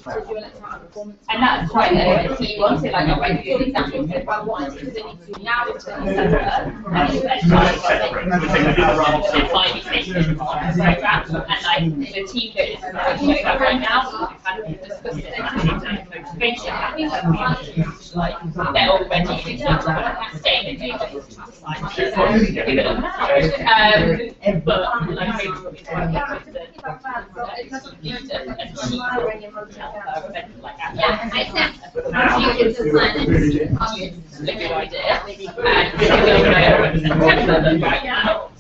And that's quite a key one. So like, I do exactly what I want to do now with the centre, and it's then finally taken on the program, and like the team that is working that right now, so we've kind of discussed it and motivation. Like they're already staying in there, just give it a but like hopefully yeah, I think it's a plan. It's a good idea. And right now.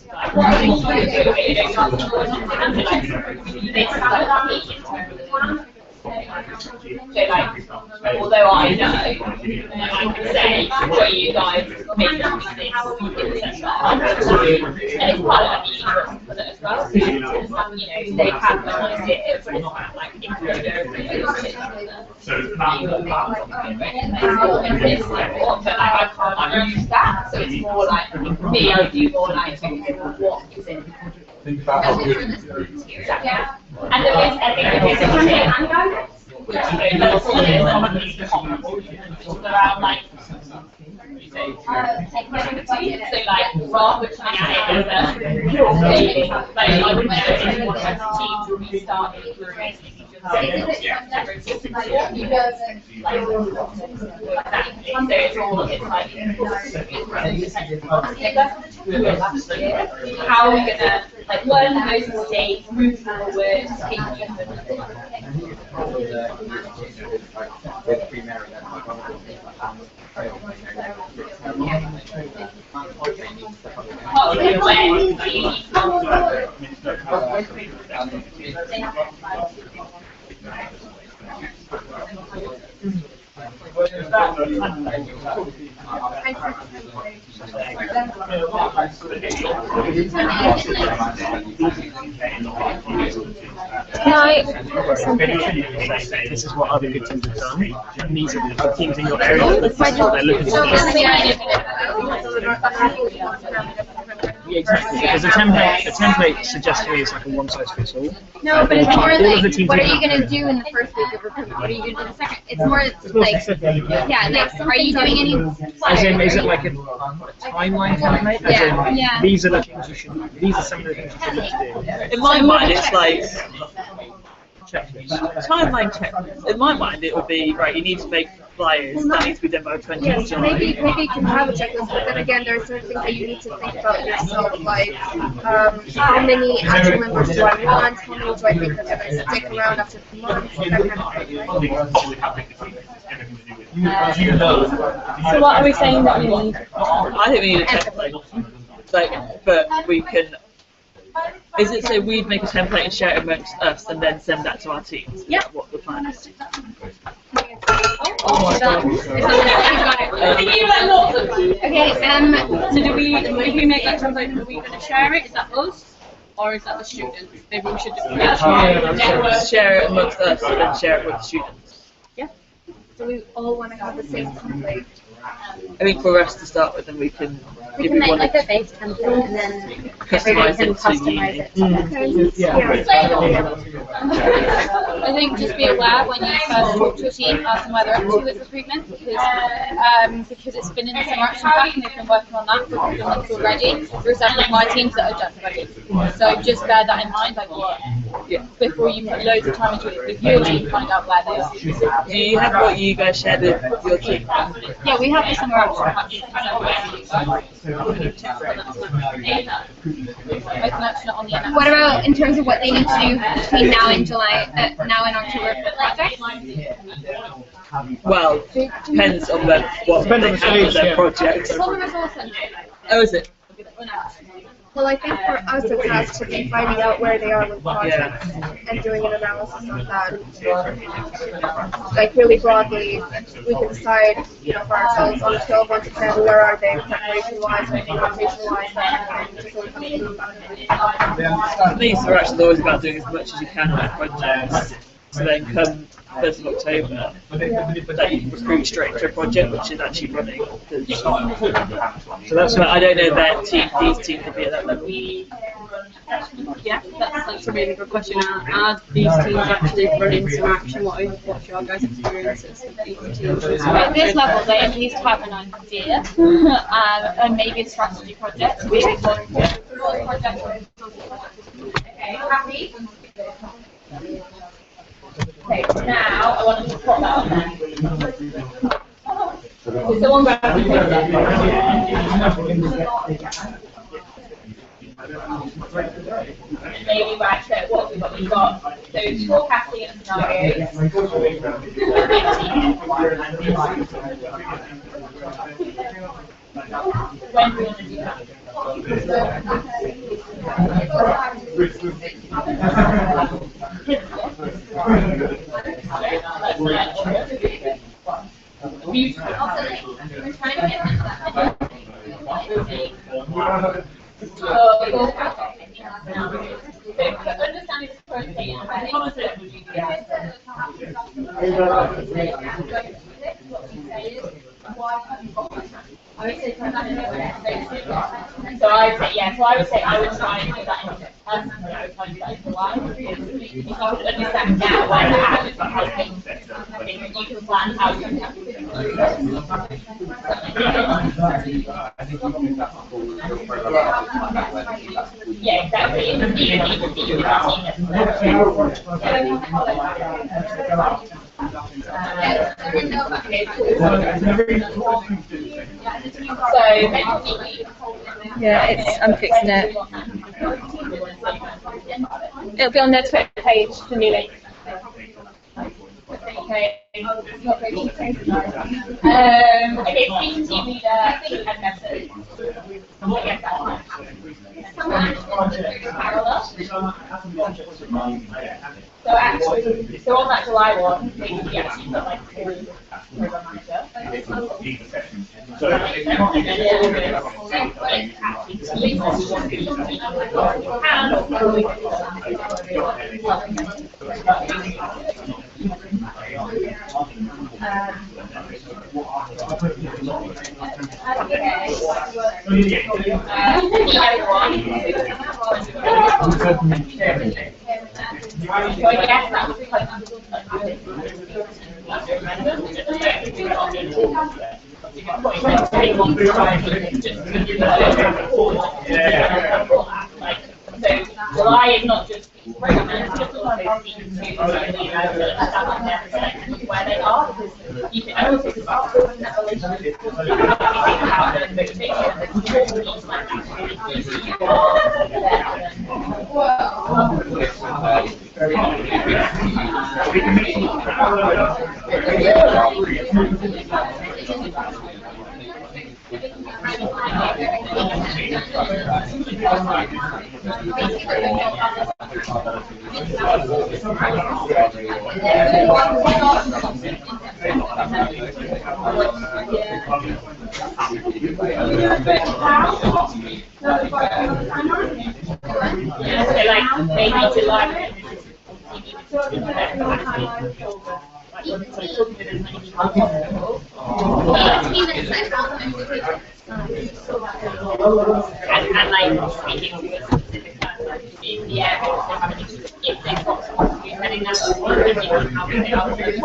So like, although I know, I can say what you guys make this in the centre, and it's part of the as well. You know, they have an idea, but it's like but I can't use that, so it's more like me. I do more like what is in. Think about how good it is. Exactly. And the best, I think the best thing which is around like so like rather than looking at it as a like I wouldn't know if anyone has a team to restart it through so it's all it's like how are we gonna like learn those mistakes, move forward, take This is what other good teams have done, and these are the teams in your area. This is what they're looking for. Yeah, exactly. Because the template suggests to me it's like a one-size-fits-all. No, but it's more like, what are you going to do in the first week of recruitment? What are you going to do in the second? It's more like, yeah, like, are you doing any? As in, is it like a timeline template? As in, yeah. These are the things you should. These are some of the things you should need to do. In my mind, it's like timeline checklist. In my mind, it would be right. You need to make flyers that need to be done by 20th Yes, July. maybe you can have a checklist, but then again, there are certain things that you need to think about yourself, like how many actual members do I want, how many do I think are going to stick around after 2 months, that kind of thing. So what are we saying that we need? I think we need a template. Like, but we can. Is it so we'd make a template and share it amongst us and then send that to our teams? Yeah. What the plan is? Okay, So do we, if we make that template, are we going to share it? Is that us? Or is that the students? Maybe we should just Share it amongst us and then share it with the students. yeah. So we all want to have the same template. I think for us to start with, then we can. We can make like a base template and then everybody can customize it. I think just be aware when you first talk to a team, ask them where they're up to with recruitment, because it's been in the summer action pack and they've been working on that for a couple of months already. There are several of my teams that are done already. So just bear that in mind, like before you put loads of time into it with your team, find out where they are. Do you have what you guys shared with your team? Yeah, we have the summer action pack. What about in terms of what they need to do between now and July, now and October for projects? Well, depends on what they have as their projects. Oh, is it? Well, I think for us it has to be finding out where they are with projects and doing an analysis of that. Like really broadly, we can decide, for ourselves on a scale of 1 to 10, where are they preparation-wise, implementation-wise, that For me, so actually always about doing as much as you can with projects. So then come 1st of October, they recruit straight into a project which is actually running. So that's why I don't know that these teams will be at that level. Yeah, that's a really good question. Are these teams actually running some action? What's your guys' experiences with these teams? At this level, they at least have an idea and maybe a strategy project. Maybe project. Okay, happy? Okay, now I want to put that on there. So someone grab the maybe right, so what we've got? We've got those forecasting and scenarios. When do we want to do that? Beautiful. We're trying to get understanding the protein, how confident would you be? I would say, so I would say I would try and do that in personally, I would try and do that in July. If you could understand now where the habits are helping, I think you can plan how you can yeah, exactly. Yeah, I'm fixing it. It'll be on their Twitter page, the new link. Okay. Okay, speaking team leader, think and method. Yes, that's fine. Parallel. So actually, so on that July one, we actually put like program manager. So July is not just program managers, where they are, because you can also start building that relationship with and like speaking to a specific person, yeah, if they've got someone who's heading that how they are,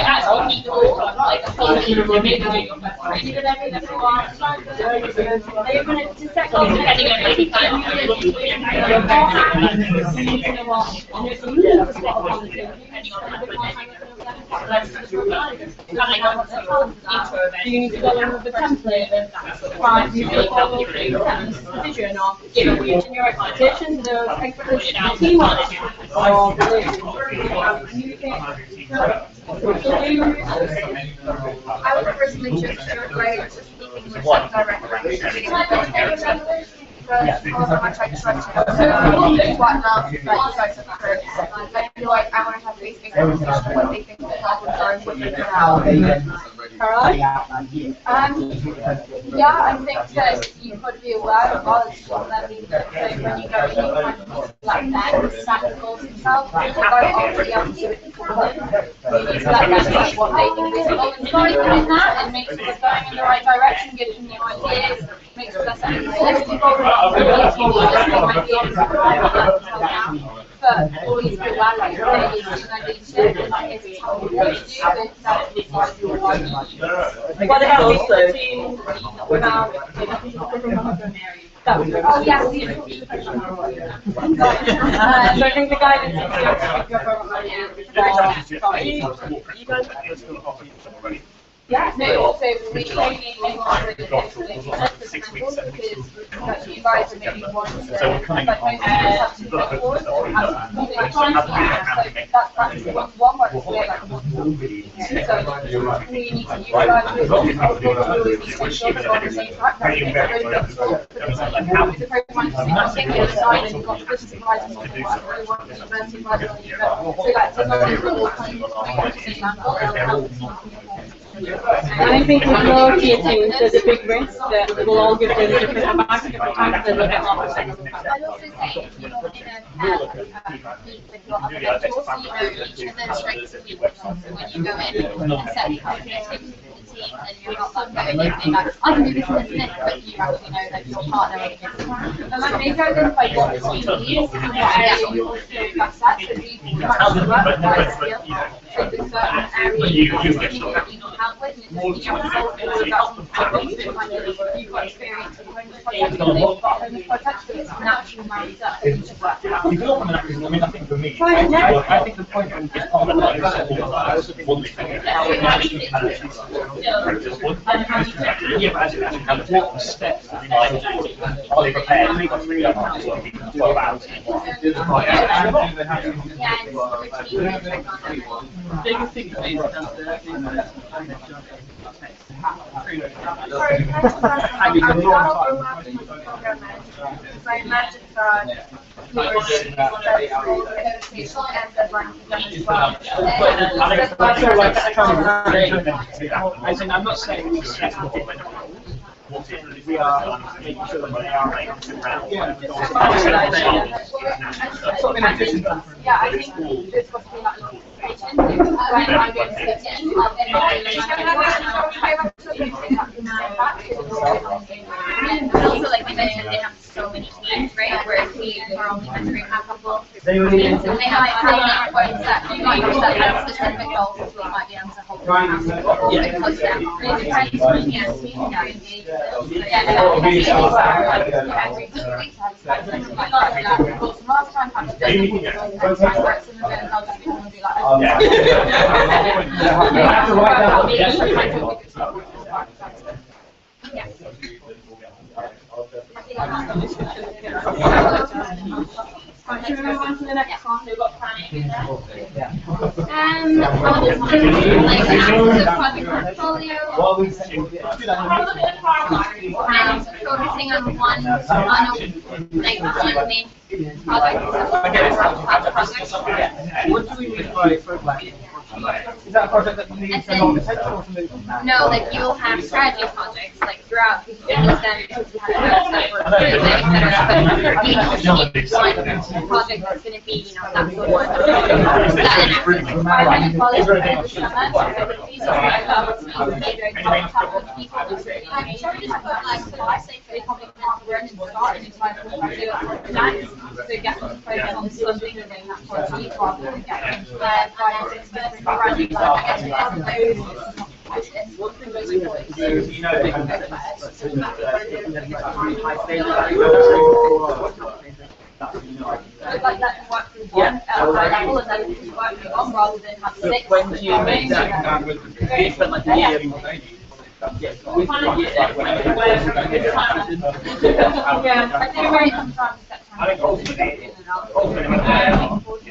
actually people like maybe do your best reading and everything. Depending on maybe kind Do you need to go in with the template of right, you follow the vision or in your expectations, the expectations of the team or the I would personally just do it by just speaking with them directly. Whatnot, like you guys have heard. I feel like I want to have basic information on what they think the problems are and what they can help. Caroline? Yeah, I think that you've got to be aware of us. That means that so when you go in, you kind of like that sacrifice themselves. They go over the other to it for them. You need to let them know what they think is wrong and starting doing that and make sure it's going in the right direction, giving them ideas, make sure that's listening to but always be aware like there is leadership and like if it's what you want to do, then that's what you want to do. What about also team without Oh yes. so I think the guidance is your program manager. Yeah, no, also we training in order to because you guys are maybe one to like that's one work we're like one so we need to utilize it on the same track I think with lower tier teams, there's a big risk that we'll all give them different advice at different times and they'll get lost. I'd also say if you're in a meet with your other mentors, so you know each of their strengths and weaknesses. So when you go in and set the objectives for the team, and you're not like going in being like, I can do this and this and this, but you actually know that your partner is this. And like maybe identify what the team needs and what area you're also best at. So you can actually work with those skills. So there's certain areas you can help with, and it's just you have to solve all about problems that kind of you've got experience with home projects, and they've got home projects, so it's natural married up that you should work out. I think for me, I think the point of this part of it is I also think what steps are they prepared? They got 3 hours, 12 hours. Biggest thing for me is I imagine that I'm not saying we set different roles. We are making sure that they are able to round. Yeah, I think it's supposed to be like participation. When I go to the team, and also like you mentioned, they have so many teams, right? Whereas we are only mentoring a couple. So they have points that you might use that have specific goals, so we might be able to hold them accountable. Because it depends on the team that engage with them. Last time I just works in the bit and I'll just be like, Should we move on to the next one? We've got planning in there. project portfolio. And focusing on one main project. What do we mean by program? Is that a project that needs a long attention or something? No, like you'll have strategy projects like throughout because you understand because you have that work each project that's going to be, you know, that sort of one. Like that can work with one level and then it can work with one rather than have 6. When do you make that? You spend like a year. Yeah, I think right sometime I think ultimately you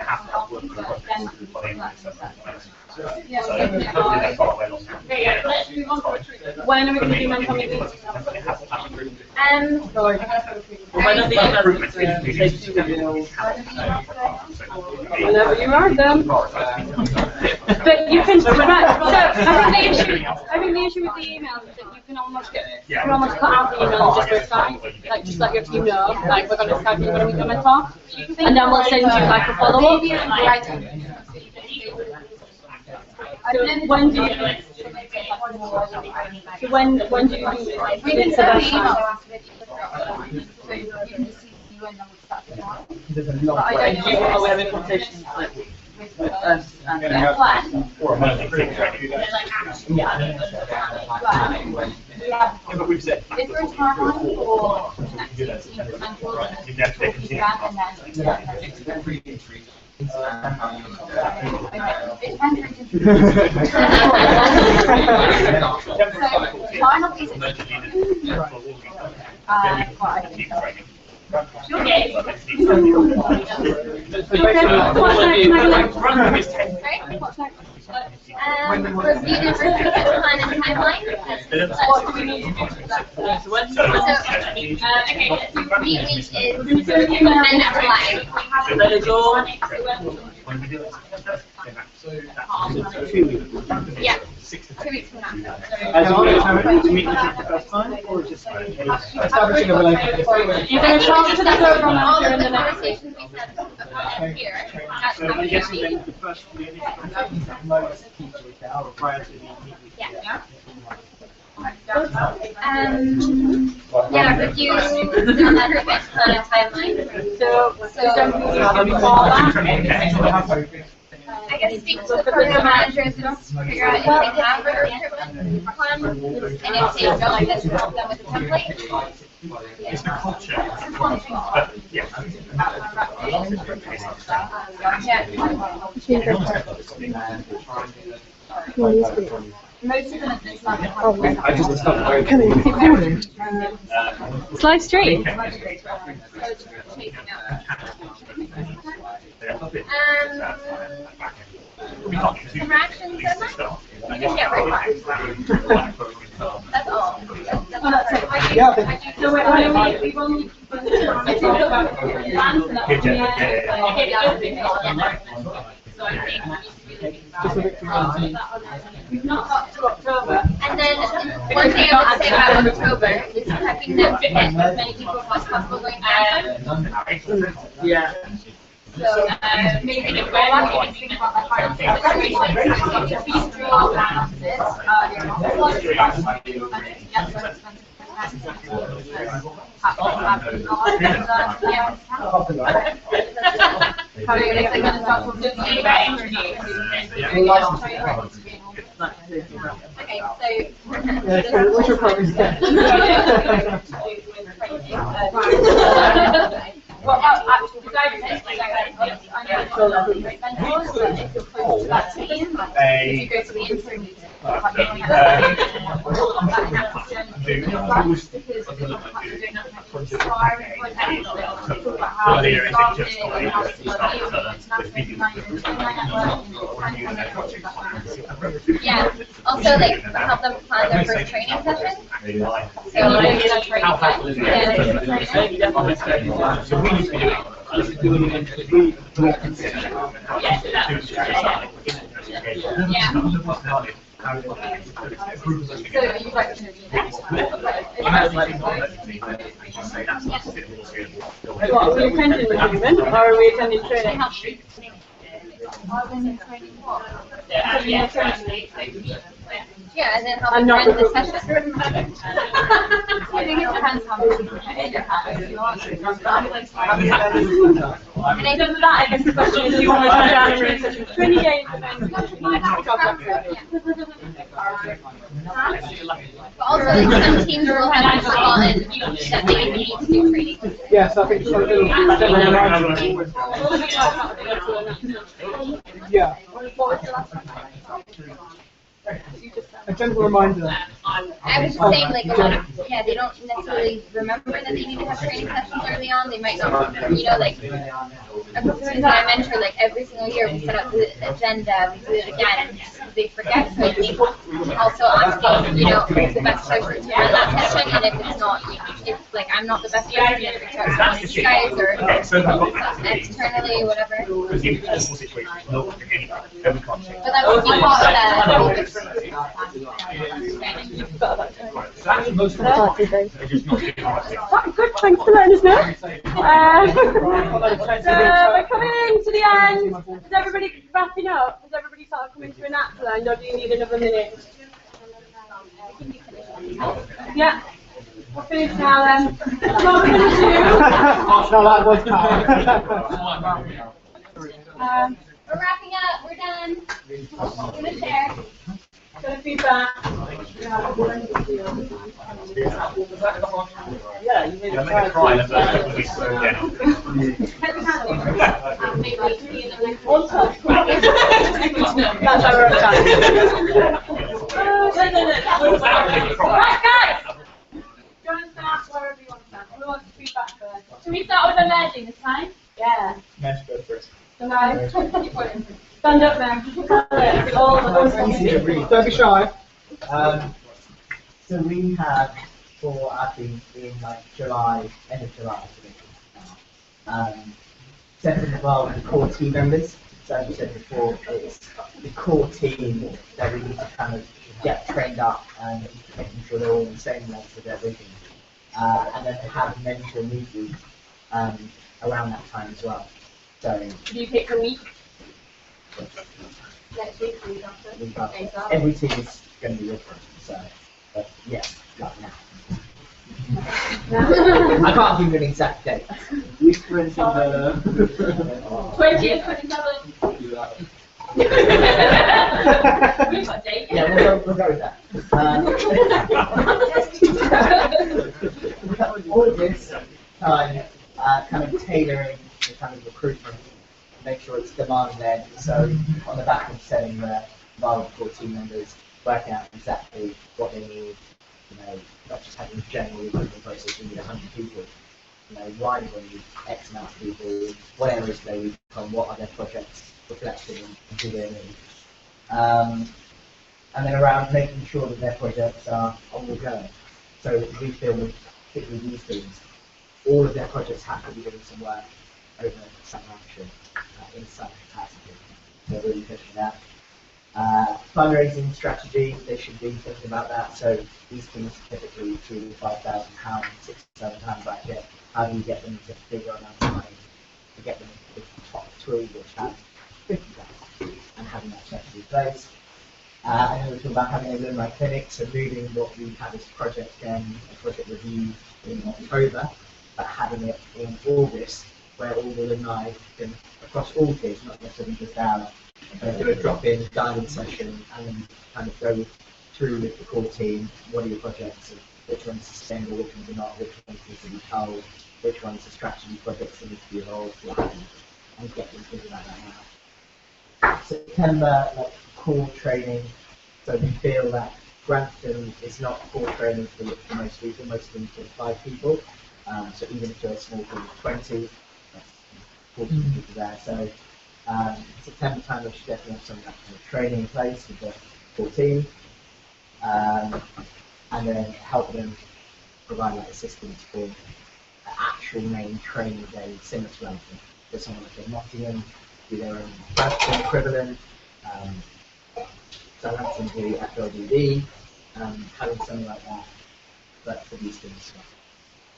have to have work when are we going to do mental meetings? I When are the emails? Whenever you write them. But you can, right, so I think the issue with the emails is that you can almost cut out the email and just go Skype. Like, just let your team know, like, we're going to Skype you when we come and talk. And then we'll send you, like, a follow-up. So when do you, when do you do it? We can send the email. So you can just see when we start tomorrow. And you are having conversations with us and But we've said. Is there a timeline for the next meeting until the feedback and then? Final piece of Review the plan and timeline. What do we need to do? Meeting is end of July. that is all. Yeah, 2 weeks from now. As long as we meet the first time, or just establishing a relationship? You're going to talk to the program All manager of in the the next conversations we had here at So I'm guessing then the first most prior to the meeting. Yeah. Yeah, review the recruitment plan and timeline. So I guess speak to the program managers and figure out if they have a recruitment plan, and if they don't, just help them with the template. It's the culture. But, yeah. Most of them at this level. I just stopped. Can you keep recording? live stream. Interactions and that? You can get rid of. That's all. That's it. Yeah, So we've only talked about plans and we've not got to October. And then one thing I would say about October is prepping them to get as many people as possible going down. Yeah. So, maybe the goal is to think about the hard situations, just be through all balances, how are you going to start with the Okay, so. what's your problem? Well, actually, the guidance is I know it's all lovely mentors, but if you're close to that team, if you go to the interim meeting, like you have Yeah, also like help them plan their first training session. So So we need to be doing So you like to be next What, are we attending recruitment or are we attending training? yeah, and then help I'm them not run the recruiting. session. I think it depends how much you prepare you have. If you want to And in terms of that, I guess the question is, do you want to go down and run such a training days and then talk about it? But also like some teams will have people and that they need to do training. Yes, I think something. Yeah. A gentle reminder. I was just saying, like, a lot of, yeah, they don't necessarily remember that they need to have training sessions early on. They might not, you know, like, a person that I mentor, like, every single year we set up the agenda, we do it again, and they forget. So I think also asking, you know, what's the best person to run that session, and if it's not, if like I'm not the best person to reach out to you guys or externally or whatever. Because the impossible situation is not doing anything. Then we can't change. But that would be part of So actually, most of the time, they're just not doing the right thing. Good, thanks for letting us know. So we're coming to the end. Is everybody wrapping up? Has everybody sort of coming to an actual end, or do you need another minute? Yeah. We're finished now then. So what we're going to do... We're wrapping up. We're done. We're gonna share. Gonna feedback. Yeah, I make a cry in the first when we slow down. That's our time. Right, guys! Do you want to start wherever you want to start? Who wants to feedback first? Should we start with emerging this time? Yeah. Mesh, go first. Nice. Stand up then. All of us. Don't be shy. So we had 4 athletes in like July, end of July. Separate as well with the core team members. So as you said before, it's the core team that we need to kind of get trained up and making sure they're all on the same level with everything. And then have mentor meetings around that time as well. So Do you pick a week? Next week, week after. every team is going to be different. So, but yes, like now. I can't give you an exact date. Week 20th, 27th. We've got a date. Yeah, we'll go with that. All of this time, kind of tailoring the kind of recruitment, make sure it's demand-led. So on the back of setting the viable core team members, working out exactly what they need. You know, not just having a general recruitment process. We need 100 people. You know, why do we need X amount of people? What areas do they need from? What are their projects reflecting and who they need? And then around making sure that their projects are ongoing. So we feel with particularly these teams, all of their projects have to be doing some work over summer action in some capacity. So really pushing that. Fundraising strategy, they should be thinking about that. So these teams typically £3,000 to £5,000, £6,000 bracket. How do you get them to bigger amount of money to get them into the top 3, which have 50,000, and having that strategy in place. And then we talk about having a alumni clinic, so moving what we had as project a project review in October, but having it in August, where all the alumni can, across all tiers, not necessarily just ours, do a drop-in guidance session and then kind of go through with the core team, what are your projects, which ones are sustainable, which ones are not, which ones need to be culled, which ones are strategy projects that need to be evolved, and get them thinking about that now. September, like core training, so we feel that Grantham is not core training for most people, most of them for 5 people, so even if you're a small team of 20, that's 40 people there, so September time we should definitely have some of that kind of training in place with the core team, and then help them provide like assistance for the actual main training day similar to Grantham. So someone like Nottingham do their own Grantham equivalent, Southampton do FLDD, having something like that, but for these things.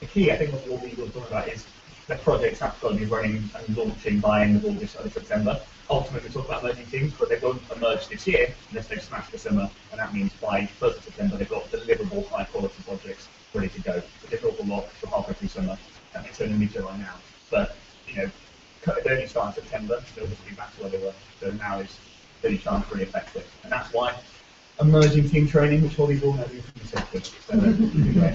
The key, I think, of what we were talking about is the projects have got to be running and launching by end of August, early September. Ultimately, we talk about emerging teams, but they won't emerge this year unless they've smashed the summer, and that means by 1st of September they've got deliverable, high-quality projects ready to go. But they've got a lot for halfway through summer, and it's only mid-July now. But, you know, they only start in September, they'll just be back to where they were. So now is the only chance to really affect it. And that's why emerging team training, which all these organisations said to. So, yeah.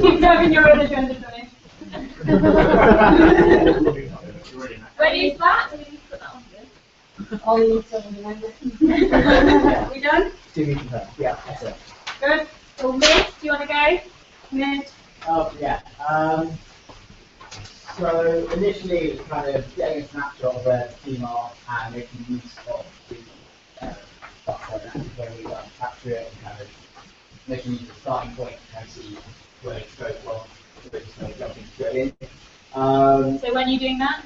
Keep driving your own agenda, Johnny. Ready to start? All you need to remember. We done? Do we confirm? Yeah, that's it. Good. So Miss, do you want to go? Miss. Oh, yeah. So initially it was kind of getting a snapshot of where the team are and making use of the stuff like that, where we got to capture it and kind of making use of the starting point and see where it goes wrong, so we're just going to jump straight in. So when are you doing that?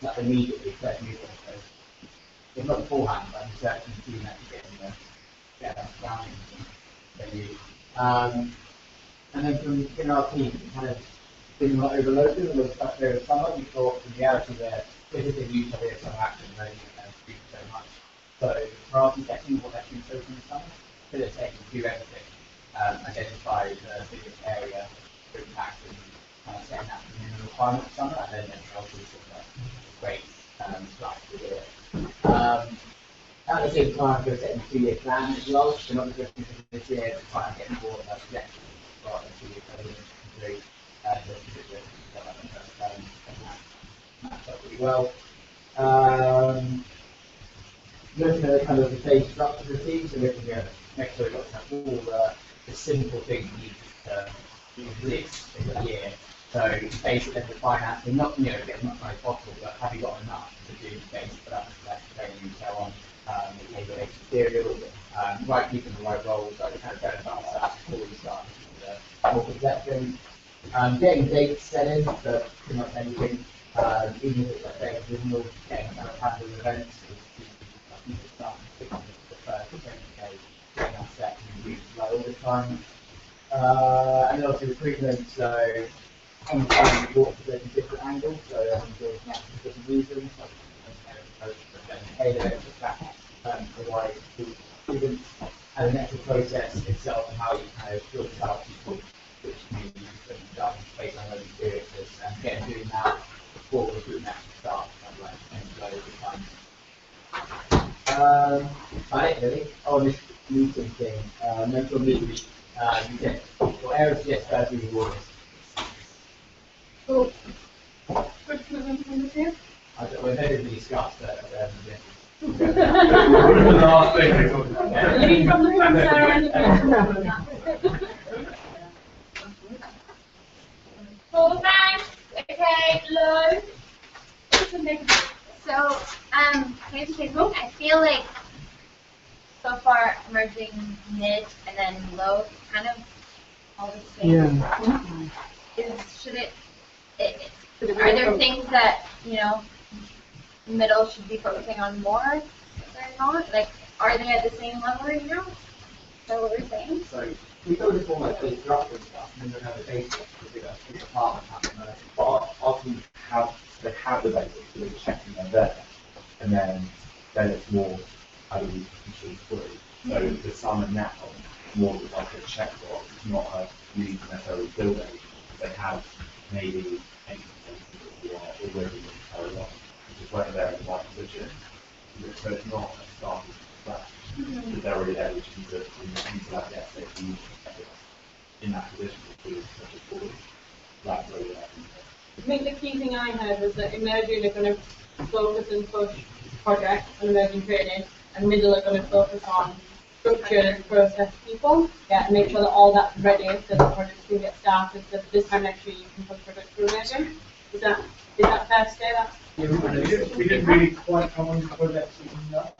Not immediately, first move on, so it's not beforehand, but I'm certainly doing that to get that down. And then from our team, kind of feeling like overloaded and we'll stuff there in summer, we thought in reality that this is a new type of summer action and only do so much. So for architecting, what that means in the summer, so they're taking do everything, identify the biggest area for impact and setting that minimum requirement for summer, and then also sort of great stuff to do it. At the same time, we're setting a 2-year plan as well, so not just looking for this year, but trying to get more of that projection rather than 2 years later. Matched up really well. Looking at kind of the phase structure of the team, so looking at next we've got all the simple things you need to list in a year. So basically the financing, not get as much money as possible, but have you got enough to do basic production, training and so on, labor-based materials, right people in the right roles, like kind of better balance that before you start the more complex things. Getting dates set in for pretty much anything, even if it's like very original, getting kind of handle events, you can start picking the first 20k, getting that set and use like all the time. And then obviously recruitment, so understanding the work from different angles, so doing for different reasons, provide students, and the actual process itself and how you kind of filter out people which you can done based on those experiences, and again doing that before recruitment actually starts, kind of like really. On this meeting thing, mental meeting, you get for areas yes, do rewards. Cool. Good commitment from the team. We've never really discussed that. You mean from the front there? Cool, thanks. Okay, low. So, I feel like so far emerging mid and then low kind of all the same. Are there things that, middle should be focusing on more than not? Like, are they at the same level right now? Is that what we're saying? So we go with all like base structure and stuff, and then we have the basics to do a department happening. But often they have the basics, so they're checking them there, and then it's more how do we control through. So the summer now more like a checkbox, it's not a you need to necessarily build it. They have maybe 8% who are already in carry on, which is where they're in the right position. So it's not a starting from scratch. But they're already there, which means that we need to like get safety in that position to do such a forward. That's where we're at. I think the key thing I heard was that emerging are going to focus and push projects and emerging training, and middle are going to focus on structure, process, people, and make sure that all that's ready so the projects can get started. So this time next year you can push projects through emerging. Is that fair to say that? Yeah, we didn't really quite come on the projects in that.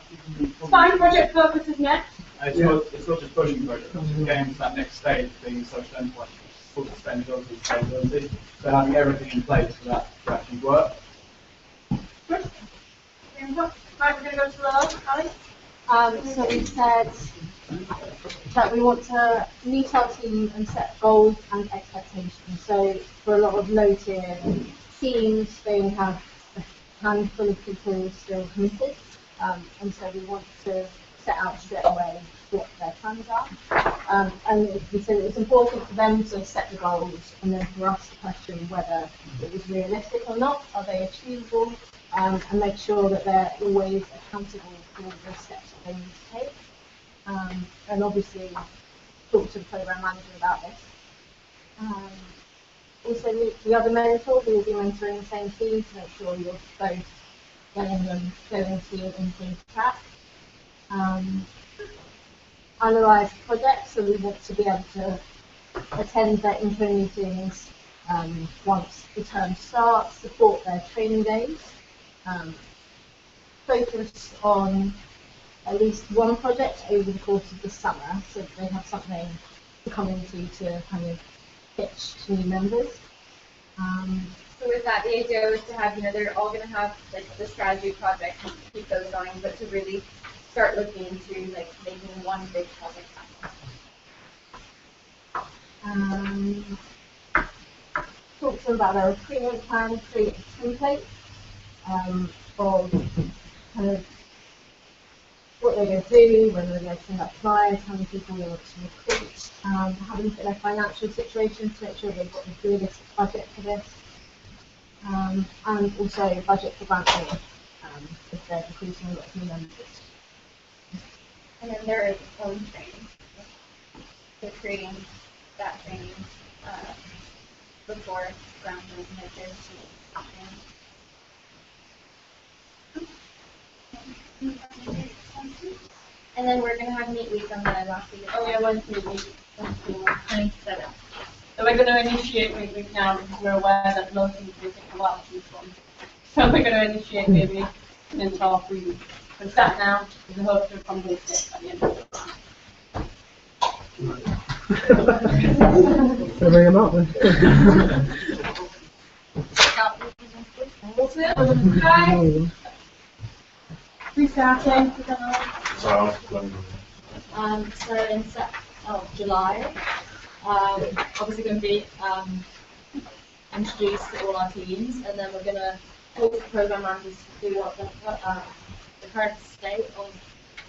Fine, project focus is next. It's not just pushing projects, it's getting to that next stage, being social endpoint, full sustainability, scalability, so having everything in place for that to actually work. Good. Right, we're going to go to the Ali. So we said that we want to meet our team and set goals and expectations. So for a lot of low tier teams, they have a handful of people still committed, and so we want to set out straight away what their plans are. And we said it's important for them to set the goals, and then for us to question whether it was realistic or not, are they achievable, and make sure that they're always accountable for the steps that they need to take. And obviously talk to the programme manager about this. Also the other mentor who will be mentoring the same team to make sure you're both getting them going to in sync track. Analyse projects, so we want to be able to attend their intro meetings once the term starts, support their training days, focus on at least one project over the course of the summer, so that they have something to come into to kind of pitch to new members. So with that, the idea was to have, they're all going to have like the strategy project and keep those going, but to really start looking into like making one big project happen. Talk to them about their recruitment plan, create a template of kind of what they're going to do, whether they're going to send out flyers, how many people they want to recruit, have a look at their financial situation to make sure they've got a realistic budget for this, and also budget for granting if they're recruiting a lot of new members. And then their own training. So creating that training before ground measures. And then we're going to have meet week on the last week. Oh yeah, Wednesday week. 27th. So we're going to initiate meet week now because we're aware that most things will take a while to choose from. So we're going to initiate maybe until 3 weeks. And start now with the hope to complete it at the end of the restarting. So in July, obviously going to be introduced to all our teams, and then we're going to talk to the program managers to do what the current state of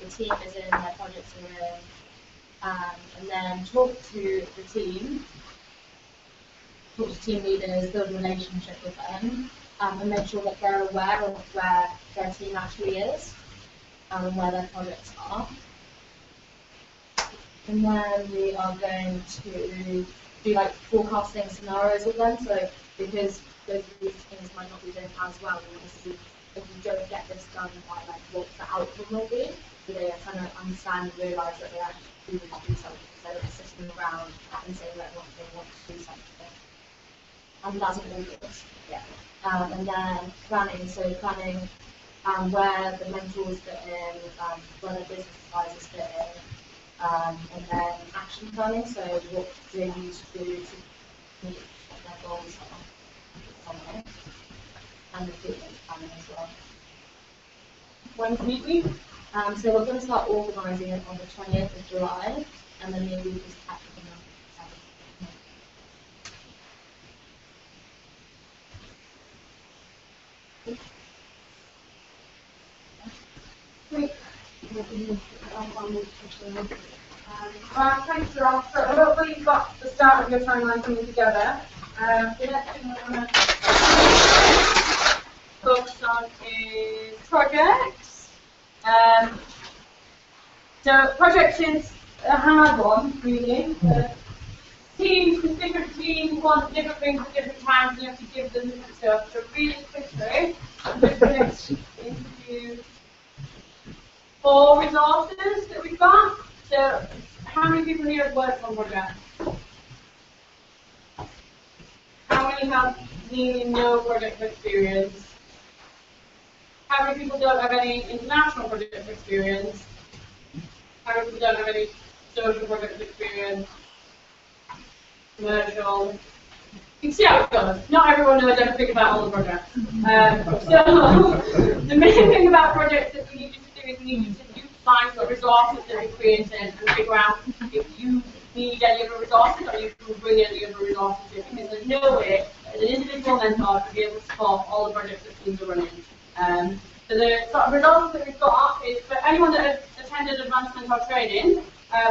the team is in, their projects are in, and then talk to the team, talk to team leaders, build a relationship with them, and make sure that they're aware of where their team actually is and where their projects are. And then we are going to do like forecasting scenarios with them. So because those of these things might not be doing as well, we want to see if we don't get this done by like what the outcome will be. So they are trying to understand and realise that they actually want to do something instead of sitting around and saying that they want to do something. And that's all good. Yeah. And then planning, so planning where the mentors fit in, where the business advisors fit in, and then action planning, so what they need to do to meet their goals on it, and recruitment planning as well. When's meet week? So we're going to start organising it on the 20th of July, and then the week is catching up. Thanks, Ross. So hopefully you've got the start of your timeline coming together. The next thing we're going to focus on is projects. So projects is a hard one, really. Teams, with different teams want different things at different times, and you have to give them different stuff. So really quickly, I'm just going to introduce 4 resources that we've got. So how many people here have worked on projects? How many have nearly no project experience? How many people don't have any international project experience? How many people don't have any social project experience? Commercial? You can see how it goes. Not everyone knows everything about all the projects. So the main thing about projects that we need you to do is we need you to find the resources that we created and figure out if you need any other resources or you can bring any other resources in, because there's no way as an individual mentor to be able to support all the projects that teams are running. So the sort of resources that we've got is for anyone that has attended advanced mentor training,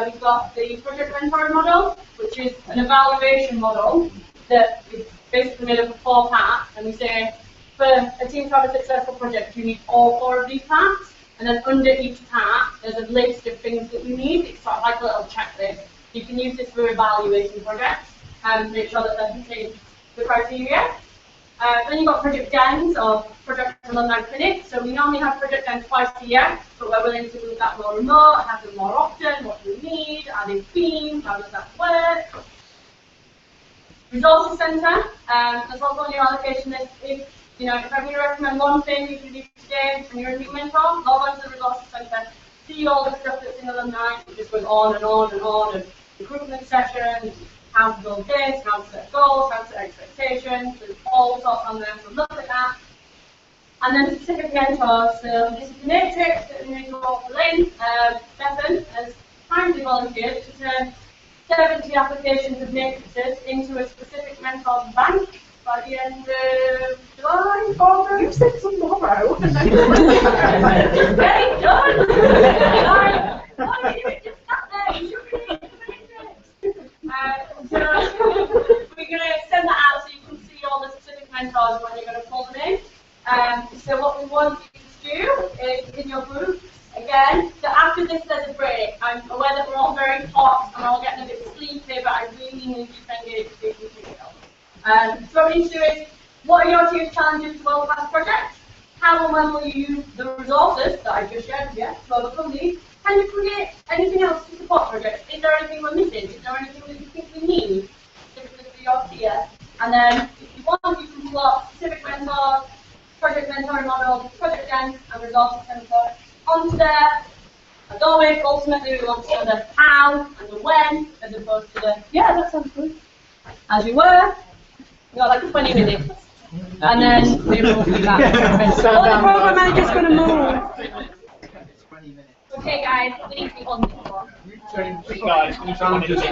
we've got the project mentoring model, which is an evaluation model that is basically made up of 4 parts, and we say for a team to have a successful project you need all 4 of these parts. And then under each part, there's a list of things that we need. It's sort of like a little checklist. You can use this for evaluating projects and make sure that they're meeting the criteria. Then you've got project ends or project alumni clinics. So we normally have project ends twice a year, but we're willing to move that more remote, have them more often. What do we need? Are they themed? How does that work? Resources Centre. There's also on your allocation list. If I'm going to recommend one thing you can do today and you're a new mentor, log on to the Resources Centre, see all the stuff that's in alumni. It just goes on and on and on, and recruitment sessions, how to build this, how to set goals, how to set expectations. There's all sorts on there, so look at that. And then specific mentors, so this is the matrix that we go for Lynn. Stefan has kindly volunteered to turn 70 applications of matrices into a specific mentor bank by the end of July, August. You said tomorrow. It's getting done! Why you just sat there? You should be so we're going to send that out so you can see all the specific mentors when you're going to pull them in. So what we want you to do is in your group, again, so after this there's a break. I'm aware that we're all very hot and we're all getting a bit sleepy, but I really need you to engage with these materials. So what we need to do is, what are your team's challenges to World Class projects? How and when will you use the resources that I just shared with you to overcome these? Can you create anything else to support projects? Is there anything we're missing? Is there anything that you think we need specifically for your tier? And then, if you want, you can plot specific mentors, project mentoring models, project gens, and resources center onto there. As always, ultimately, we want to know the how and the when, as opposed to the, yeah, that sounds good. As you were, you got like 20 minutes. And then we will do that. So the program manager's going to move. Okay, guys, please be on the floor. Guys, can you tell me just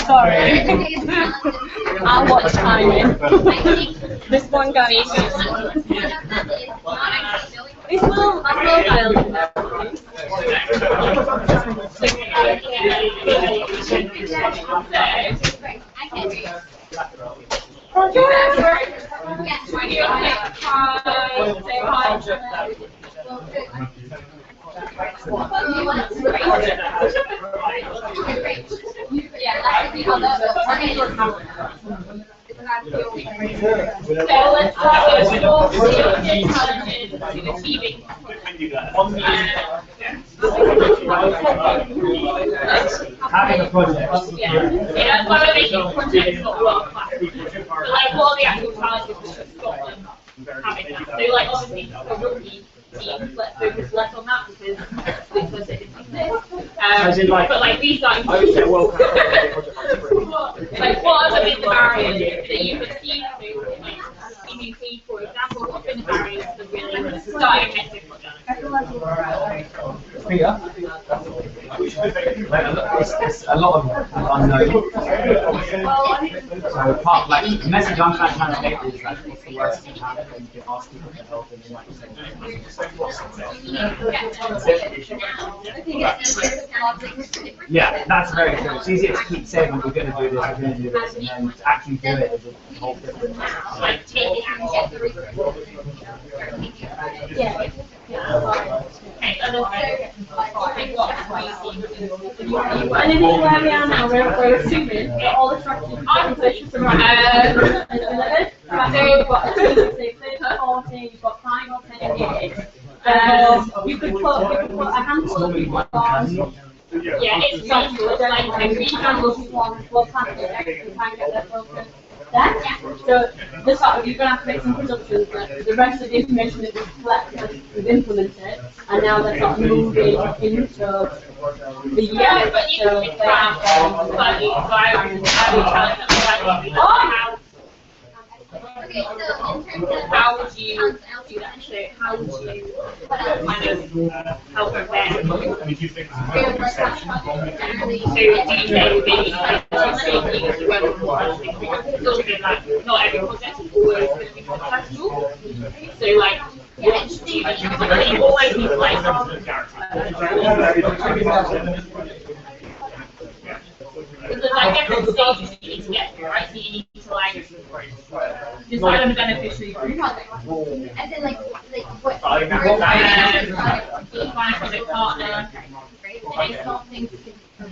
Sorry. I'll watch timing. This one guy is. This will So let's start with your challenges in achieving. having a project. Yeah, that's why we're making projects not world class. So like what are the actual challenges for Scotland having that? So like obviously for rugby teams, let's focus less on that because it exists. But like these guys, like what are the barriers that you could see EVP, for example, what have been the barriers to really starting a message project? It's a lot of unknown. So part like the message I'm trying to make is like what's the worst thing that happens if you ask people to help and like yeah, that's very true. It's easier to keep saying we're going to do this, we're going to do this, and then to actually do it is a whole different. Like take action. Yeah. Okay, and this is where we are now. We're assuming that all the structures are in place for right. So you've got say 40, you've got 5 or 10 engaged. You could put a handful of people on. yeah, it's social. It's like We'll pass it extra time get their focus. There. So the sort of, you're going to have to make some presumptions that the rest of the information that we've collected, we've implemented, and now they're sort of moving into the year. yeah, but you can think about slightly challenge how Okay, so in terms of how would you do that? So how would you kind of help prepare? I mean, do you think field work generally, So do you say maybe like not every project is always going to be successful? So like what students always need like there's like different stages you need to get through, right? So you need to like decide on the beneficiary group. as in like what? Find a project partner. Right, it's not things whether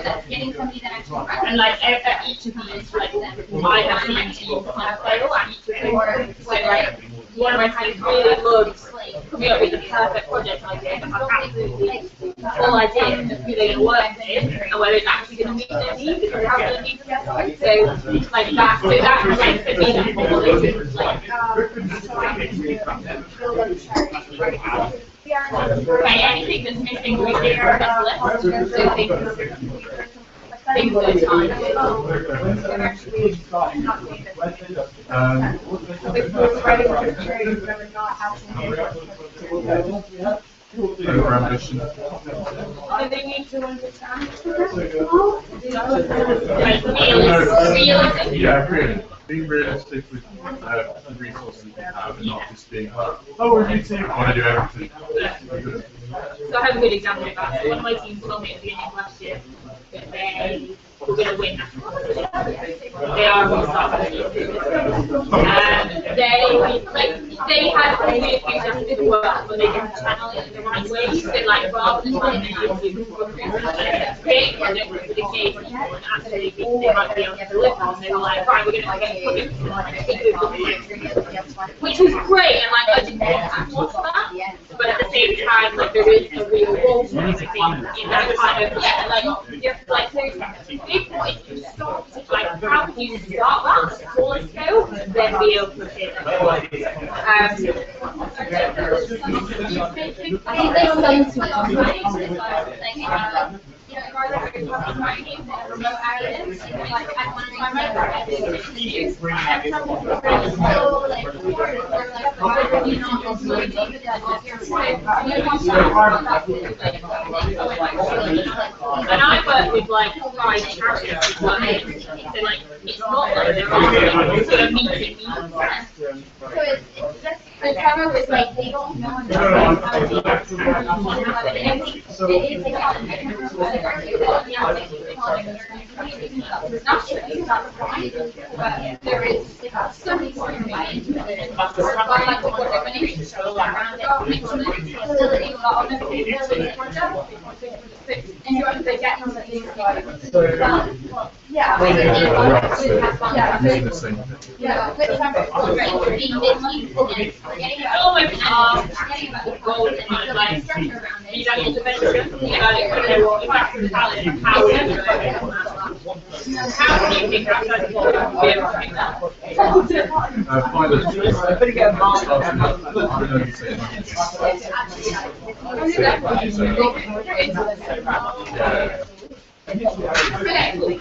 that's getting somebody that actually and like at each of these, like I have seen teams kind of fail at each of them. So like one of my friends really loves coming up with the perfect project idea, but I've absolutely full idea of who they're going to work with and whether it's actually going to meet their needs or how they're going to meet together. So, like that, so that like for me, that's what like anything that's missing we think are best left. So things that are time. Over-ambition. I think we need to understand. Yeah, really. Being realistic with the resources you have and not just being like, oh, we're a new team, I want to do everything. So I have a good example of that. So one of my teams told me at the beginning of last year that they were going to win. They are going to start they had really enthusiastic work, but they didn't channel it in the right way. So like rather than trying to create projects with the engage people and actually think they might be able to deliver on, they were like, right, we're going to get which was great, and like I didn't want to that, but at the same time, like there is a real role for it in that kind of like so big point you start like how can you start that at the smallest scale and then be able to hit it. I think there's some remote areas, like at one time I and I work with like 5 charities as well, so like it's not like they're all sort of meeting me. So the camera was like, they don't know enough how to there is so many more information around how do you think that's going to be able to do that?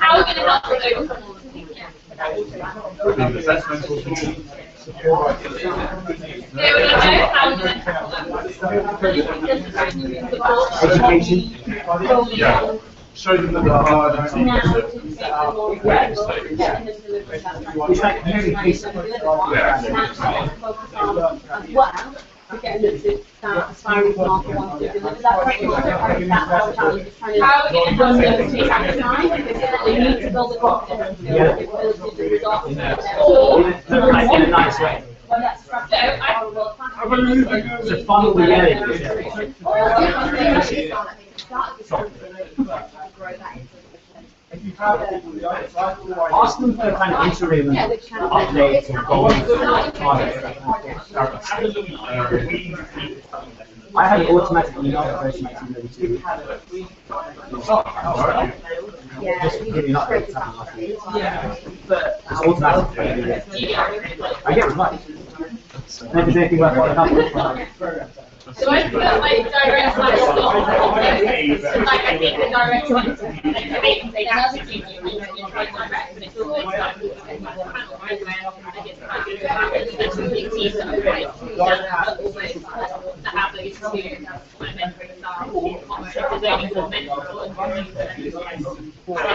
How are we going to help with those? Education. Yeah. Show them that there are other teams that in a nice way. The funnel we get it. Ask them for kind of interim updates or goals. I have an automatic email that goes to my team every 2 weeks. Just giving an update to last week. It's automatic. I get replies. And if there's anything worthwhile happening, So I feel like direct line is not like I think the direct line is they have to keep you direct and it's always like there's a big team that are quite but always to have those two like mentoring style options. There's only one mentor and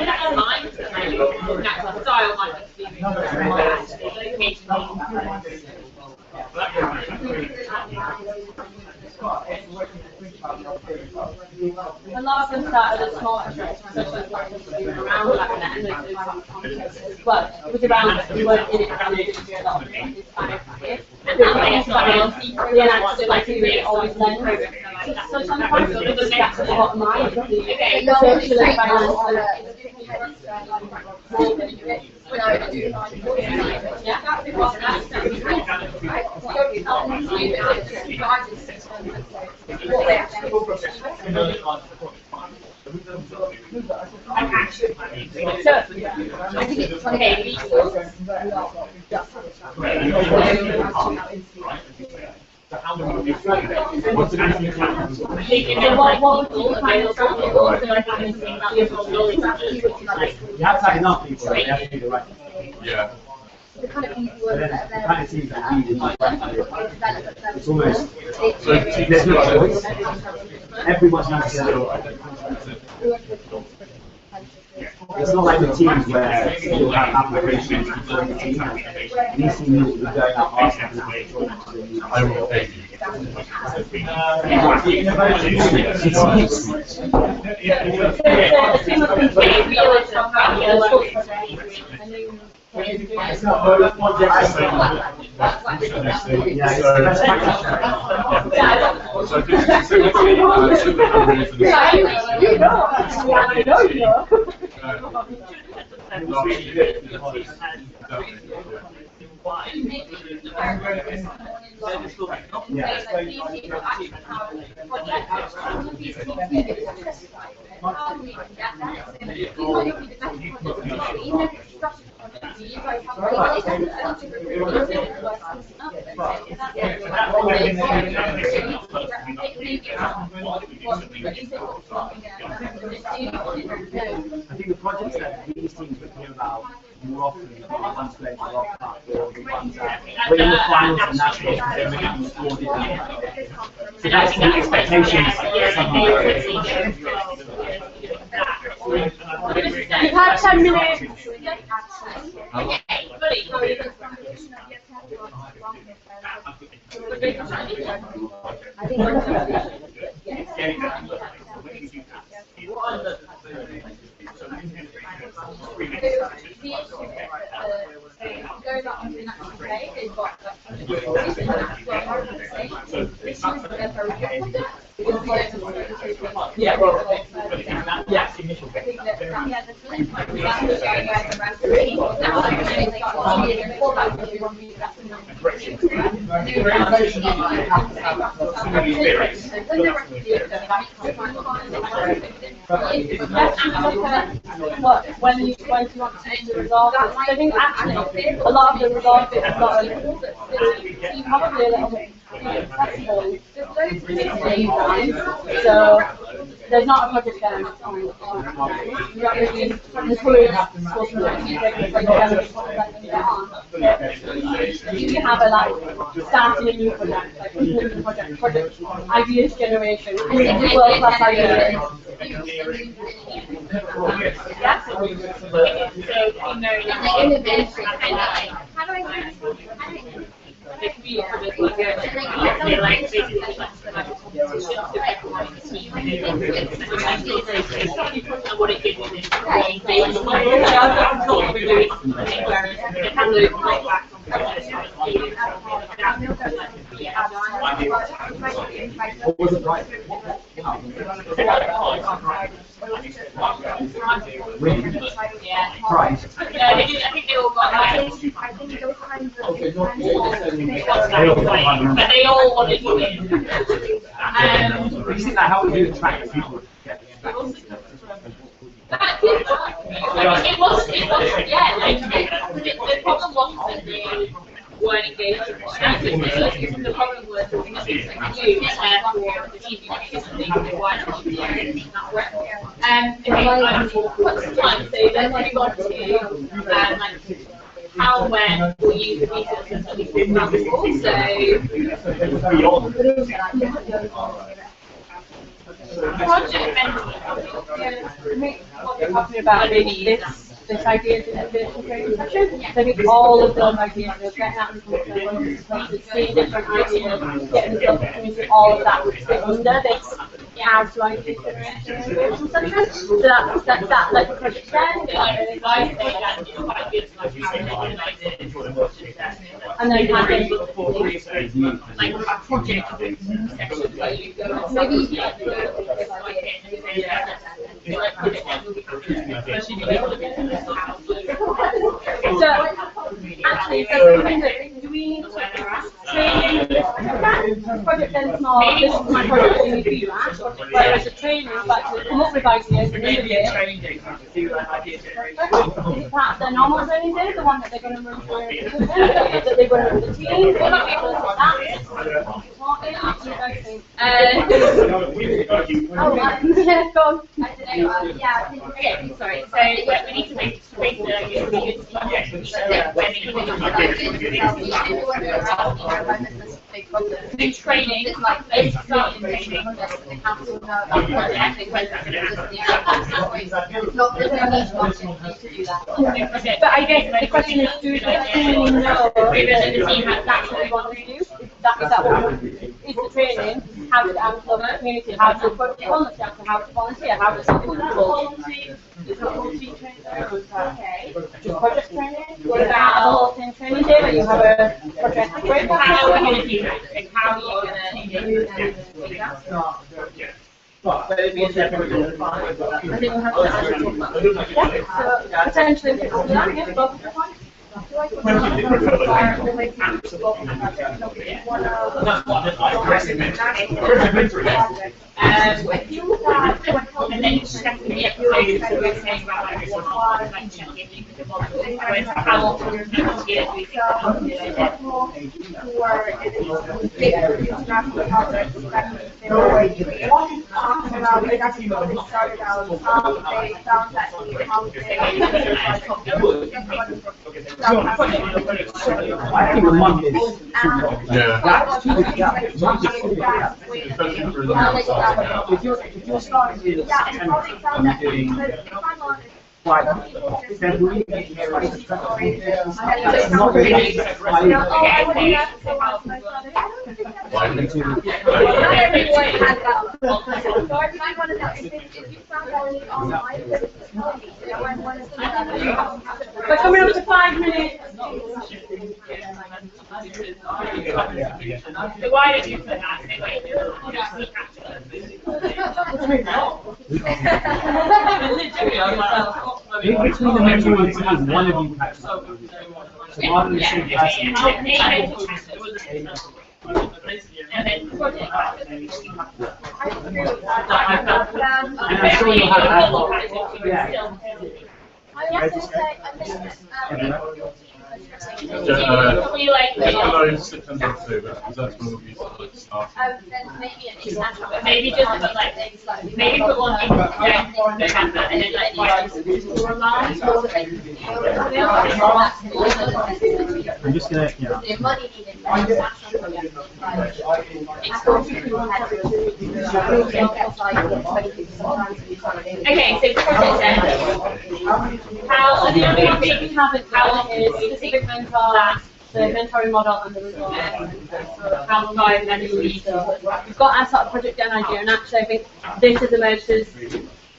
that's mine, that's my style might be A lot of them started as small projects, around like that, and but it was around it weren't in it around it a lot of this kind of it. Like we always learn. So sometimes that's a lot of mine. The social environment. I think it's You have to have enough people, they have to do the right thing. Yeah. the kind of easy But ones then that it kind of seems that you it's almost, So there's no choice. Everyone's has to. It's not like the teams where you have applications to join the team. These teams will be going out asking people to join the I will pay you. It's not bonus projects. So this is really for the You know, I know you know. I think the projects that these teams would hear about more often are the ones playing for Rock Cup or the ones that were in the finals and nationals and then making the audit. So that's the expectations. You've had 10 minutes. Going back on the national play, they've got Yeah, well, yeah, initial. When you want to resolve it. I think actually a lot of the resolve it is not probably a little bit flexible. So there's not a project there. You're not really the you can have a like starting a new project, like new project ideas generation, world class ideas. Yeah. So you know, How do I do this? it can be like basically what it gives you. What was it like? Yeah. Price. Yeah, I think they all got I think those kinds of They all but they all wanted to win. Do you think that helped you attract people to get It was, yeah, like, the problem wasn't that they weren't engaged with one another. The problem was that we didn't care for the TV matches and they weren't engaged in that way. And I put some time, so then we got to, like, how, when we'll use the resources that we can project What you're talking about maybe this idea of the virtual training session. So I think all of those ideas, getting out into the seeing different ideas, getting the community, all of that would fit under this how to like generate sessions. So that's like a project then. And then having like a project maybe so actually, do we need to training? Project then small. This is my project. You need to do that. Whereas a training, but to come up with ideas and innovate. Perhaps their normal training day, the one that they're going to run for, that they're going to run the team. What about people that? Yeah, go on. Okay, sorry. So yeah, we need to make do training, like start training. But I guess the question is, do the team know that the team has that's what we want to do? Is that what is the training? How to influence the community? How to put volunteer? How to volunteer? How to support people? Is that whole team training or is that just project training? What about the whole team training day where you have a project break? How are we going to do that? And how are you going to do that? But it'd be a separate. I think we'll have to actually talk about it. So potentially we can do that. Yeah, both are fine. And then secondly, we were saying about like how often do we I think a month is if you're starting in September and doing February, not really. We're coming up to 5 minutes. So why don't you put that? Between the mentor and the team, one of you catches up. So rather than saying And then project. and I'm sure you'll have ad hoc. Yeah. I also say, I think, We like Hello, September, October, because that's when we'll be starting. then maybe an international. maybe just put like maybe put one in November and then like I'm just gonna, yeah. The money needed for international okay, so project then. How The only thing we haven't is specific mentor, the mentoring model and the results. So how long and we've got our sort of project done idea, and actually I think this is emerged as,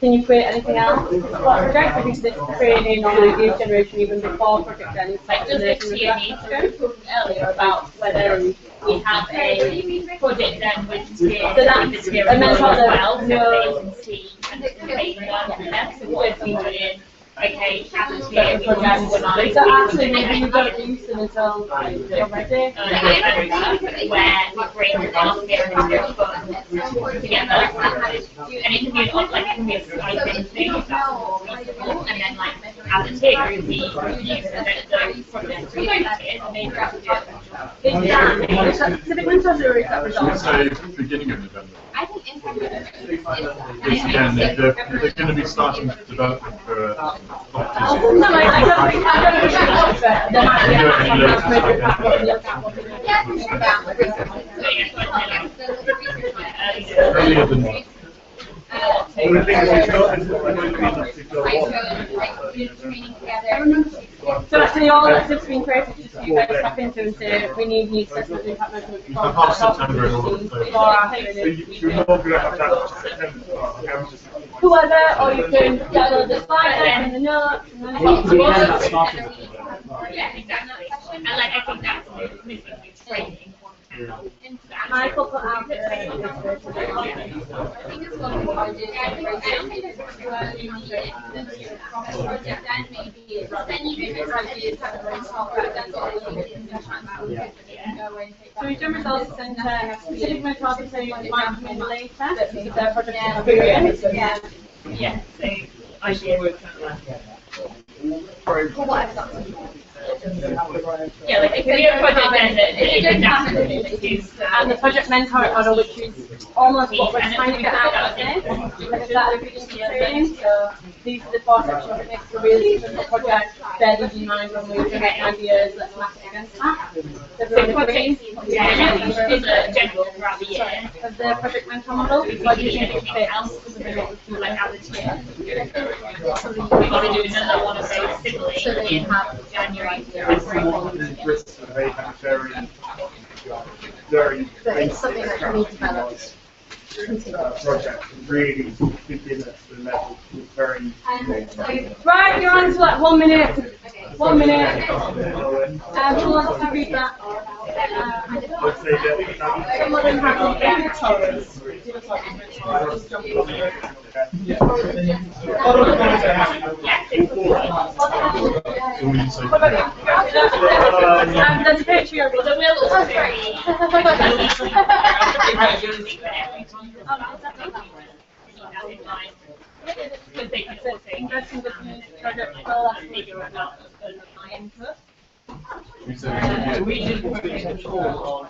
can you create anything else for project? I think this is training on ideas generation even before project done. It's like does the TME talking earlier about whether we have a project then with tier, so that's the tier a mentor as well, that so they can see and they can learn from them. So what if we put in, okay, as a tier, we can organise. So actually maybe you don't use them until you're ready. Where we bring the basket and the fun together, and it can be like it can be a side thing, if that's more feasible, and then like as a tier, we use those projects for those tiers, and maybe we can do it. Is that civic mentors or is that results? So beginning of November. I think information Because again, they're going to be starting development for a No, I don't think that there might be earlier than that. So actually all that's just been created just you guys step into and say, we need new assessment impact measurement for Apart from September and all before that. after. So you're not going to have that September. Okay, I'm just. Whoever, or you can gather the slide deck and the notes, and then Yeah, exactly. And like, I think that's missing with training. Michael put out the so we've done results centre, specific methods, so you might come in later, but their project experience. Yeah, so I should work yeah, like it could be a project then it could happen. And the project mentor model, which is almost what we're trying to get out of this, like that efficiency training. So these are the 4 sections that make a really simple project. Bear these in mind when we're doing ideas. Let's map it against that. So projects is a general throughout the year of the project mentor model. What do you think it fits? like out of the year. We've got to do another one of those similarly in January. Very But it's something that can be developed. project, really beginner to the level, very. Right, you're on to like 1 minute. 1 minute. Who wants to read that? I'd say that. Some of them have there's a picture of The will is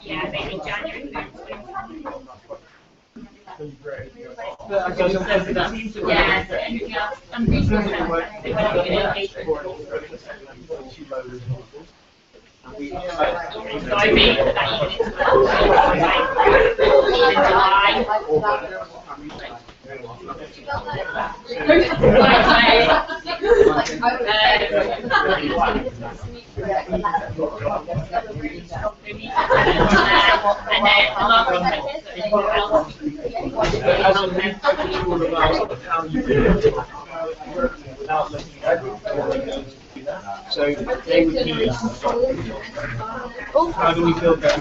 yeah, maybe January. Yeah, I'm so I think that So they would be. How do we feel about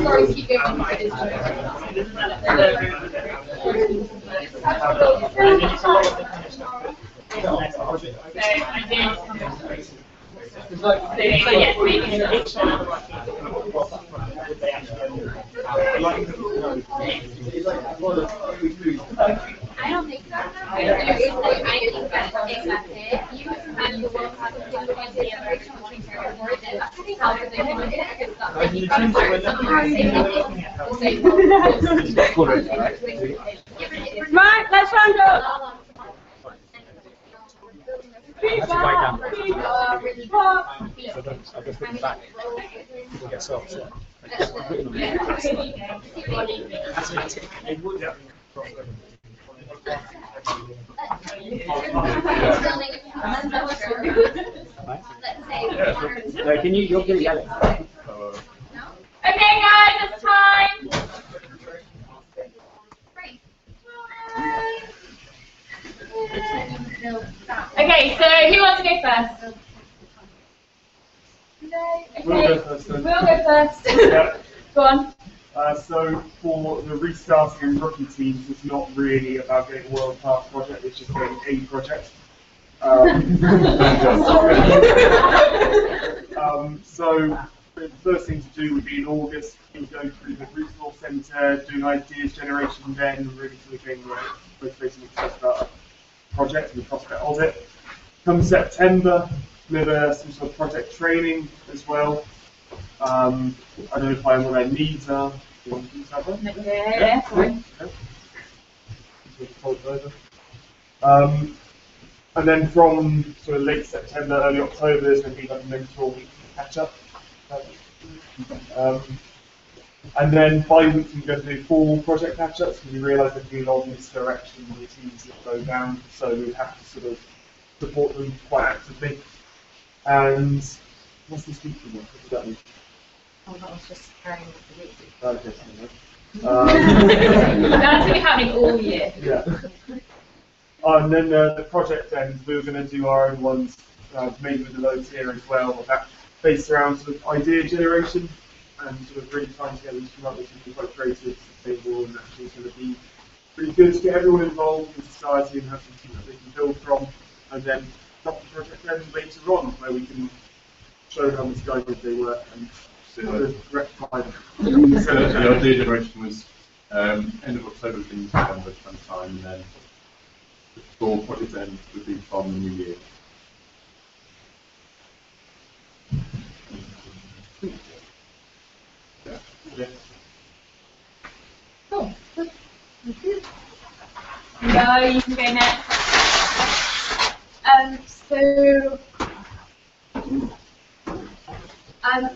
I don't think so. I think that exactly. You and the world has a good idea of original change report and how do they do it? Right, let's round up. I'll just put it back. People get soft. So. No, can you? You're going to get it. okay, guys, it's time. Okay, so who wants to go first? We'll We'll go first. Yeah. Go on. So for the restarting and rookie teams, it's not really about getting a world-class project, it's just getting a project. So the first thing to do would be in August, you would go through the resource centre, doing ideas generation then, really sort of getting motivating success about a project and the prospect of it. Come September, deliver some sort of project training as well. Identifying what their needs are. Do you want to do that? Yeah, fine. And then from sort of late September, early October, there's going to be like a mentor week catch up. And then bi-weekly, we're going to do 4 project catch ups because we realise there's been a lot of misdirection in the teams that go down, so we have to sort of support them quite actively. And what's the speaking one? What does that mean? Oh, that was just carrying the week. That's going to be happening all year. Yeah. And then the project ends, we were going to do our own ones, maybe with the loads here as well, but that based around sort of idea generation and sort of really trying to get them to come up with something quite creative, sustainable, and actually it's going to be pretty good to get everyone involved in society and have something that they can build from, and then stop the project end later on, where we can show how misguided they were and sort of rectify them. So the idea generation was end of October, beginning of November time, and then the full project end would be from the new year. Yeah. Cool. No, you can go next.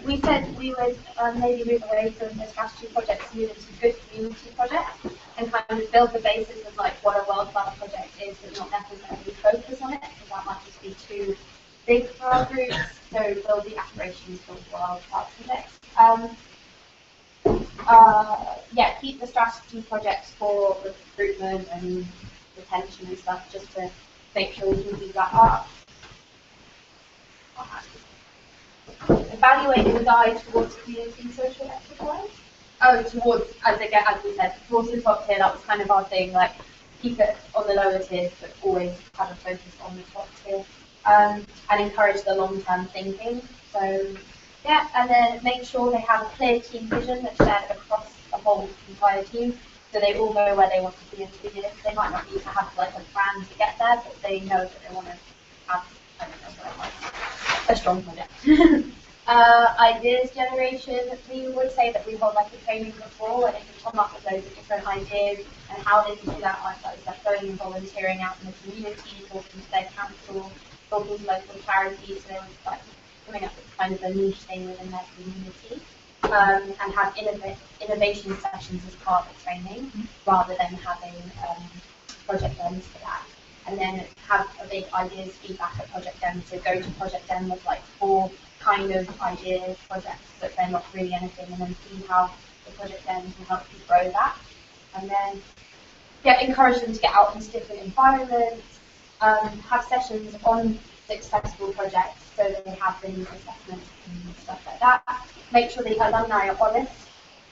We said we would maybe move away from the strategy projects and move into good community projects and kind of build the basis of like what a world-class project is, but not necessarily focus on it, because that might just be too big for our groups. So build the aspirations for world-class projects. Yeah, keep the strategy projects for recruitment and retention and stuff, just to make sure we can keep that up. Evaluate the guide towards community social exercise. Oh, towards, as we said, towards the top tier, that was kind of our thing, like keep it on the lower tiers, but always have a focus on the top tier. And encourage the long-term thinking. So, yeah, and then make sure they have a clear team vision that's shared across the whole entire team, so they all know where they want to be in 2 years. They might not need to have like a plan to get there, but they know that they want to have, I don't know what it was, a strong project. Ideas generation, we would say that we hold like a training before, and it can come up with loads of different ideas, and how they can do that, like going and volunteering out in the community, talking to their council, talking to local charities, so it's like coming up with kind of a niche thing within their community, and have innovation sessions as part of the training, rather than having project ends for that. And then have a big ideas feedback at project end, so go to project end with like 4 kind of ideas, projects, but they're not really anything, and then see how the project end will help you grow that. And then, yeah, encourage them to get out into different environments, have sessions on successful projects, so they have things, assessments and stuff like that. Make sure the alumni are honest,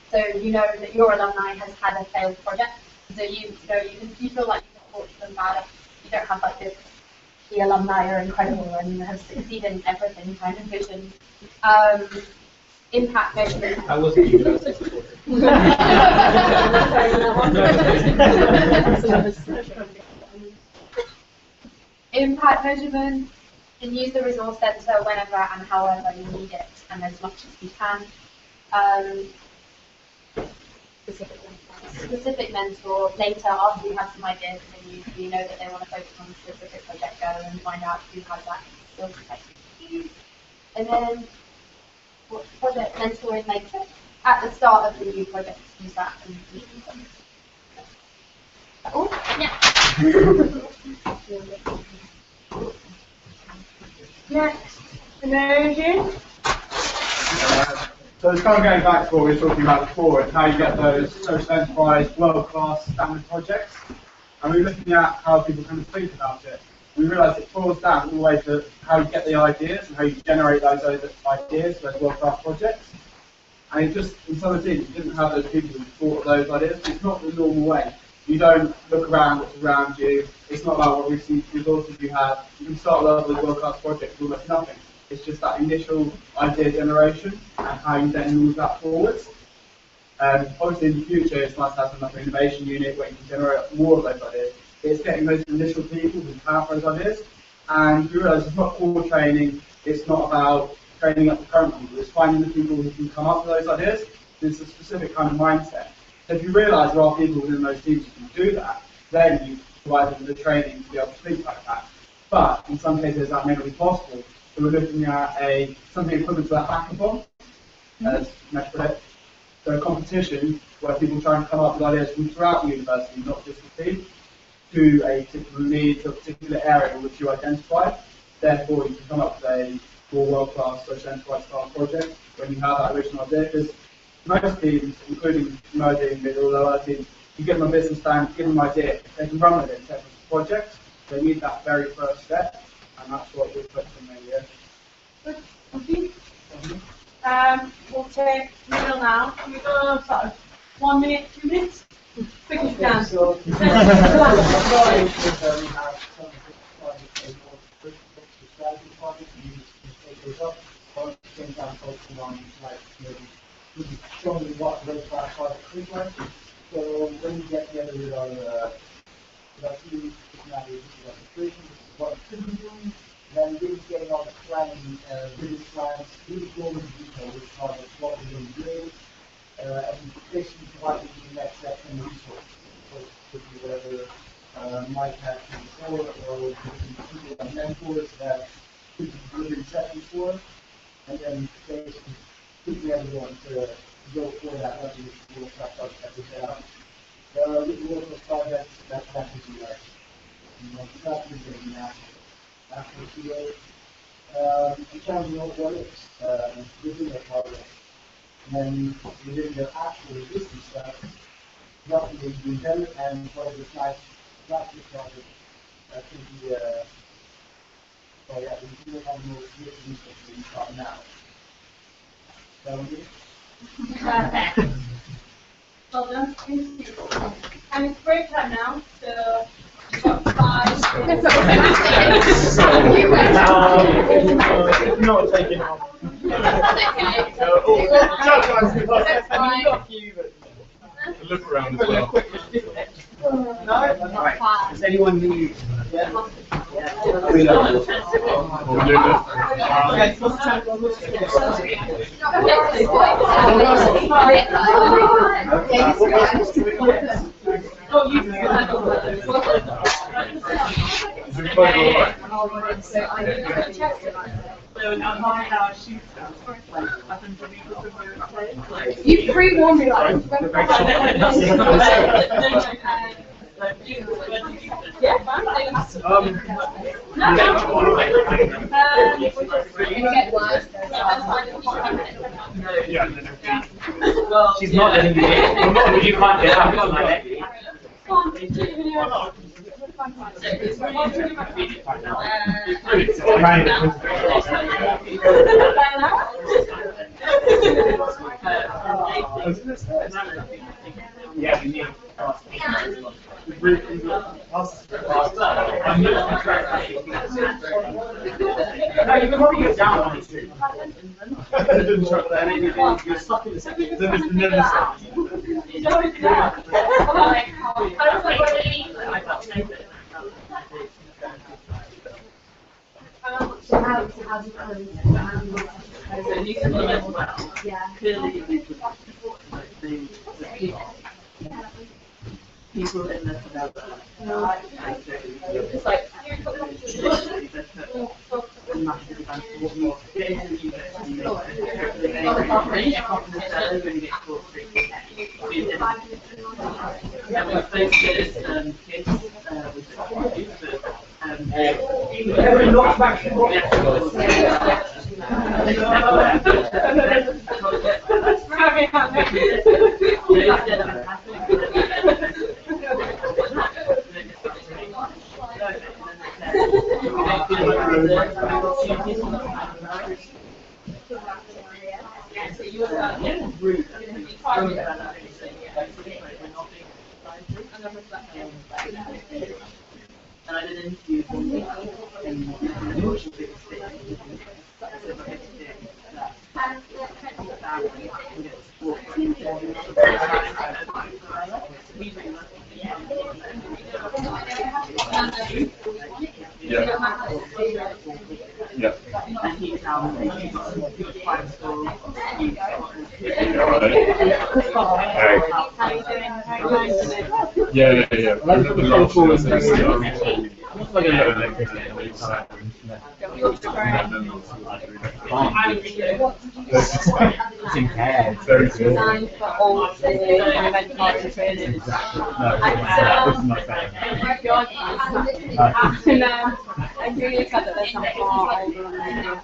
so you know that your alumni has had a failed project, so you feel like you can talk to them about it. You don't have like this, the alumni are incredible and have succeeded in everything kind of vision. Impact measurement. I wasn't university. Impact measurement. You can use the resource centre whenever and however you need it, and as much as you can. Specific mentor. Later, after you have some ideas, and you know that they want to focus on a specific project, go and find out who has that skill set. And then, what project mentoring matrix? At the start of the new project, use that and use them. Oh, yeah. Next, immersion. So it's kind of going back to what we were talking about before, and how you get those social enterprise, world-class standard projects. And we were looking at how people kind of think about it. We realised it falls down all the way to how you get the ideas and how you generate those ideas for those world-class projects. And it just, in some of the teams, you didn't have those people who thought of those ideas. It's not the normal way. You don't look around what's around you. It's not about what resources you have. You can start a with world-class projects with almost nothing. It's just that initial idea generation and how you then move that forwards. Obviously, in the future, it's nice to have some like an innovation unit where you can generate more of those ideas. It's getting those initial people who have those ideas. And we realise it's not core training. It's not about training up the current people. It's finding the people who can come up with those ideas. It's a specific kind of mindset. So if you realise there are people within those teams who can do that, then you provide them the training to be able to think like that. But in some cases, that may not be possible. So we're looking at something equivalent to a hackathon, as Mesh put it. So a competition where people try and come up with ideas from throughout the university, not just the team, to a particular need, to a particular area which you identify. Therefore, you can come up with for world-class social enterprise style projects when you have that original idea. Because most teams, including my team, all the other teams, you give them a business plan, give them an idea, they can run with it in terms of projects. They need that very first step, and that's what we put in there. Yeah. Good. Thank you. We'll take Neil now. Can we go sort of 1 minute, 2 minutes? Quick as you can. Showing you what those projects look like. So when you get together with our team, this is our situation, this is what it could be doing, then really getting on the planning, business plans, really going into detail which projects, what we're going to be doing, and basically providing the next step and the resources. So it could be whatever might have before, or it could be people and mentors that could be delivering sessions for, and then basically keeping everyone to go for that level of world-class project we set out. With the world-class projects, that's exactly right. It's not really getting national field. In terms of what it's within the project, and then within the actual existing stuff, nothing is being done, and what is nice project, that could be, we do have more resources than we start now. Perfect. Well done. And it's break time now, so we've got 5. Not taking off. Look around as well. Does anyone need? You pre-warned me like yeah, fine, thanks. She's not letting you in. You can't get out. Yeah, we need No, you can probably get down on it too. You're stuck in the second. People in the It's like and I did an interview Yeah. and he found five schools. Yeah. I remember last year I was It's impaired. very good. designed for all the event party trainers. Exactly. No, this is not fair. And I'm really sad that there's not more over on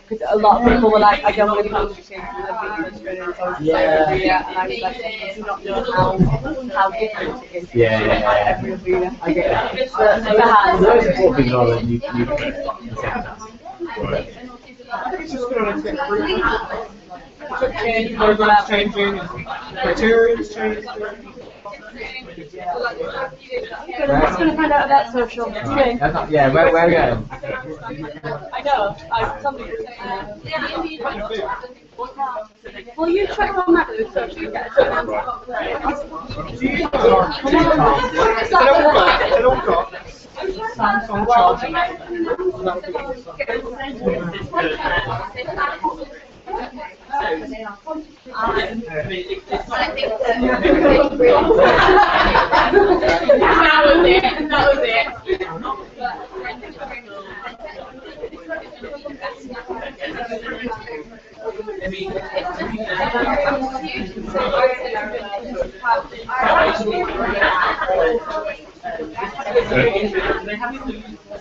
because a lot of people were like, I don't want to come to change and I've been frustrated, so I was like, yeah, and I was like, I do not know how different it is. Every arena. I get that. The most important thing is that you I think it's just going to change, programs changing, criteria's changing. I'm just going to find out about social. Yeah, where are you going? I know. Will you check on that with social? Samsung charging. That was it.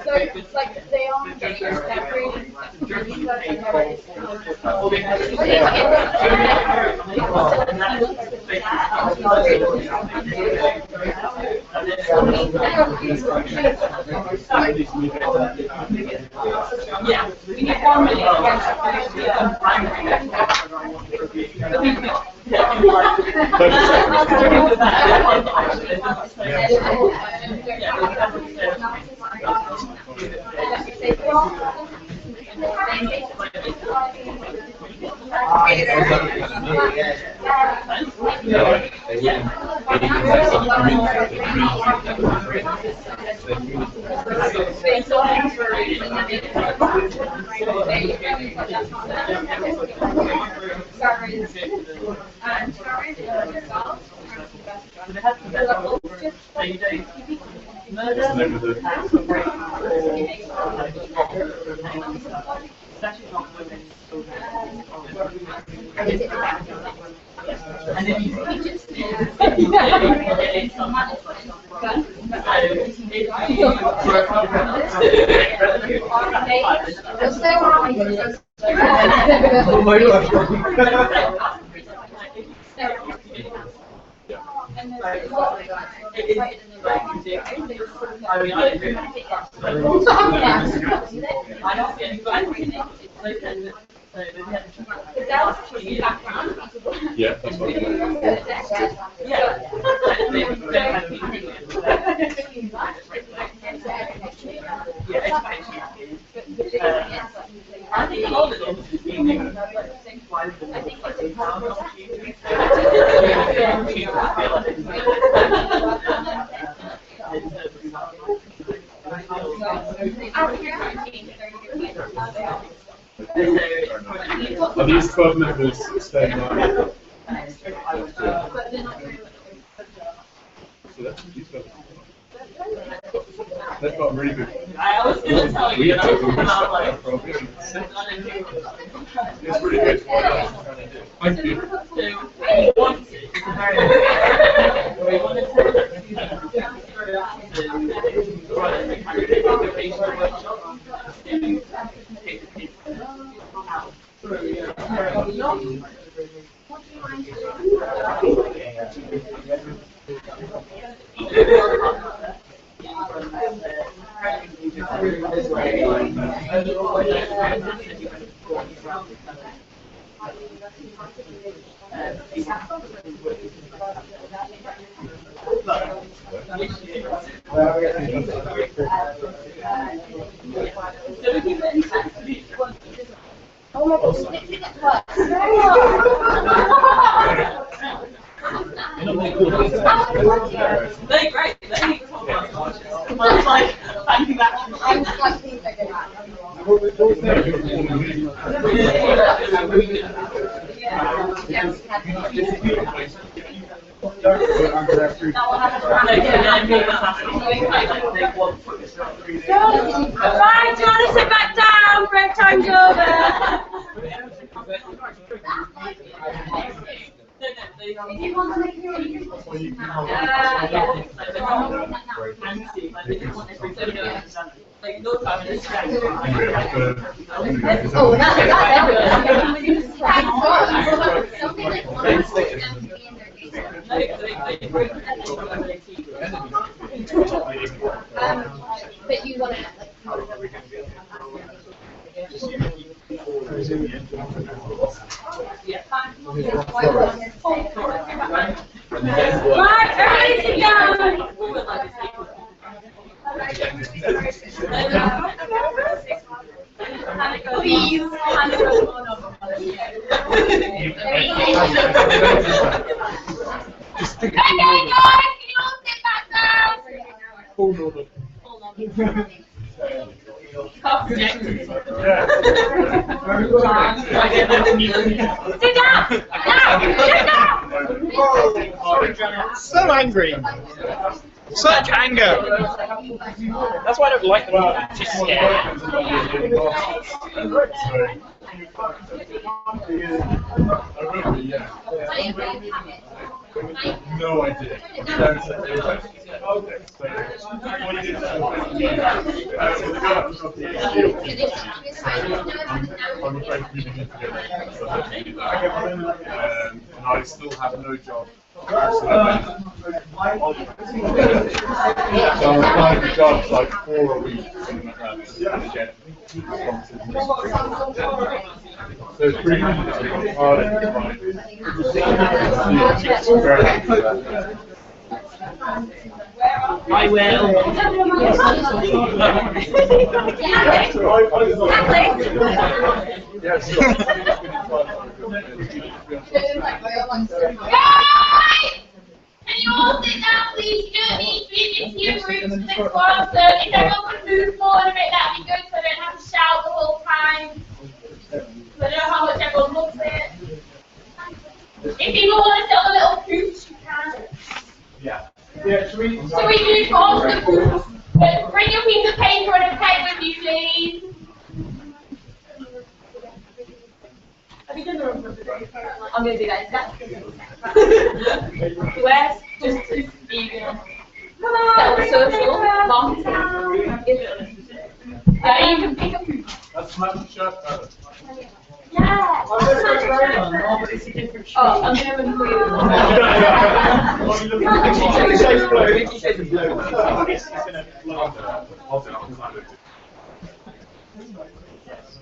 So, like, they are separated. Yeah, we need 1 minute. Yeah, that's what I think all of them. Are these 12 members staying on? They've got really good. I was going to tell you, but I was like, it's really good. Thank you. Oh my gosh, literally gets worse. They're great. They're like, thank you back. I'm slightly bigger now. Right, do you want to sit back down? Break time's over. you want to make your own, oh, that's something like one of them but you want to Mark, everybody sit down. Please. Okay, guys, can you all sit back down? Sit down! So angry. Such anger. That's why I don't like them. Just scared. No idea. And I still have no job. So I'm applying for jobs like 4 a week, something like that, to get so it's pretty hard to find. I will. Yes. Can you all sit down, please? You don't need to be in your groups for this one, so if everyone could move forward a bit, that'd be good, so I don't have to shout the whole time. So I don't know how much everyone loves it. If people want to sit on a little couch, you can. Yeah. So we move on to the groups. But bring your piece of paper and a pen with you, please. Have you done the room for today? I'm going to do that instead. Where's just vegan? Self-social, marketing. You can pick up. That's my shirt. Yeah. Oh, I'm going to remove.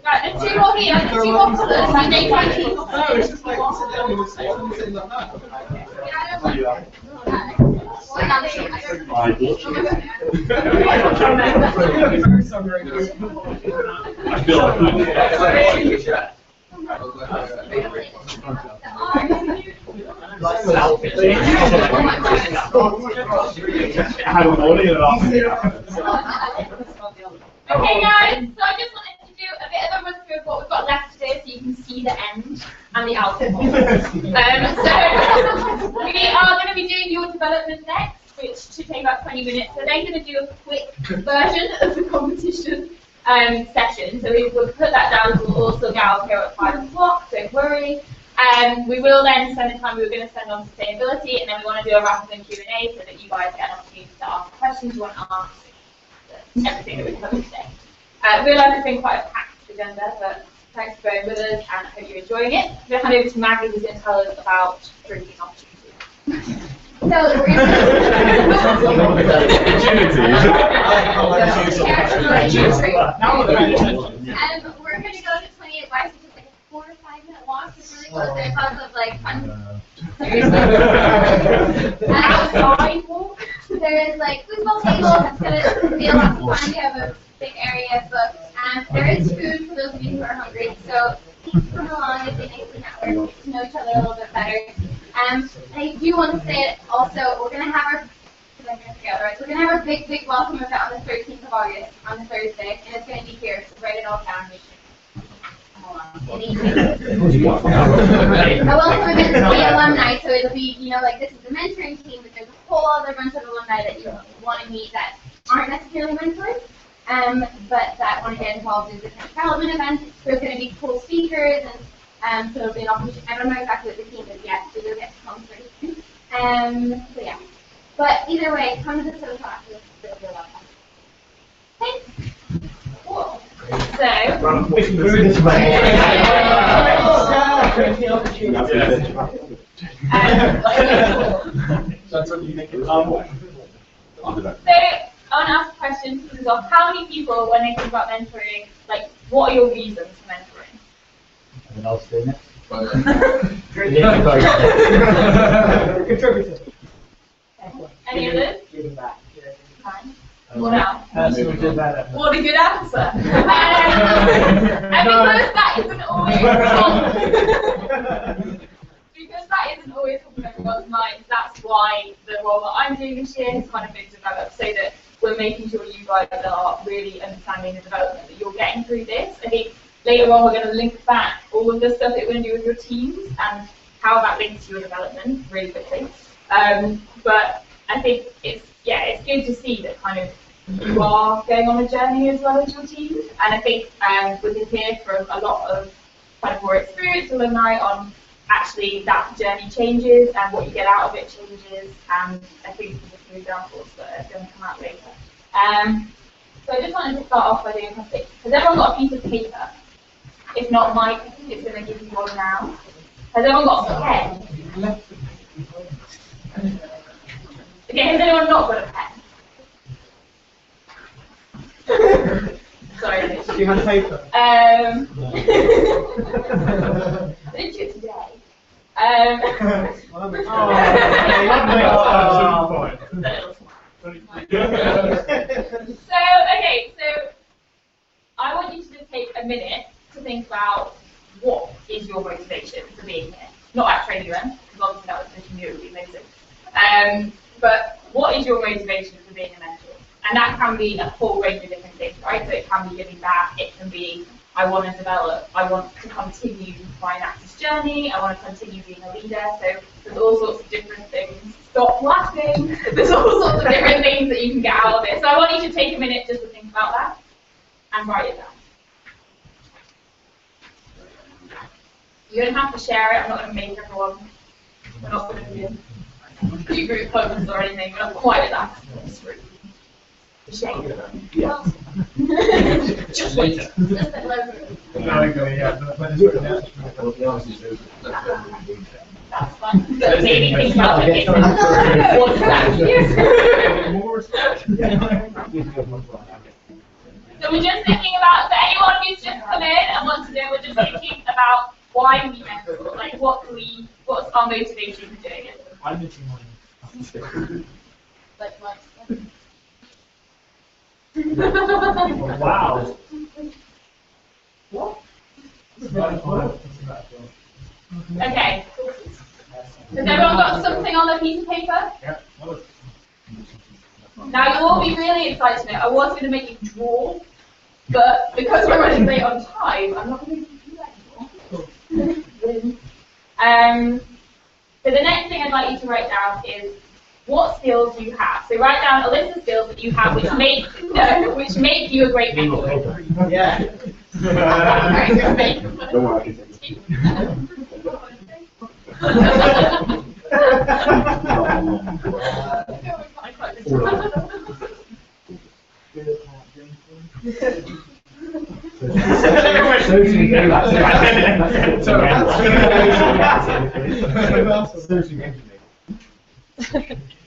Right, there's 2 more here, there's 2 more colours, and they try to keep Okay guys, so I just wanted to do a bit of a run through of what we've got left today so you can see the end and the outcome. So we are going to be doing your development next, which should take about 20 minutes. So they're going to do a quick version of the competition session. So we will put that down, so we'll also get out here at 5 o'clock, don't worry. We will then spend the time we were going to spend on sustainability, and then we want to do a rapid and Q&A so that you guys get an opportunity to ask questions you want to ask. Everything that we covered today. I realise it's been quite a packed agenda, but thanks for being with us and I hope you're enjoying it. I'm going to hand over to Maggie who's going to tell us about drinking opportunities. So we're going to go to 28 Wise, which is like a 4 or 5 minute walk. It's really close. There's lots of like fun. Outside walk. There is like football tables. It's going to be a lot of fun. You have a big area of books. There is food for those of you who are hungry. So please come along if you think we network, get to know each other a little bit better. I do want to say it also, we're going to have our we're going to have our big welcome event on the 13th of August, on the Thursday, and it's going to be here, so write it all down. A welcome event to the alumni, so it'll be, you know, like this is the mentoring team, but there's a whole other bunch of alumni that you want to meet that aren't necessarily mentors, but that want to get involved in different development events. There's going to be cool speakers and So it'll be an opportunity. I don't know exactly what the theme is yet, so you'll get to come through. So yeah. But either way, come to the social activists. It'll be a lot of fun. Thanks. Cool. That's what you think. So I want to ask a question because of how many people, when they think about mentoring, like, what are your reasons for mentoring? Anyone else doing it? Contributor. Any others? Giving back. Fine. What else? Personal development. What a good answer. And because that isn't always because that isn't always on everyone's minds, that's why the role that I'm doing this year has kind of been developed so that we're making sure you guys are really understanding the development that you're getting through this. I think later on we're going to link back all of the stuff that we're going to do with your teams and how that links to your development really quickly. But I think it's good to see that kind of you are going on a journey as well as your teams. And I think we can hear from a lot of kind of more experienced alumni on actually that journey changes and what you get out of it changes. And I think there's a few examples that are going to come out later. So I just wanted to start off by doing something. Has everyone got a piece of paper? If not, Mike is going to give you one now. Has everyone got a pen? Okay, has anyone not got a pen? Sorry. Do you have paper? I didn't do it today. So I want you to just take a minute to think about what is your motivation for being here. Not at Training UN, because obviously that was something new, it would be amazing. But what is your motivation for being a mentor? And that can be a whole range of different things, right? So it can be giving back, it can be I want to develop, I want to continue my Naxos journey, I want to continue being a leader. So there's all sorts of different things. Stop laughing. There's all sorts of different things that you can get out of it. So I want you to take a minute just to think about that and write it down. You don't have to share it. I'm not going to make everyone. We're not going to do group posts or anything. We're not quite at that. Shame. Yeah. Just wait. That's fine. So maybe think about it. What's that? So we're just thinking about, for anyone who's just come in and wants to know, we're just thinking about why we mentor, like what's our motivation for doing it? I'm missing one. Like what? Wow. Okay. Has everyone got something on their piece of paper? Yeah. Now you'll all be really excited now. I was going to make you draw, but because we're running late on time, I'm not going to do that anymore. So the next thing I'd like you to write down is what skills you have. So write down a list of skills that you have which make you a great mentor. Yeah. Don't worry, I can take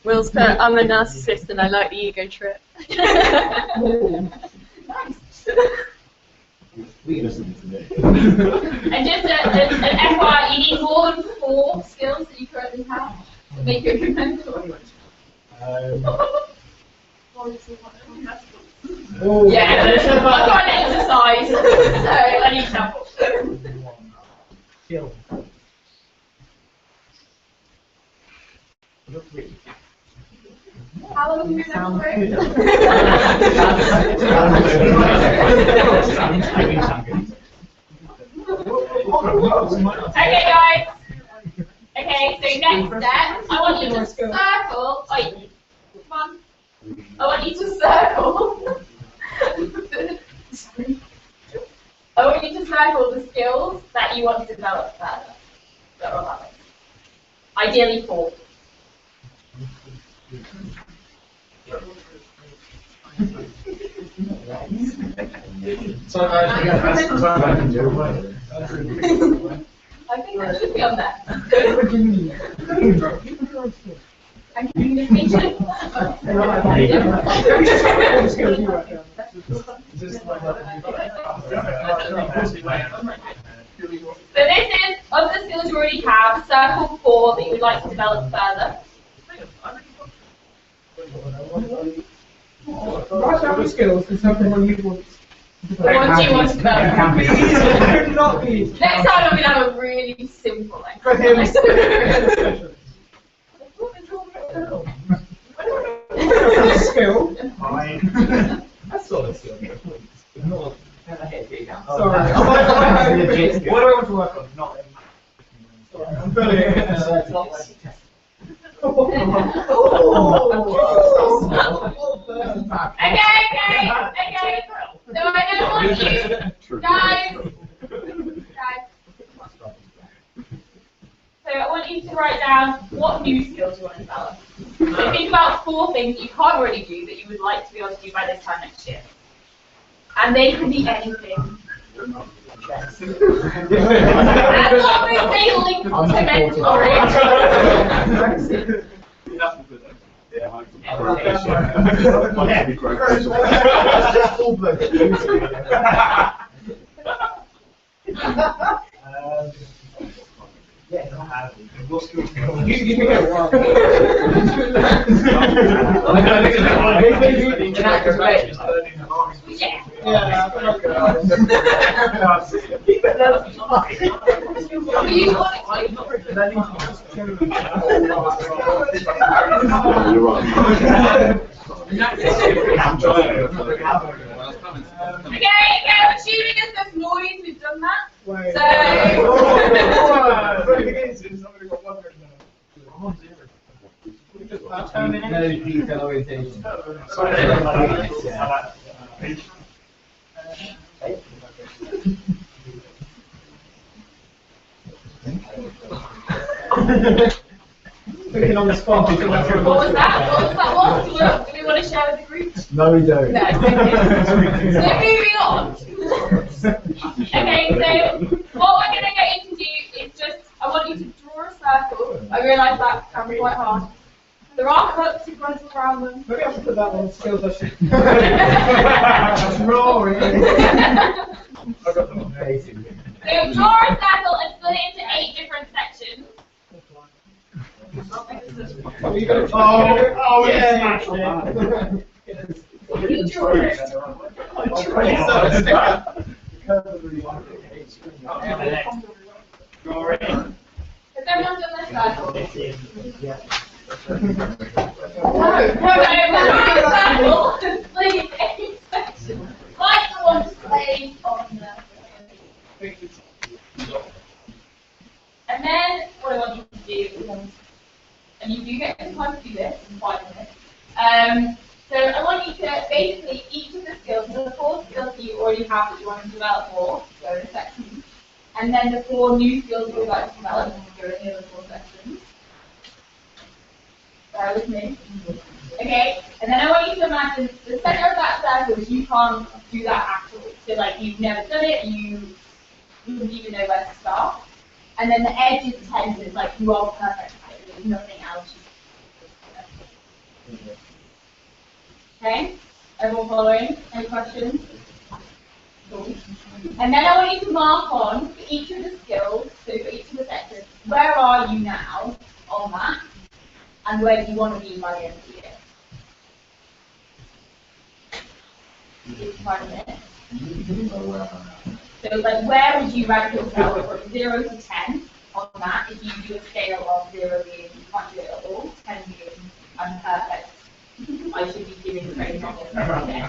Will's put, I'm a narcissist and I like the ego trip. And just an FYI, you need more than 4 skills that you currently have to make you a good mentor. Yeah, I've got an exercise, so I need help. How long have you been Okay, guys. Okay, so next step, I want you to circle. Wait, come on. I want you to circle. I want you to circle the skills that that you want to develop further that are on that list? Ideally 4. I think that should be on there. And communication. So this is, of the skills you already have, circle 4 that you would like to develop further. Write down the skills and something when you want. What do you want to develop? Not these. Next time I'm going to have a really simple exercise. Skill. That's sort of skill. Not. Sorry. What do I want to work on? Not. Sorry, I'm feeling it. Okay. So I don't want you, guys. So I want you to write down what new skills you want to develop. So think about 4 things that you can't already do that you would like to be able to do by this time next year. And they can be anything. As long as they link to mentoring. Okay, assuming there's no noise, we've done that. No detail orientation. Thinking on the spot. What was that? Do we want to share with the group? No, we don't. No. So moving on. Okay, so what we're going to get into is just, I want you to draw a circle. I realise that can be quite hard. There are cups you've got to around them. Maybe I should put that on skills I should. Drawing. I got them on basic. So draw a circle and split it into 8 different sections. Oh yeah. You drew it. Has everyone done this circle? No, please, 8 sections. Like the one displayed on the. And then what I want you to do is, and you do get some time to do this in 5 minutes. So I want you to basically each of the skills, the 4 skills that you already have that you want to develop more, go in sections, and then the 4 new skills you would like to develop, go in the other 4 sections. Bear with me. Okay, and then I want you to imagine the center of that circle is you can't do that at all. So like you've never done it, you wouldn't even know where to start. And then the edge is 10, so it's like you are perfect at it, there's nothing else. Okay, everyone following? Any questions? Cool. And then I want you to mark on for each of the skills, so for each of the sectors, where are you now on that? And where do you want to be by the end of the year? 5 minutes. So like where would you rank yourself from 0 to 10 on that if you do a scale of 0 being you can't do it at all, 10 being I'm perfect. I should be doing the training on this every day.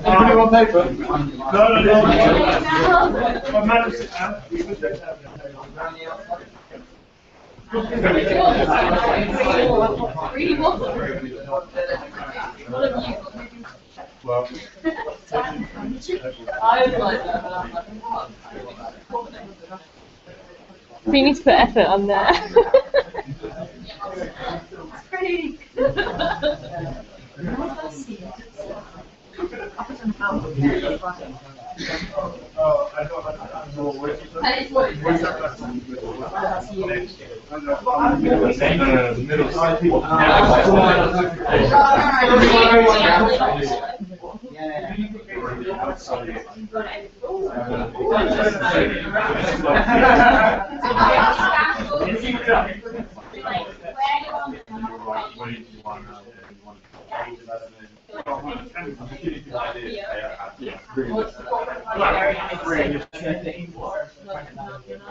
Anybody want paper? No. My man is Well, We need to put effort on there.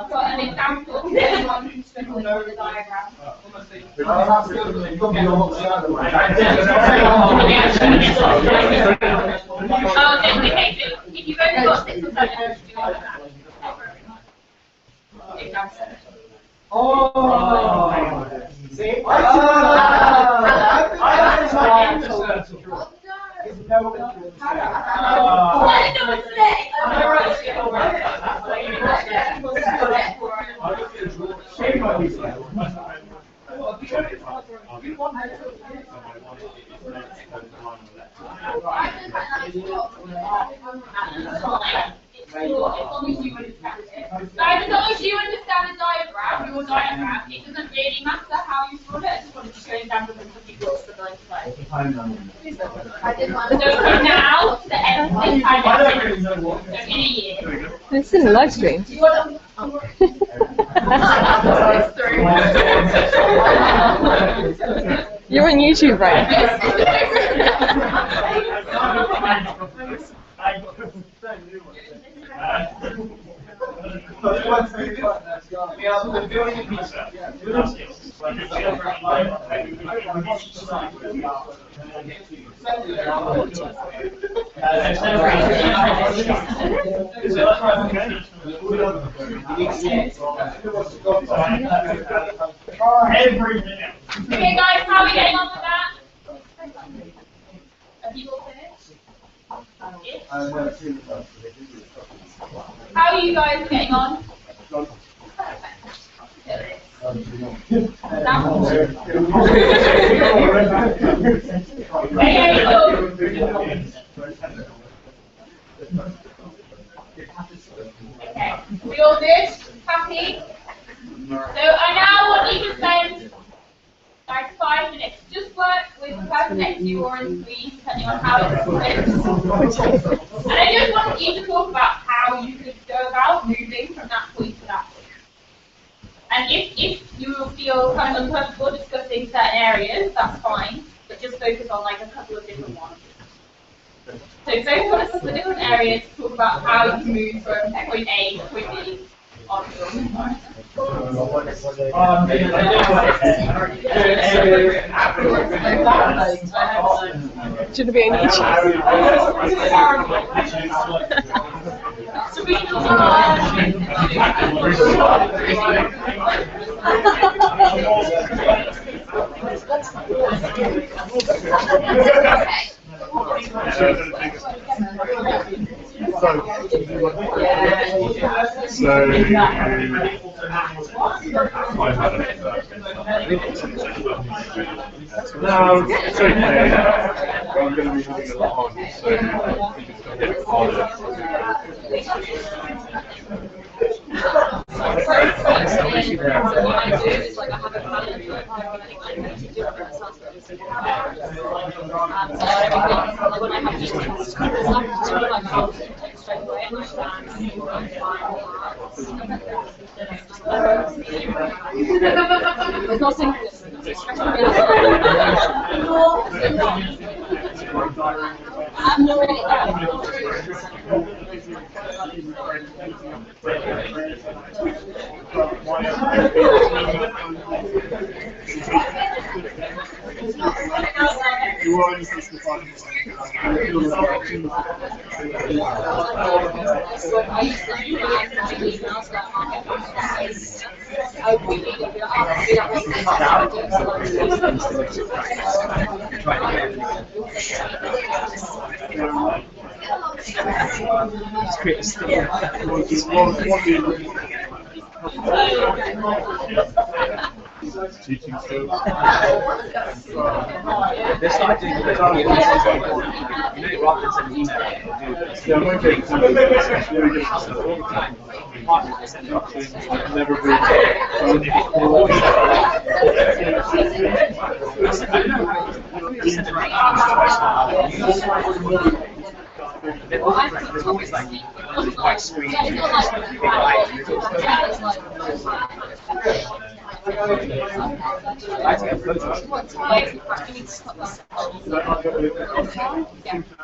Got an example of anyone who's struggling with the diagram. If you've only got 6 or 7, See? Guys, as long as you understand the diagram, your diagram, it doesn't really matter how you draw it. I just wanted to show examples of some people struggling to like. So from now to the end of this time, so in a year. It's in the live stream. Do you want You're on YouTube, right? Okay, guys, how are we getting on with that? Have you all finished? How are you guys getting on? Okay, cool. Okay, we all good? Happy? So I now want you to spend like 5 minutes. Just work with the person next to you or in three, depending on how it fits. And I just want you to talk about how you could go about moving from that point to that point. And if you feel kind of uncomfortable discussing certain areas, that's fine. But just focus on like a couple of different ones. So focus on a couple of different areas to talk about how you move from point A to point B on your environment. Should it be on No, it's okay. I'm going to be having a lot on, so I think it's going to get harder. It's not simple. Teaching skills. They started doing it rather than sending email. Yeah, I'm okay. So never There's always like white screen. I take photos.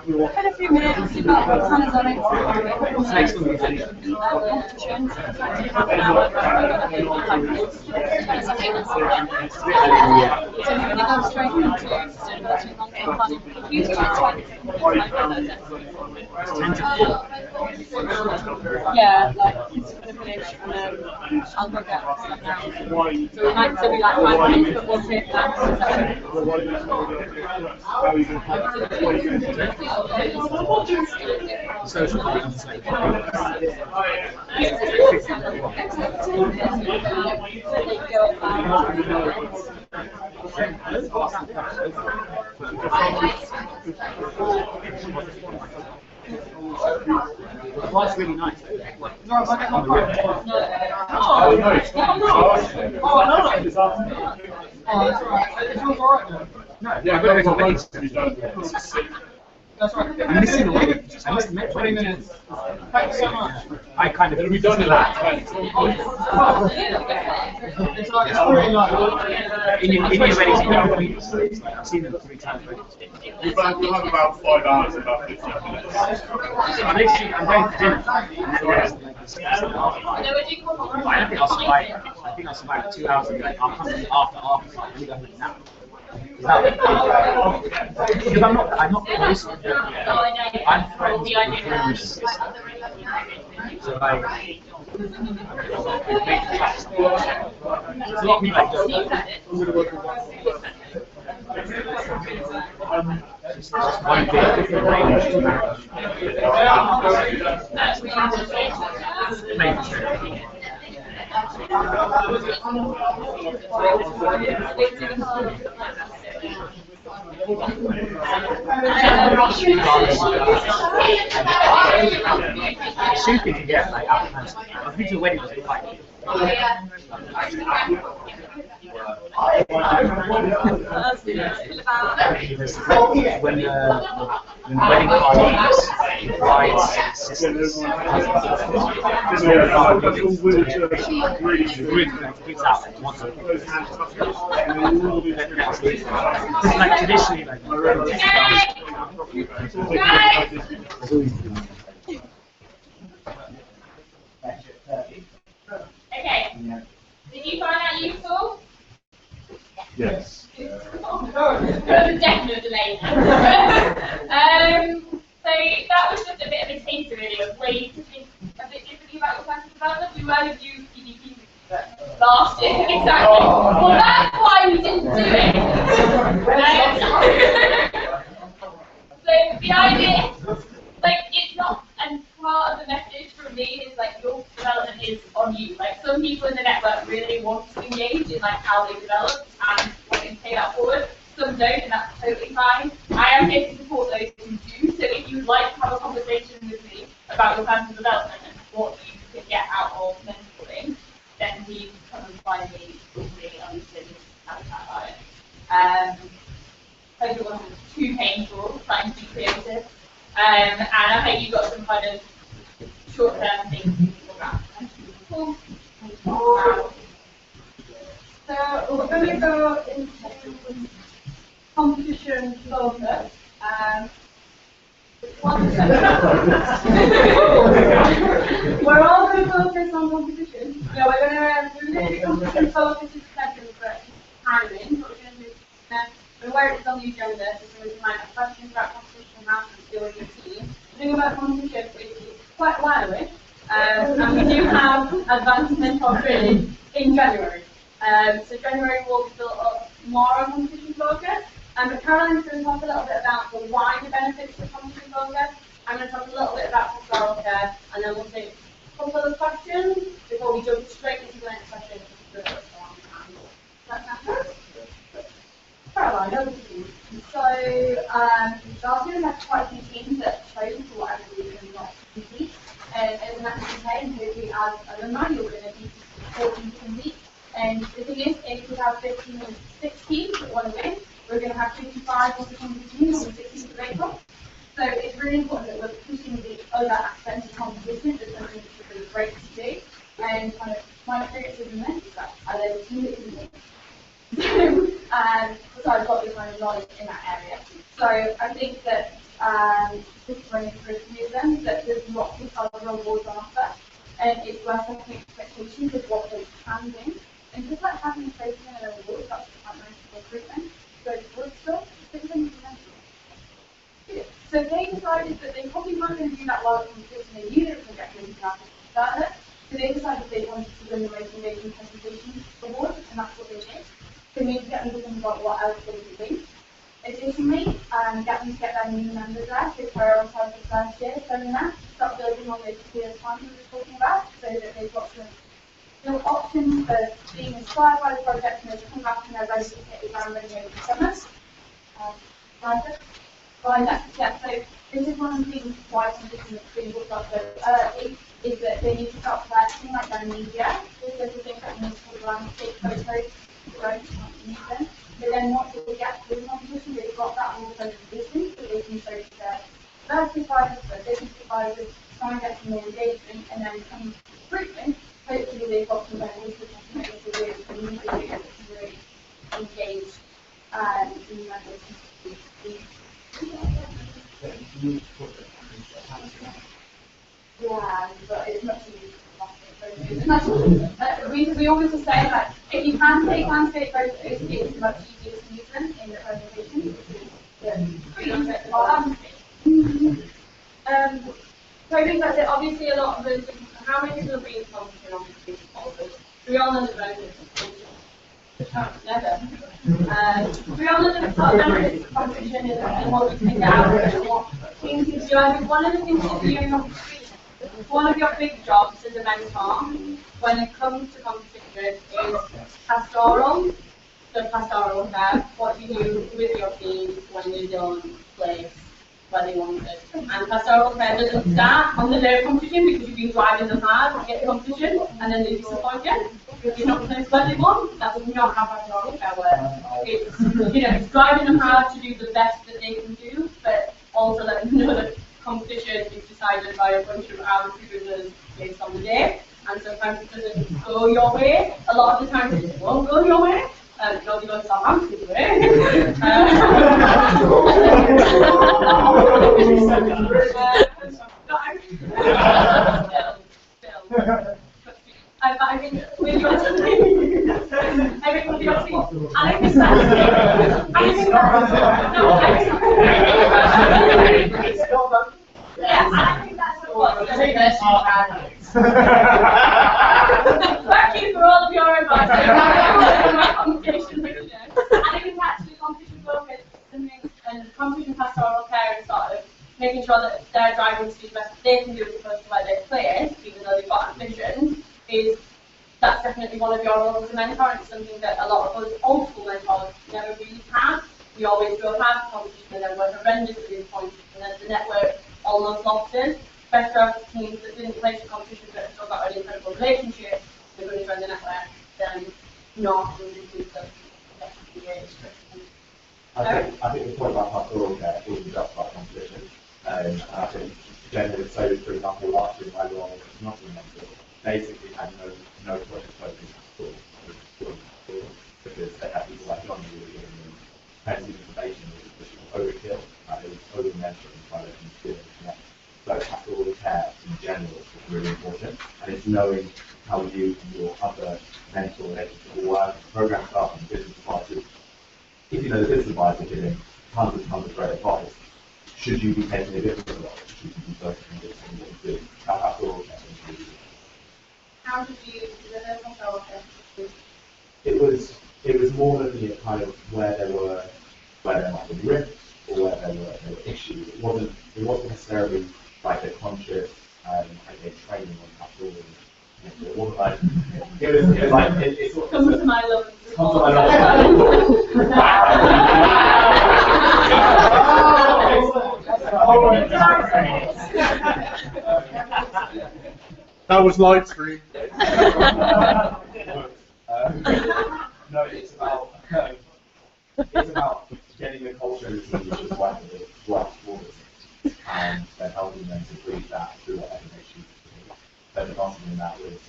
In a few minutes, Hannah's on it. Next one we do. Yeah, like it's gonna finish and then I'll go get stuff now. So it might still be like 5 minutes, but we'll take that. Social The flight's really nice. No, but that's not right. Oh, nice. Oh, no. Oh, no. Oh, that's alright. It feels alright now. No, yeah, but it's nice to be done. That's right. I'm missing the way. I missed the metro. 20 minutes. Thanks so much. I kind of. It'll be done in that. It's like, it's really like. In your ready to go. I've seen them 3 times already. We'll have about 5 hours, about 15 minutes. I'm going to dinner. I don't think I'll survive. I think I'll survive 2 hours and be like, I'll come in after. I'm going to nap. Because I'm not close. I'm friends with so like, there's a lot of people like just one big Soupy to get like out of hand. I've been to a wedding with like when the wedding parties, brides, sisters, like traditionally like Okay. Did you find that useful? Yes. There was a definite delay. So that was just a bit of a taste really of ways to think a bit differently about your plans of development. We were going to do PDP last year, exactly. Well, that's why we didn't do it. So the idea, like, it's not, and part of the message from me is like your development is on you. Like some people in the network really want to engage in like how they develop and want to take that forward. Some don't, and that's totally fine. I am here to support those who do. So if you'd like to have a conversation with me about your plans of development and what you could get out of mentoring, then please come and find me and we can have a chat about it. Hope it wasn't too painful trying to be creative. And I hope you got some kind of short-term things to think about. Cool. So we're going to go into competition focus. We're all going to focus on competition. Yeah, we're going to competition focus is second, but timing. What we're going to do is where it's on the agenda, so we might have questions about competition, how to deal with your team. The thing about competition is it's quite lively, and we do have advanced mentor training in January. So January will be built up more on competition focus. But Caroline's going to talk a little bit about the wider benefits of competition focus. I'm going to talk a little bit about pastoral care, and then we'll take a couple of questions before we jump straight into the next session. Caroline, over to you. So, last year we had quite a few teams that chose for whatever reason not to compete. And that's okay, and hopefully as alumni you're going to be supporting to compete. And the thing is, if we have 15 or 6 teams that want to win, we're going to have 55 of the teams on the 16th of April. So it's really important that we're pushing the other aspects of competition. There's something that's really great to do. And kind of my experience with men is that I led a team that can win. So I've got the kind of knowledge in that area. So I think that just running through a few of them, that there's lots of other awards on offer. And it's worth setting expectations of what they can win. And just like having a place in an award, that's quite nice for recruitment. So it's still so they decided that they probably weren't going to do that well at competition. They knew they were going to get really bad started. So they decided they wanted to win the most engaging presentation award, and that's what they did. So we need to get them to think about what else they could do. Additionally, get them to get their new members there, so prioritise the first year, so in that, start building on those clear plans we were talking about, so that they've got some no options for being inspired by the project and they come back and they're ready to hit the ground running over the summer. Yeah, so this is one of the things why competition is being booked up so early, is that they need to start collecting like their media. There's a thing that needs to landscape photos, right? But then once they get to the competition, they've got that whole presentation so they can show to their university advisors, their business advisors, try and get some more engagement, and then come recruitment. Hopefully they've got some benefits to really engage in members. Yeah, but it's much easier. We always say that if you can take landscape photos, it's much easier to use them in the presentation. So I think that's it. Obviously, a lot of those. How many people are being competition on these policies? We all know the benefits of competition. Never. We all know the benefits of competition and what we can get out of it and what things you do. I think one of the things that you one of your big jobs as a mentor when it comes to competition is pastoral. So pastoral care, what you do with your team when you don't place where they want it. And pastoral care doesn't start on the day of competition because you've been driving them hard to get the competition and then they disappoint you because you're not placed where they want. That's not how pastoral care works. It's, it's driving them hard to do the best that they can do, but also letting them know that competition is decided by a bunch of recruiters based on the day. And sometimes it doesn't go your way. A lot of the times it won't go your way. Nobody goes to Southampton's way. I think with your team, I think that's what thank you for all of your advice. Competition, I think actually competition focus and competition pastoral care is sort of making sure that they're driving to do the best they can do as opposed to where they're placed, even though they've got ambitions, that's definitely one of your roles as a mentor. It's something that a lot of us old school mentors never really had. We always go hard for competition and then we're horrendous at this point, and then the network almost lost us. Better teams that didn't place the competition but still got an incredible relationship, they're going to join the network, then not really do the I think the point about pastoral care isn't just about competition. And I think generally, so for example, last year my role was not in mentor, basically had no project focus at all because they had people like John who were giving them plenty of information, which was overkill. It was over mentoring by letting them connect. So and it's knowing how you and your other mentor relationships will work, program staff and business advisors. If you know the business advisor are giving tons of great advice, should you be taking a different approach? Should you be focusing on this and what you do? That's all. How did you deliver control? It was more looking at kind of where there might be risks or where there were issues. It wasn't necessarily like a conscious training on capital. It wasn't like it was like it's sort of Come to my love. come to my That was light screen. No, it's about getting the culture which is right towards it, and then helping them to breathe that through whatever makes you. But the concept in that was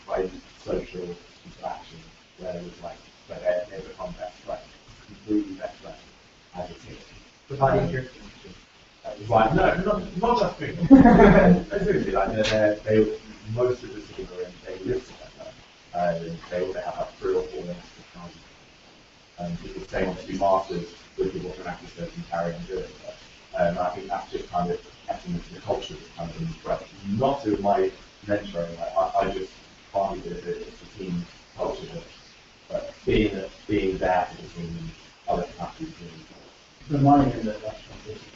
by social interaction, where it was like where they become best friends, completely best friends as a team. Providing your Right, no, not just me. Seriously, like they most of the team are in, they live together. They all have like 3 or 4 minutes of time. Because they want to do masters with people from Access and carry on doing that. I think that's just kind of essence of the culture that's kind of in breath. Not to my mentoring, like, I just find that it's a team culture, but being there for the team and other capacities. Reminding them that that's transition.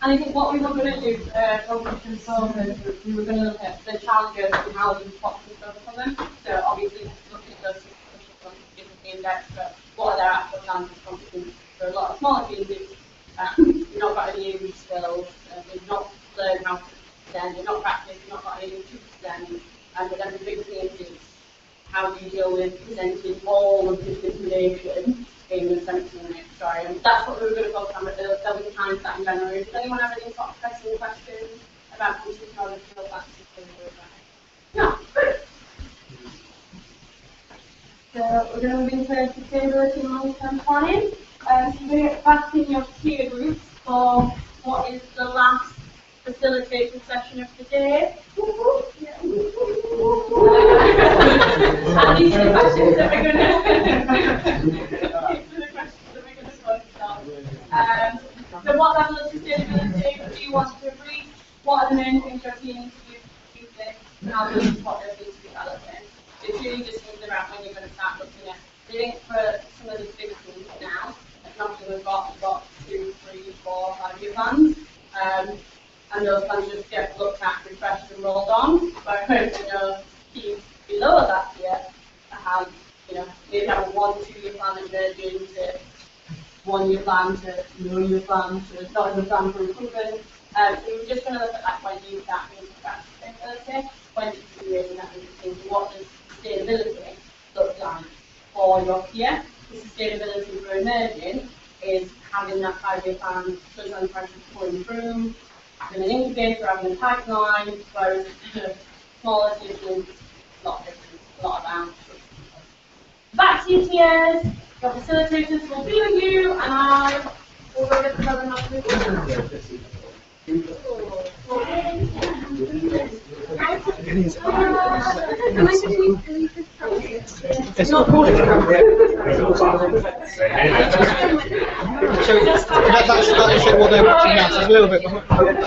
And I think what we were going to do from the consultants, we were going to look at the challenges and how we spot and overcome them. So obviously looking at those different index, but what are their actual challenges and competencies? For a lot of smaller teams, you've not got any new skills, you've not learned how to present, you've not practiced, you've not got anything to present, and then the big thing is how do you deal with presenting all of this information in the 70 minutes, sorry. And that's what we were going to focus on, but there'll be time for that in January. Does anyone have any sort of pressing questions about computer knowledge or that? No, good. So we're going to move into sustainability and long-term planning. So we're back in your peer groups for what is the last facilitation session of the day. And these are the questions that we're going to so what level of sustainability do you want to reach? What are the main things you're seeing to do this? And how do you what they're going to be developing? It's really just things around when you're going to start looking at. I think for some of these bigger things now, it's not that we've got 2, 3, 4, 5 year plans. And those plans just get looked at, refreshed and rolled on. But I hope that those teams below that tier have, maybe have a 1, 2 year plan and merge into 1 year plan to 0 year plan to not even plan for improvement. So we're just going to look at that when you start thinking about sustainability, when you years and that thinking what does sustainability look like for your peer. The sustainability for emerging is having that 5 year plan, sometimes trying to pulling through, having an incubator, having a pipeline, whereas smaller systems, a lot different, a lot about. Back to you, TAs. Your facilitators will be with you, and I will go get the program up with you. It's not recording. So that's what they're watching now, so it's a little bit behind.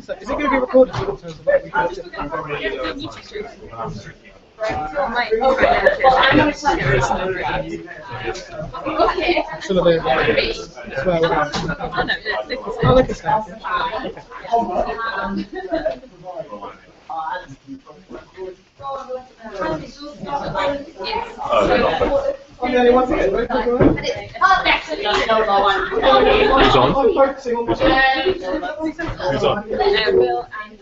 So is it going to be recorded in terms of what we can Some of the look at that. I'm the only one here. Who's on? I'm focusing on Who's on? Will and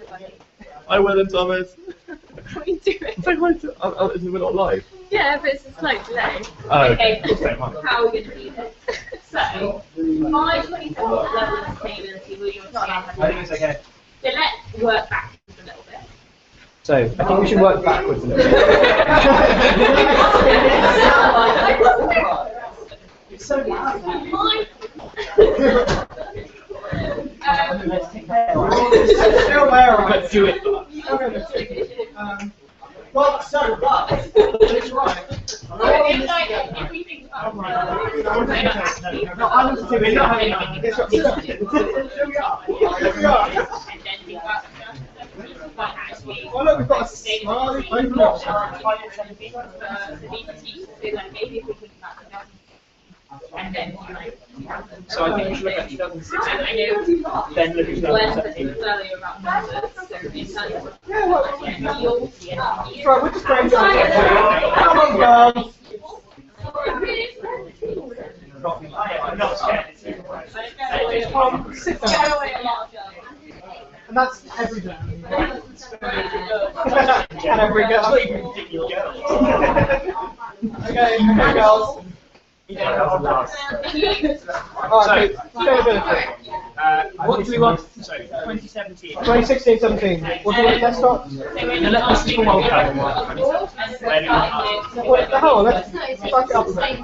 Hi, Will and Thomas. Can we do it? We're not live. Yeah, but it's a slight delay. Oh, Okay, okay. how are we going to do this? So, my 27th level of sustainability will you I think it's okay. So let's work backwards a little bit. So, I think we should work backwards a little bit. Let's take care. Still there, right? Do it. Well, so, but, it's right. If we think about No, I'm just saying, we're not having it's not- here we are. Here we are. Oh look, we've got a smiley open up. So I think we should look at 2016, then look at 2017. Right, we're just going to come on, girls. I'm not scared. Sit down. And that's every day. And every girl. Okay, girls. Alright, sustainability. What do we want? So, 2017. 2016, 17. What do you want? Let's start. Let's do World Cup. Wait, hold on, let's back it up a bit.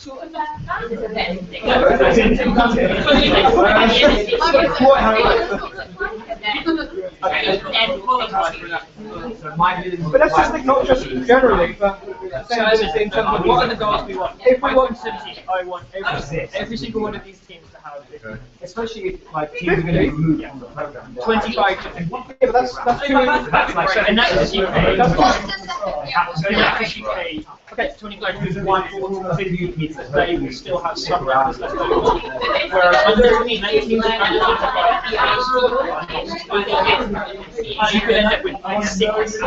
But let's just think not just generally, but sustainability in terms of What are the goals we want? If we want 17, I want every single one of these teams to have it. Especially if like teams are going to be removed from the program. 25 to 50. yeah, but that's too That's like, and that's just UK. That's So that's just UK. Okay, 25 to 1 means that they will still have some rounds left over. Whereas under 19 you could end up with like 6.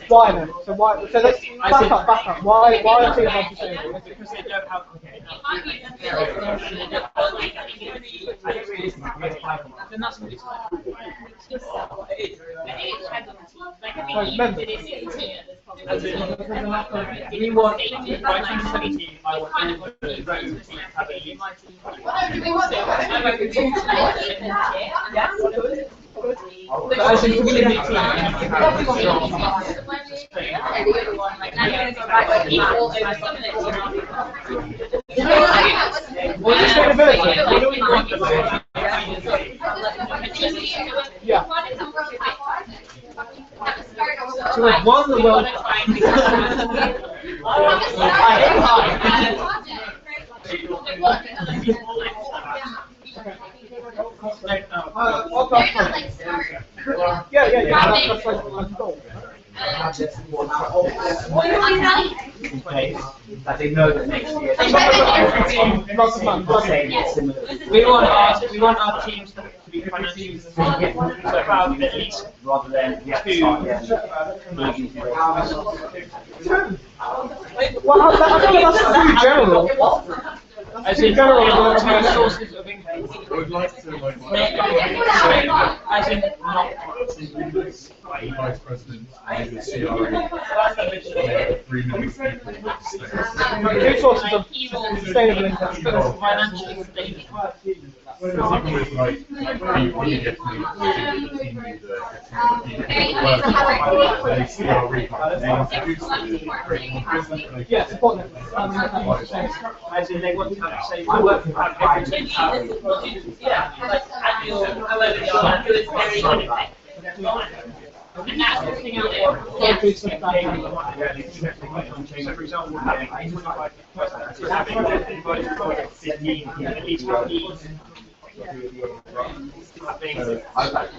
why then? So why? So let's back up. Why are teams unsustainable? Because they don't have. Then that's what it's we want by 2017. I want all the teams to have a league. As in community Yeah. So we've won the World Yeah, that's like a goal. That they know that next year. We want our teams to be financially sustainable, so have at least rather than Well, I feel like that's too general. as in two sources of income. I would like to As in not Vice President and the CRE, 3 million people. Two sources of sustainable income. financially stable. The problem is like, when you get to the Yeah, support them. As in they want to have the same. I work with like 5 Yeah, like annual, however you are, it's very limited. And that's the thing out there. So for example, having 25 projects in need, at least one need.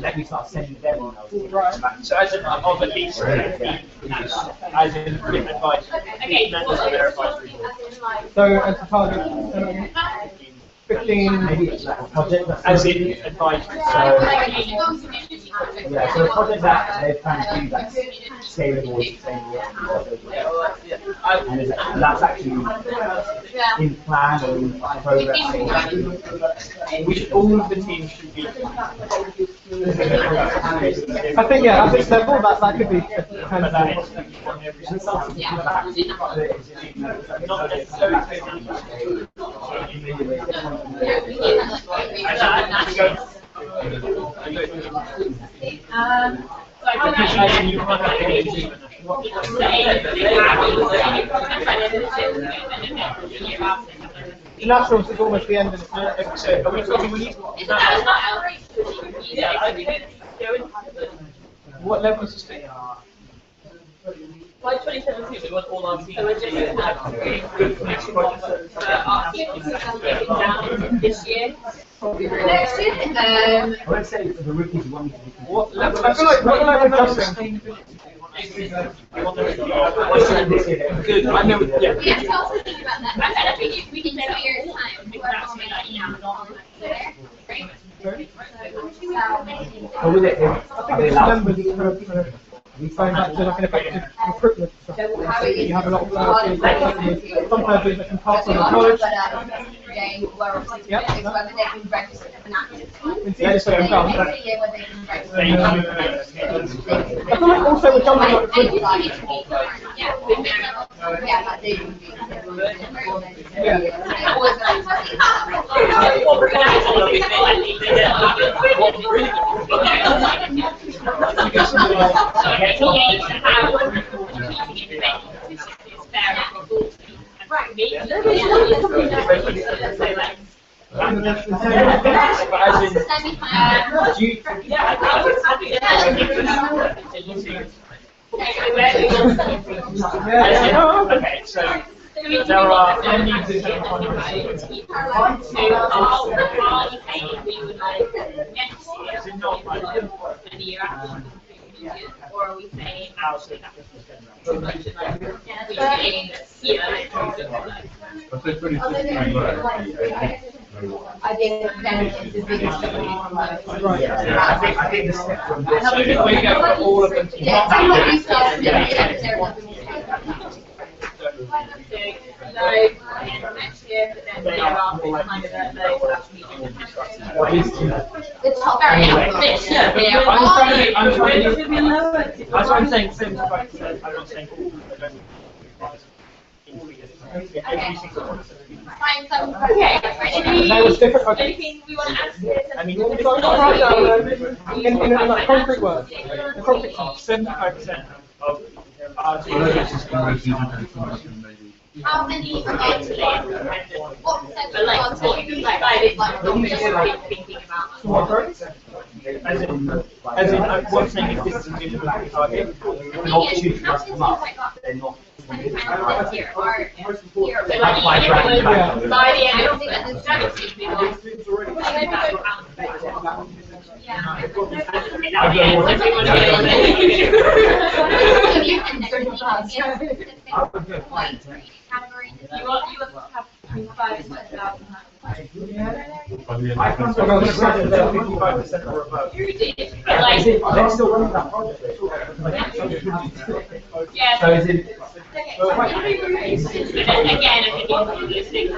Let me start sending them emails. So as in of at least 15, as in give advice, members of their advisory board. So as a target, 15 project As in advisory. yeah, so a project that they're trying to do that's scalable, and that's actually in plan or in progress. Which all of the teams should be. I think, yeah, at this level, that could be But that is on every single not necessarily. You can't have any achievement. The Nationals is almost the end of the episode. Are we talking we need It's not outrageous. Yeah, I think it's going. what level is this thing? By 2017, we want all our teams. So we're just good connection for our teams getting down this year. Next year, I would say for the rookies, one needs to be. What level? I feel like what level of testing? Good. I know. Yeah. Yeah, so I was thinking about that. I think We can do it years time. that's me like Or with it, I think it's numbers for going back to like an effective recruitment. You have a lot of sometimes they can pass on the college. whether they can register as an active team. Yeah, so Maybe done. next year when they can register. I feel like also we're jumping on Yeah, but they can be. Okay, so there are endings in the or are we saying too much like we saying I think then it's the biggest I think the step from this. we go for all of them to next year, but then the year after it's kind of the top next year. I'm trying to that's what I'm saying, 75%. I'm not saying all. Every single one. find some. Okay. That was different. Okay. Anything we want to add to this? I mean, it's like in like concrete words. The concrete 75% of our How many are going to be? What percentage But like, are going to be? not just thinking about. as in one thing if this is a good target, An opportunity for us to come up, they're not. Here, or here. But like, By tracking back. by the end, I don't think that the strategy should be like. You want to have 5,000. I can't go to 55% or above. You did, but like, They're still running that project. yeah. So is it? But then again, I think it's listening.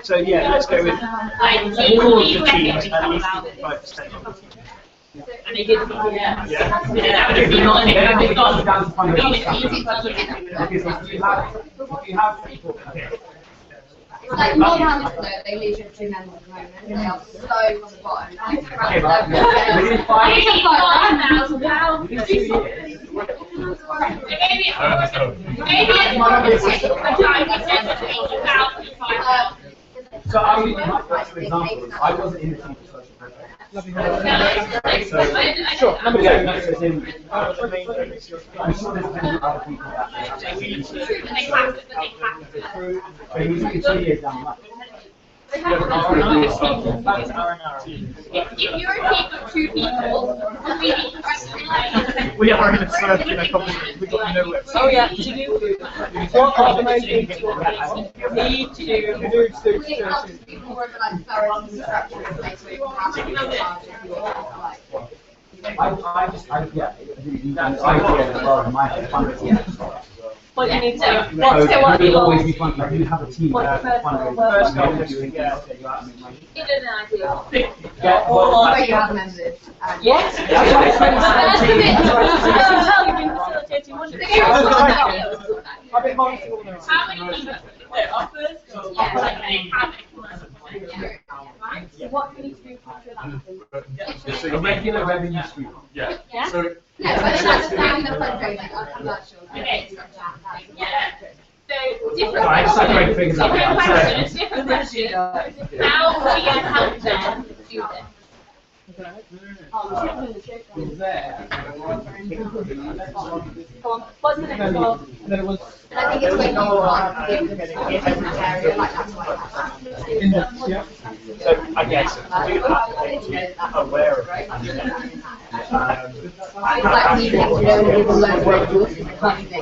so yeah, let's go with Like, all of the teams at least 55%. and they did, yeah. Yeah. That would have been on it. If you have people, It's like Northampton, they leave you 2 members at the moment. They are so on the bottom. okay, but within 5 Maybe it's £5,000. Maybe it's So I mean, for example, I wasn't in the team for social programs. Sure, number two. As in, I'm sure there's plenty of other people that but he was 2 years down the line. If you're a team of 2 people, We are in a circular competition. We got nowhere. Oh yeah, to do What combination? need to We have to be more of a like thorough structure in place where you can have idea as well in my head, fundraising. what you need to It will always be fun, like you have a team that First goal fundraising, is doing to get- things, you out and make money. it is an ideal. Yeah, well, where you have members. Yes. that's why it's I've been monitoring all those. How many people? Our first goal is like they have it. What do we need to do for that? a regular revenue stream. Yeah. Yeah. So No, but it's like the same in the fundraising, I'm not sure. Okay. Yeah. So different I just had to make figures out. different question, different question. How do you help them do this? What's the next goal? Then it was And I think it's when you are in the area, like that's why. in the, yeah. So I guess to do that, they need to be aware of it. Like these things, you don't need to learn to work with things, like they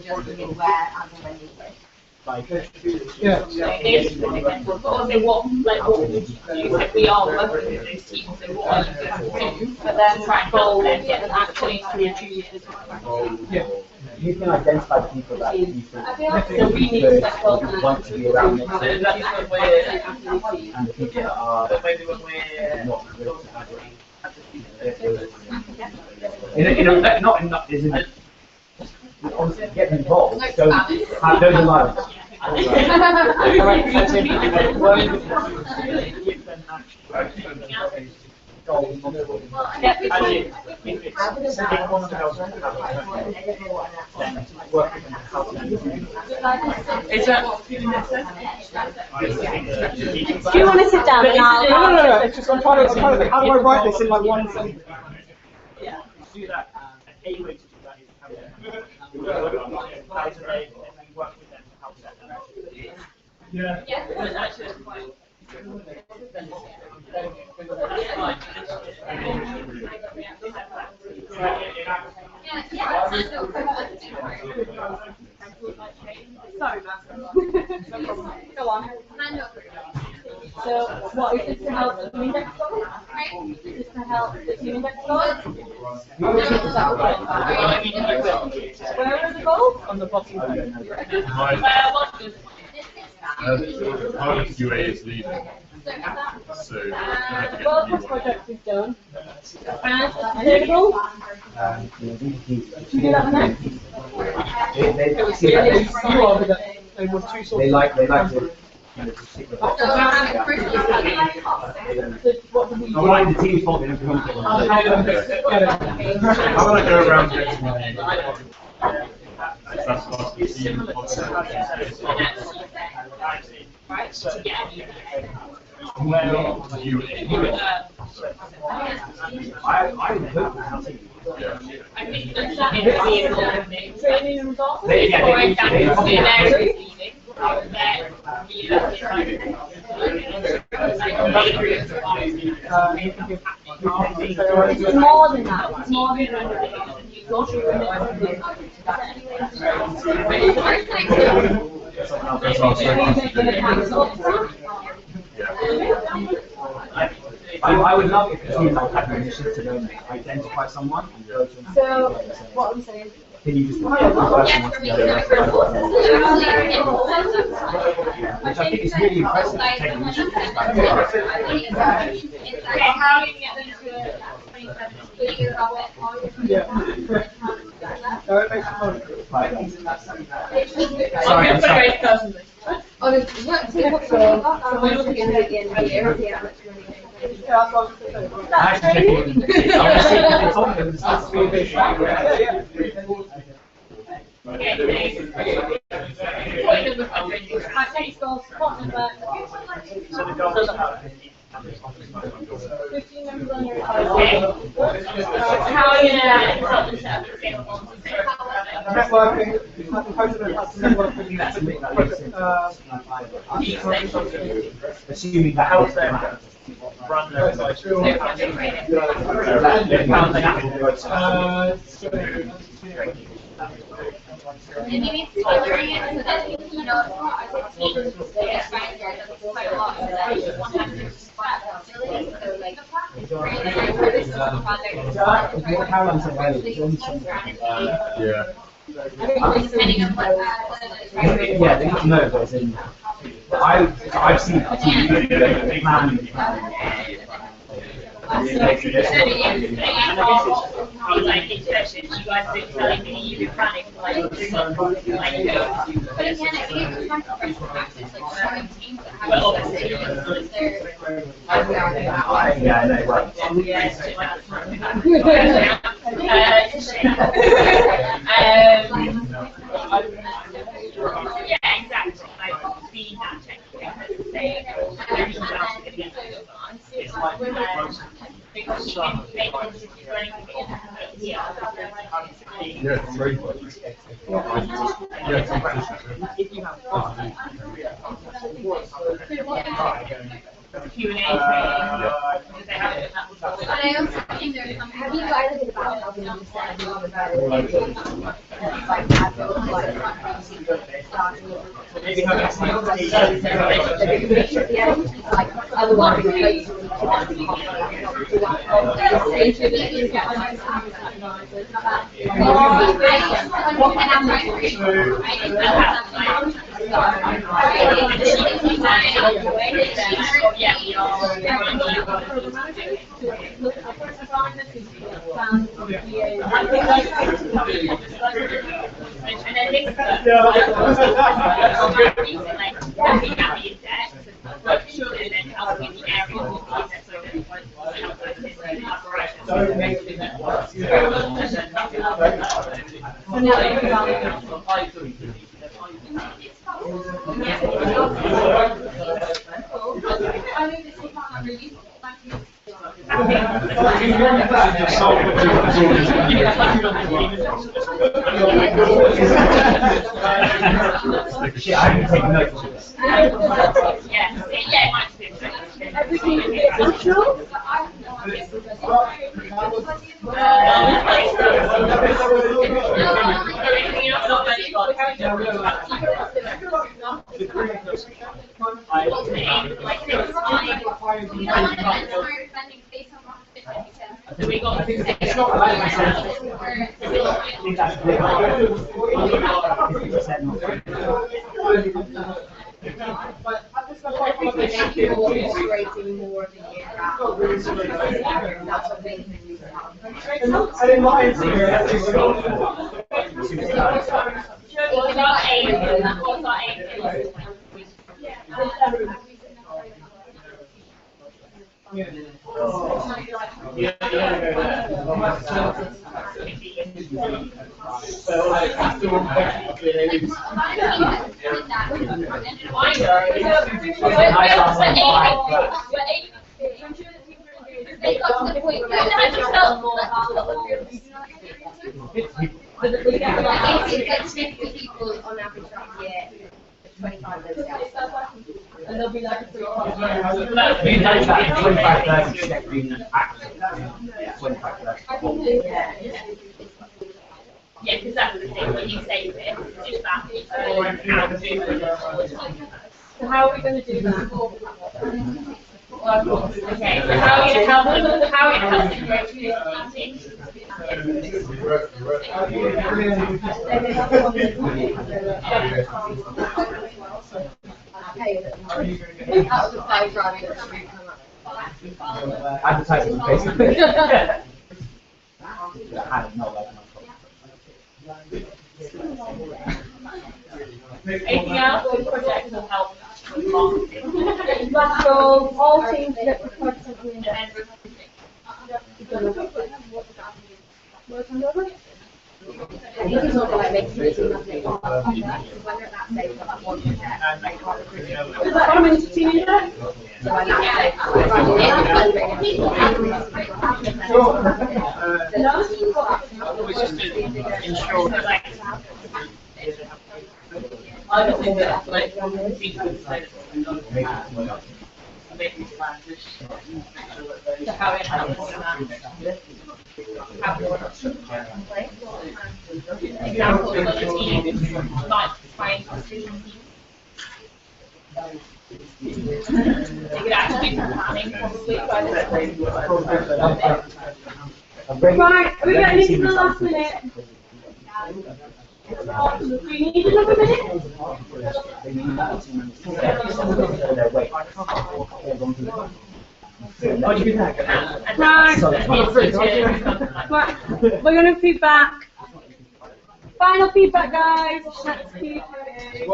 just bring it where and when you play. Yeah. But also what would you say we are working with those teams, so what are you going to do? But then goals and actually achieve. Yeah. You can identify people that you think So we need to set goals and want to be around it, That's when and the people that are maybe when we're not willing to have it. Not isn't it? Obviously, get involved. Don't have those alive. Do you want to sit down? No. It's just I'm trying to think, how do I write this in like one sentence? Yeah, do that. A way to do that is have them work with them to help set them. Yeah. Go on. So, what is this to help the team index goals? Is this to help the team index goals? Where are the goals? On the bottom. Part of QA is leading. So, Well, this project is done. And the goal? You Should we do that next? They were two sorts They like to. I want the team fault in everyone. I want to go around the that's what the team I hope I think that is the important thing. Training and results? For example, in areas leading, It's more than that. It's more than that. Social I would love if the team like had an initiative to then identify someone and go to them. So, what I'm saying. Can you just one person wants to go which I think is really impressive to take initiative. How do you get them to Yeah. No, it makes fun. Sorry. On a work team football, someone's looking at the end of the year, see how much money they I actually checked it. I was thinking it's on them, it's not too big. How are you going to help them set up a Networking, assuming that helps them run their And you need to tailoring it so that, you know, as a team, they find that it's quite a lot, so that you want to have responsibility, so like, how long is it? Yeah. depending on what, Yeah, they need to know, but as in, I've seen that team like interventions, you guys are telling me you've been planning for like 2 months, but again, it gives time for practice, like showing teams that have yeah, I know, right. say it's like because you can make it Yeah, it's very good. Q&A And I also think have you guys heard about how we understand Maybe have it's 50 people on average that year, 25 days. And there'll be like 3 Yeah, because that's the thing, when you say this, it's that. So how are we going to do that? Okay, so how are you going to advertising on Facebook. Anything else? Projects will help with marketing. So all teams get reports of the I think it's all like making it seem like they are. When at that stage, like 1%, they can't recruit. Does that come into team there? So when that I don't think that like people say making transition to how it helps Example of a team like trying to see. They could actually do planning probably. Right, we're getting into the last minute. Do we need another minute? Right, we're going to feedback. Final feedback, guys. Next feedback.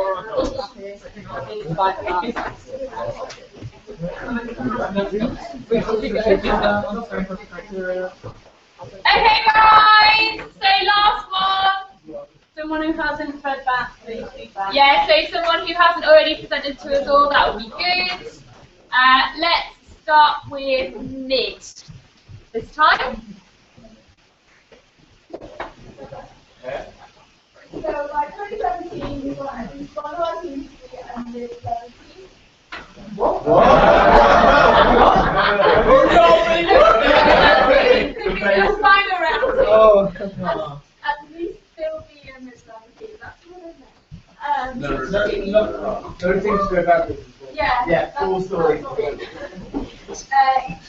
Okay, guys. So last one. So Someone who hasn't fed back, please feedback. Yeah, so someone who hasn't already presented to us all, that would be good. Let's start with mid this time. So by 2017, we want at least one of our teams to be under 17. We'll find around. At least still be under 17. That's what I meant. No things to go backwards. Yeah, Yeah, full story. Each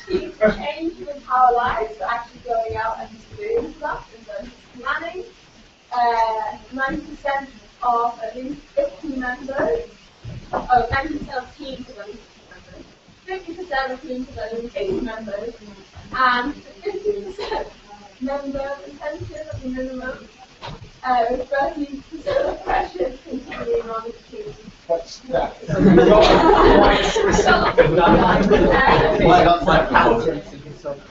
team aims to empower lives, so actually going out and doing stuff in terms of planning. 90% of at least 50 members. 90% of teams of at least 50 members. 50% of teams of at least 80 members. And 50% member retention of the minimum. With 30% of pressures continuing on the team. What's that? I got my accountants and consultants.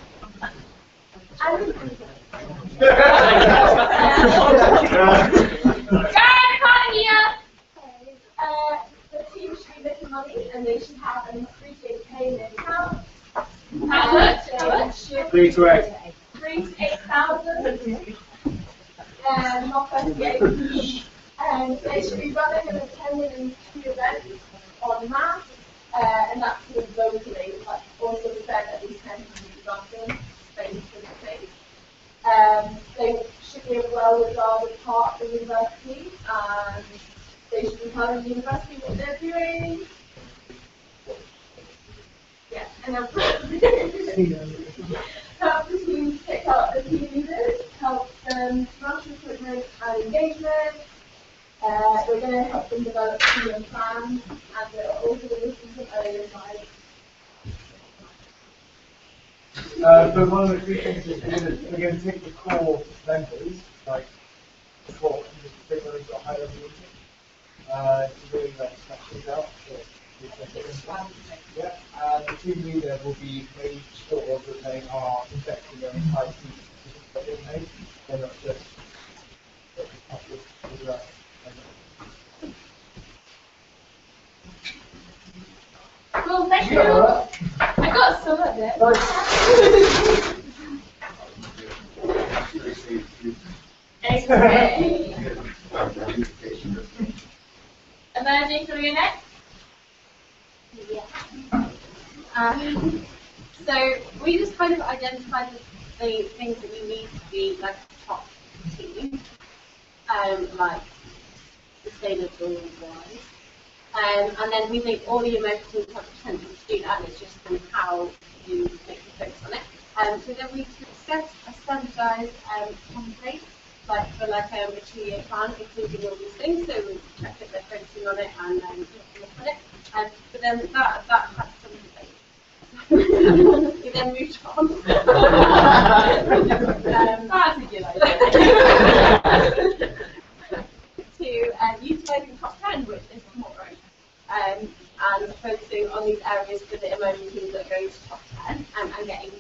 The team should be making money and they should have at least 3 days pay in their account. How much? 3 to 8. 3 to 8,000. Not 38. And they should be running and attending 2 events on mass. And that's sort of locally, but also spend at least 10 minutes dancing, space for the space. They should be a well-regarded part of the university, and they should be telling the university what they're doing. Yeah, and then help the team pick up the team leaders, help them run recruitment and engagement. We're going to help them develop team plans, and we're also going to listen to earlier advice. So one of the key things is we're going to take the core members, like what the big ones got higher level meeting, to really smash things out. Yeah, and the team leader will be made sure that they are investing their entire team that they make. They're not just Cool, thank you. I got some of it. Okay. Emerging through your neck. So we just kind of identified the things that we need to be like top team, like sustainable wise. And then we think all the American teams have potential to do that, and it's just kind of how you make the focus on it. So then we set a standardised template, like for like a 2-year plan, including all these things. So we check that they're focusing on it and look at it. But then that had some debate. We then moved on. That's a good idea. To utilising top 10, which is tomorrow, and focusing on these areas for the emerging teams that are going to top 10, and getting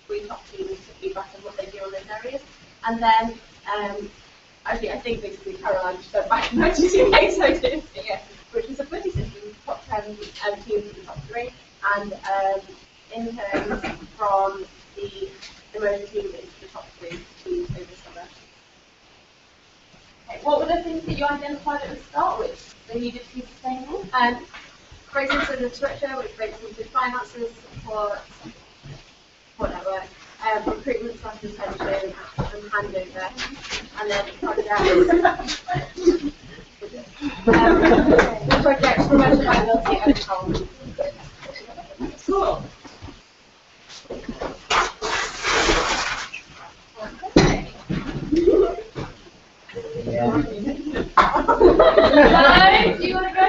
3 top teams to feedback on what they do on those areas. And then, actually, I think basically Caroline just went back and noticed two case ideas here, which was a buddy system, top 10 teams in the top 3, and interns from the emerging team into the top 3 teams over summer. Okay, what were the things that you identified at the start which they needed to be sustainable? Breaks into the structure, which breaks into finances, support, whatever, recruitment / retention, and handover, and then projects, promotion, viability, and empowerment. Cool. Yeah. Do you want to go?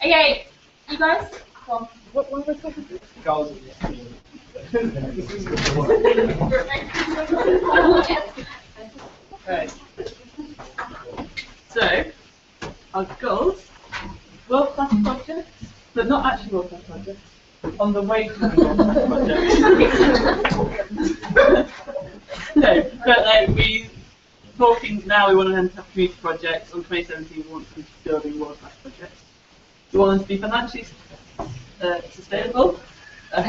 Okay, you guys? What were we talking about? Goals. Okay. So, our goals, world-class projects, but not actually world-class projects. on the way to the project. No, but like we talking now, we want them to have community projects. On 2017, we want them to be building world-class projects. We want them to be financially sustainable. All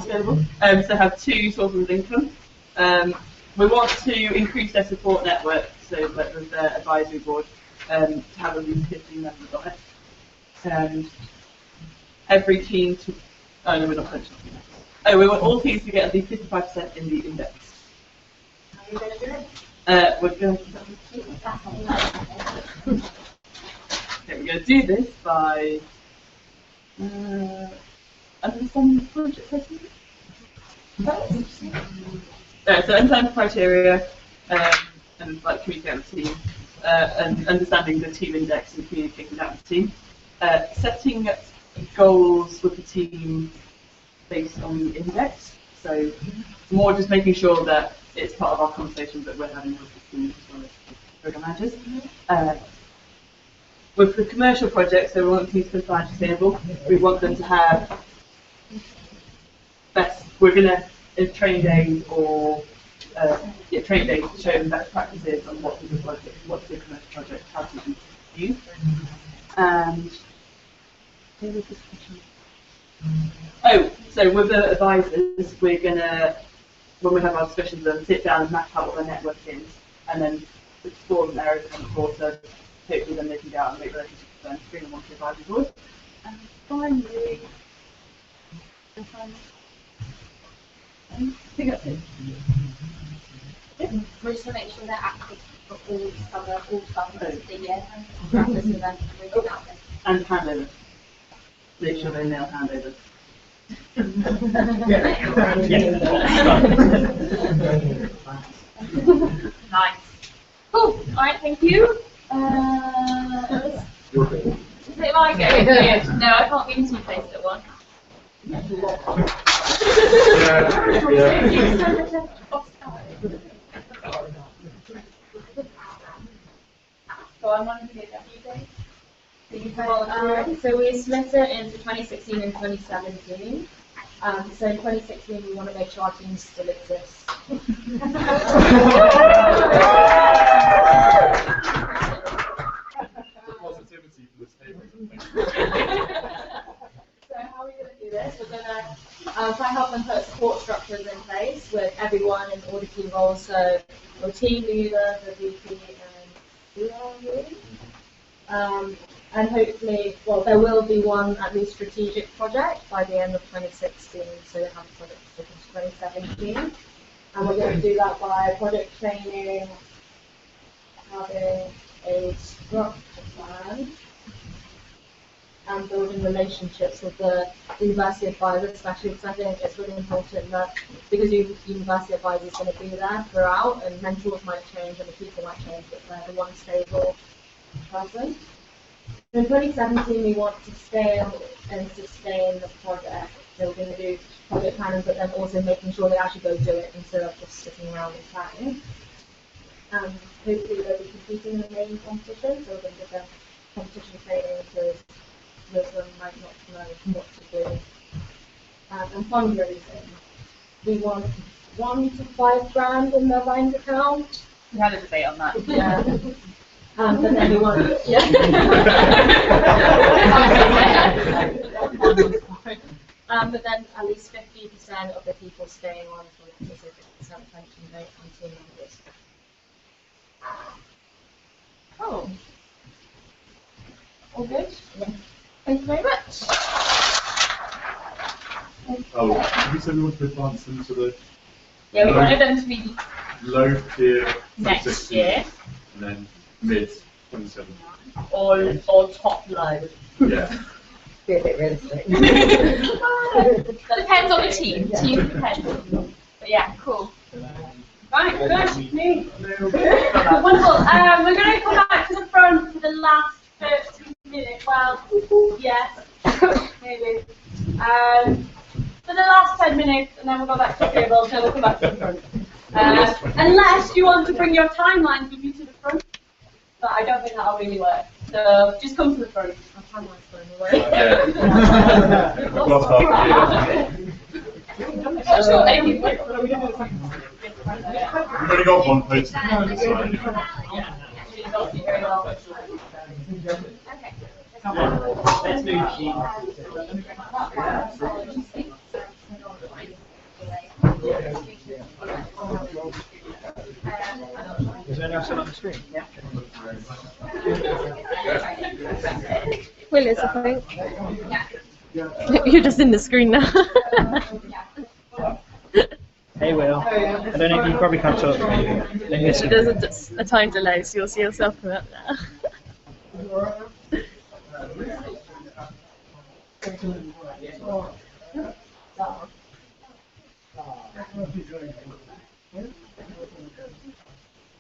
scalable. So have 2 sources of income. We want to increase their support network, so like with their advisory board, to have at least 15 members on it. And every team to, oh no, we're not mentioning that. Oh, we want all teams to get at least 55% in the index. How are you going to do it? We're going to do this by understanding the project setting. So understanding criteria and like communicating with the team, and understanding the team index and communicating that with the team. Setting goals with the team based on the index. So more just making sure that it's part of our conversation that we're having with the team as well as program managers. With the commercial projects, so we want them to be financially sustainable. We want them to have we're going to training days or training days to show them best practices on what's a commercial project, how to be used. And so with the advisors, we're going to, when we have our discussions with them, sit down and map out what their network is, and then explore them areas of quarter. Hopefully then they can go out and make relationships with them, bring them onto the advisory board. And finally, I think that's it. We're just to make sure they're active for all summer of the year. Practice with them. And handover. Make sure they nail handover. Nice. Cool. Alright, thank you. Is it my go? No, I can't be in 2 places at once. So I'm one of the so we split it into 2016 and 2017. So in 2016, we want to make sure our team still exists. Positivity for this table. So how are we going to do this? We're going to try and help them put support structures in place with everyone in all the key roles. So the team leader, the VP, and and hopefully, well, there will be one at least strategic project by the end of 2016. So we have a project in 2017, and we're going to do that by project training, having a structure plan, and building relationships with the university advisors, especially because I think it's really important that because university advisors are going to be there throughout, and mentors might change and the people might change, but they're the one stable person. In 2017, we want to scale and sustain the project. So we're going to do project planning, but then also making sure they actually go do it instead of just sitting around and planning. And hopefully they'll be competing in the main competition, so we're going to give them competition training because most of them might not know what to do. And fundraising. We want 1 to 5 grand in their Vines account. We had a debate on that. Yeah. But then we want, but then at least 50% of the people staying on for a specific pension rate on team members. Oh. All good? Yeah. Thank you very much. Oh, have you said we want to advance them to the Yeah, we wanted them to be low tier next 2016, year, and then mid 2017. or top low. Yeah. Be a bit realistic. Depends on the team. Team depends. But yeah, cool. Right, good. Wonderful. We're going to come back to the front for the last 30 minutes. Well, yes, maybe. For the last 10 minutes, and then we'll go back to the table, so we'll come back to the front. Unless you want to bring your timelines with you to the front, but I don't think that'll really work. So just come to the front. Our timeline's fun. Yeah. We've lost half the Not sure any people. year. We've only got one person. Let's move Is there anyone else on the screen? Yeah. Will is, I think. You're just in the screen now. Hey Will. I don't know if you probably can't talk. There's a time delay, so you'll see yourself come up now.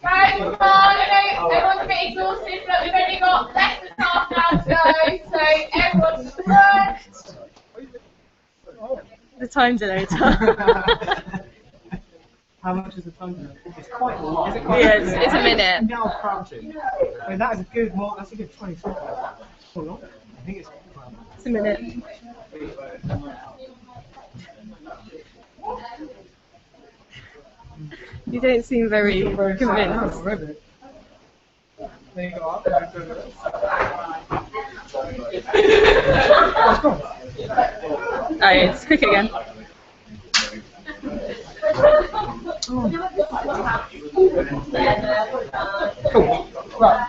Guys, come on, I know everyone's a bit exhausted, but we've only got less than half an hour to go, so everyone's run. The time delay. How much is the time delay? It's quite a lot. Is it quite Yeah, it's a minute. Now crouching. I mean, that is a good, that's a good 20 seconds. Hold on. I think it's a minute. You don't seem very convinced. There you go. Oh, it's quick again. Cool. Right.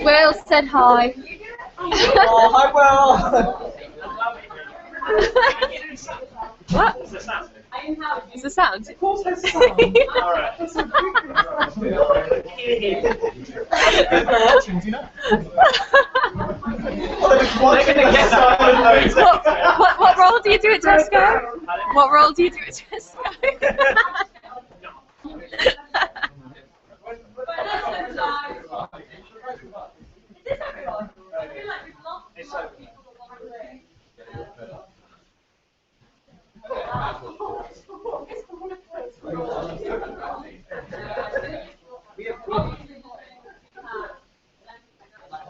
Will said hi. Oh, hi, Will. What? It's a sound. Of course, it's a sound. Alright. Do you know? What role do you do at Tesco? What role do you do at Tesco?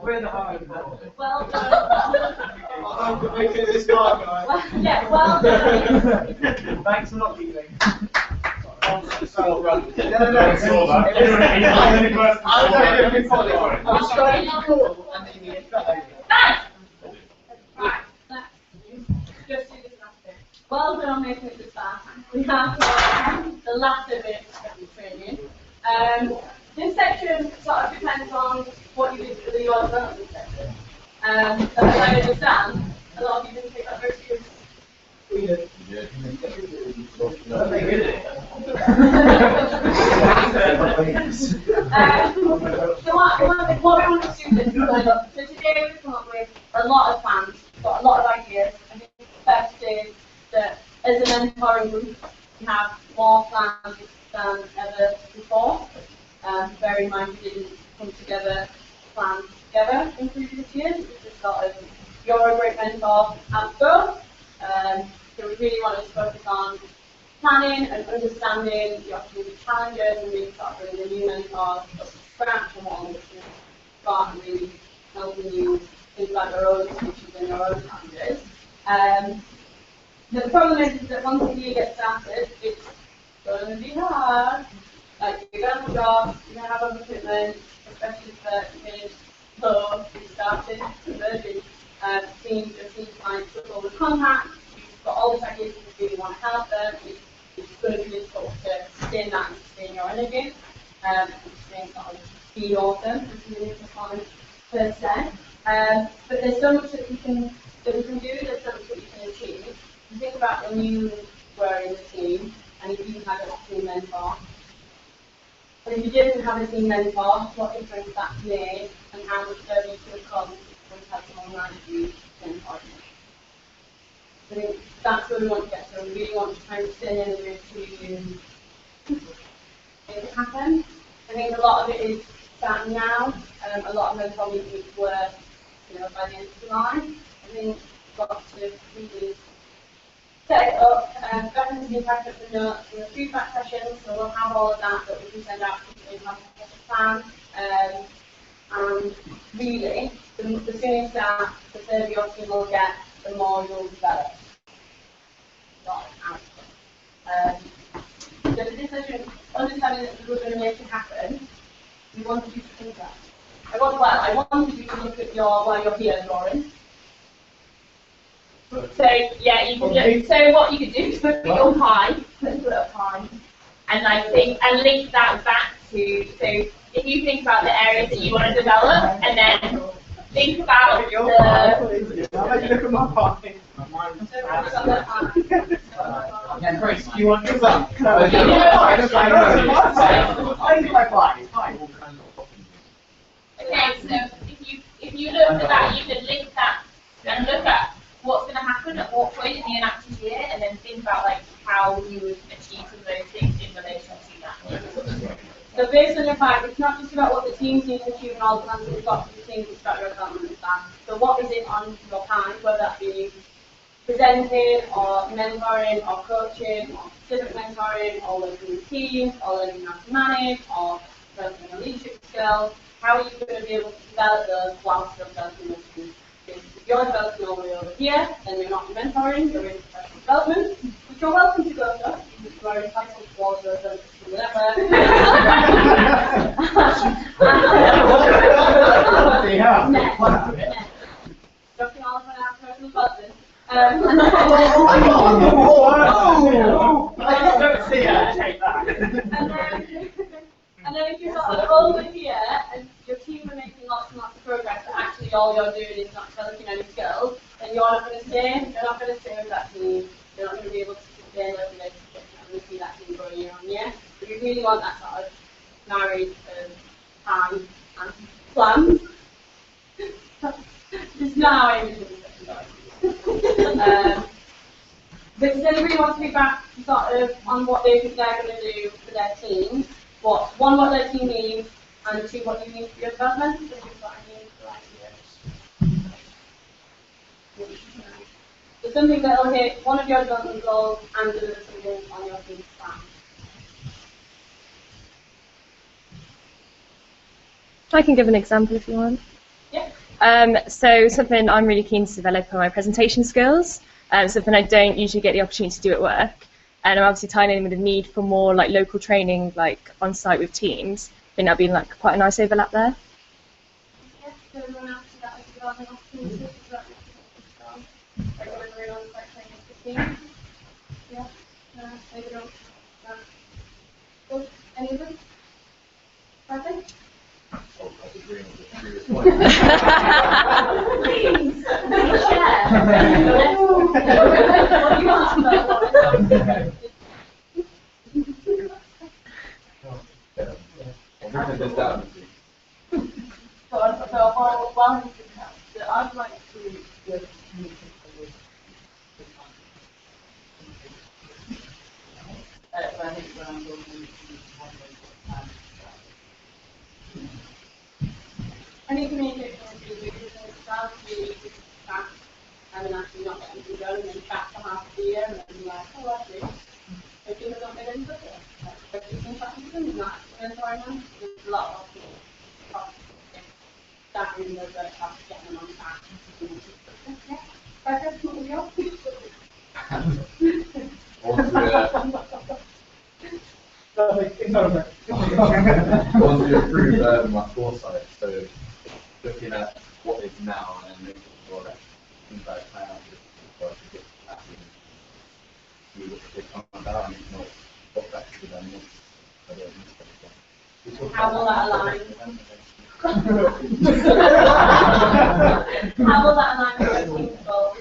We're the hard. Well done. This guy. Yeah, well done. Thanks for not leaving. Well done on making it this far. We have the last of it training. This section sort of depends on what you do for the your development section. As I understand, a lot of you didn't take that very seriously. We did. So what we want to do is, so today we've come up with a lot of plans, got a lot of ideas. I think the best is that as a mentoring group, we have more plans than ever before. Bear in mind we didn't come together, plan together in previous years. It's just sort of, you're a great mentor at go. So we really want to focus on planning and understanding the opportunity challenges and really start bringing the new mentors up to scratch and what I'm start really helping you think about your own issues and your own challenges. The problem is that once the year gets started, it's going to be hard. Like, you're going to have jobs, you're going to have other commitments, especially for kids who started converting teams and team clients with all the contacts. You've got all these ideas you really want to help them. It's going to be difficult to sustain that and sustain your energy. Sustain sort of be awesome and community performance per se. But there's so much that we can do, there's so much that we can achieve. You think about when you were in the team and if you had a team mentor. And if you didn't have a team mentor, what difference that made and how much further you could have come when you had someone like you mentor you. I think that's where we want to get to. We really want to try and stay in the to make it happen. I think a lot of it is starting now. A lot of mentor meetings were, by the end of July. I think we've got to really set it up, Beth has been packing up the notes from the feedback sessions, so we'll have all of that we can send out to you and have a plan. And really, the sooner that the third of your team will get, the more you'll develop. So the decision, understanding that we're going to make it happen, we wanted you to think that. I wanted you to look at where your peers drawing. So yeah, you can look, so what you could do is look at your pie, let's put up pie, and link that back to, so if you think about the areas that you want to develop, and then think about the... Look at my pie. Yeah, Chris, you want to Okay, so if you look at that, you can link that and look at what's going to happen at what point in the inactive year, and then think about like how you would achieve some of those things in relation to that. So based on your fact, it's not just about what the teams need to achieve and all the plans that we've got for the teams to start your development plan. So what is it on your plan, whether that be presenting or mentoring or coaching or specific mentoring or working with teams or learning how to manage or developing a leadership skill, how are you going to be able to develop those whilst you're developing those skills? If you're developing all the way over here, then you're not mentoring, you're in professional development, which you're welcome to go to, if you are entitled to all those whatever. Dropping all of our personal development. And then if you're sort of over here and your team are making lots and lots of progress, but actually all you're doing is not developing any skills, then you're not going to stay. You're not going to stay with that team. You're not going to be able to sustain those relationships. You're not going to see that team grow year on year. But you really want that sort of married time and plans. Just not how I envision it. But does anybody want to be back sort of on what they think they're going to do for their team? One, what their team needs, and two, what you need for your development? So something that will hit one of your development goals and deliver something on your team's plan. I can give an example if you want. Yeah. So something I'm really keen to develop are my presentation skills. Something I don't usually get the opportunity to do at work. And I'm obviously tying in with the need for more like local training, like on site with teams. I think that'd be like quite a nice overlap there. Yeah, so everyone else see that as a development opportunity? Like when we're on site training for teams? Yeah? No, maybe not. No. Good. Any of them? Perfect? I was agreeing with the previous Please, share. What do you want to know? I'd like to get any communication with you because it sounds really fast and then actually not getting anything done and then back for half the year and then you're like, oh actually, if people don't get any better. But you can chat with them and not mentoring them. There's a lot of people that in the first half getting them on track. Yeah. Perfect, what was yours? I want to improve my foresight, so looking at what is now and then making sure that things like plan out before I get happening. You look at it come about and not what that should be done next. How will that align? How will that align with your team's goals?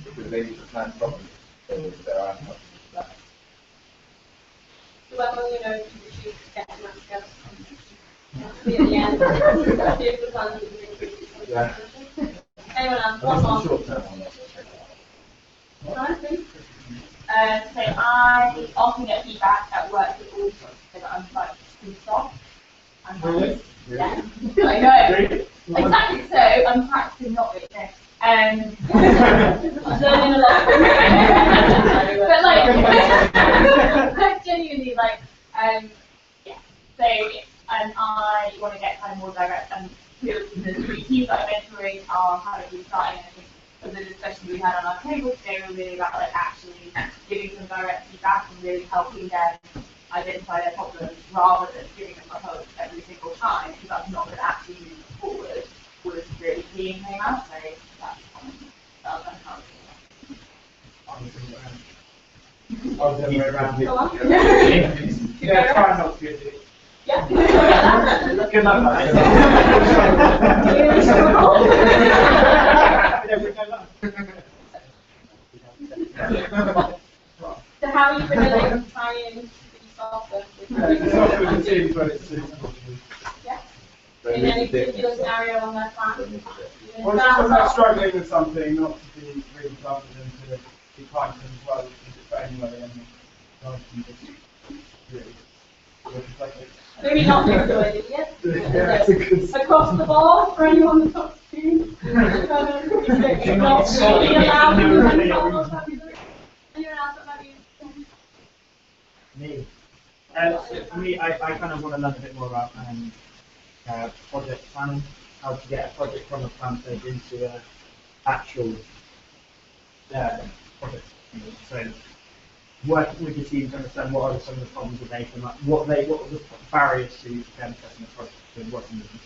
Because they need to plan properly, so there are not that. So when will you know if you choose to get them that skill? See at the end. See if the plans will be increased. Yeah. Anyone else? At One least more. on short term on that. So I often get feedback at work that all that I'm like too soft. Really? Yeah. I know. Exactly so. I'm practicing not doing this. Learning a lot. But like, genuinely, like, yeah. So, I want to get kind of more direct, and the three teams that I'm mentoring are kind of starting. I think the discussion we had on our table today were really about like actually giving some direct feedback and really helping them identify their problems rather than giving them a hope every single time, because that's not going to actually move forward. Was really key in came out, so that's the other way around. Go on. Yeah, try not to get it. Yeah. Good luck. So how are you going to like, try and solve them? Yeah. In any particular scenario on their plan? Well, if they're struggling with something, not to be really blunt and to be kind to them as well, but anyway, and rather than just really maybe not necessarily, yes. Yeah, Across the board for anyone that's not team. Not really allowed to do anyone else that might be. Me. For me, I kind of want to learn a bit more about project planning, how to get a project from a plan stage into an actual project. So, working with the team to understand what are some of the problems that they can, like, what are the barriers to them testing a project and working with them.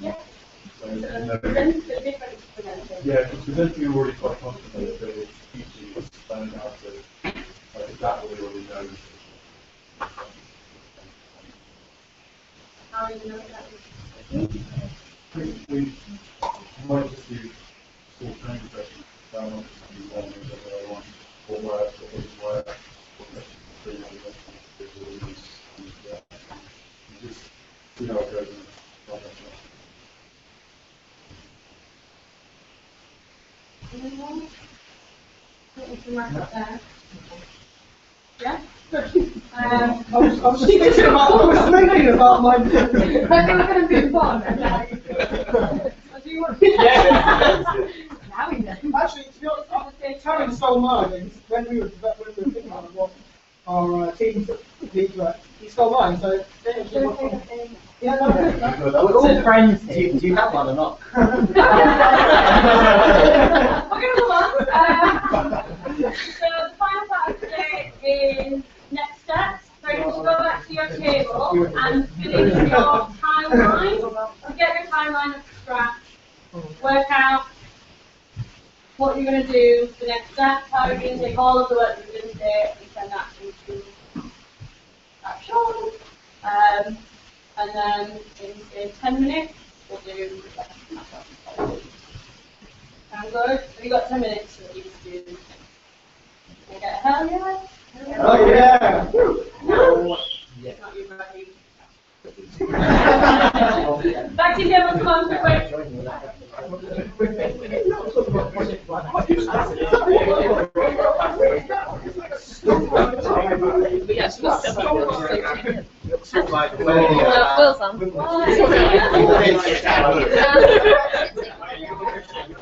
Yeah. Yeah, because presenting already quite confident that it's teaching us learning how to, like, exactly what we already know. How do you know that? We might just do short training sessions, down on the one that I want, or where, or just see how it goes. Yeah? I was thinking about my. I think we're going to move on. Do you want to? Now we know. Actually, to be honest, Taryn stole mine when we were thinking about what our team needs were. He stole mine, so. Yeah, no, We're all friends here. Do you have one or not? Okay, move on. So the final part of today is next steps. So you should go back to your table and finish your timeline. So get your timeline up to scratch. Work out what you're going to do, the next steps, how you're going to take all of the work you've done today and send that into action. And then in 10 minutes, we'll do sound good? Have you got 10 minutes for each student? Can you get a hell yeah? Oh yeah! No. It's not you, Matthew. Back to Gemma's come quick.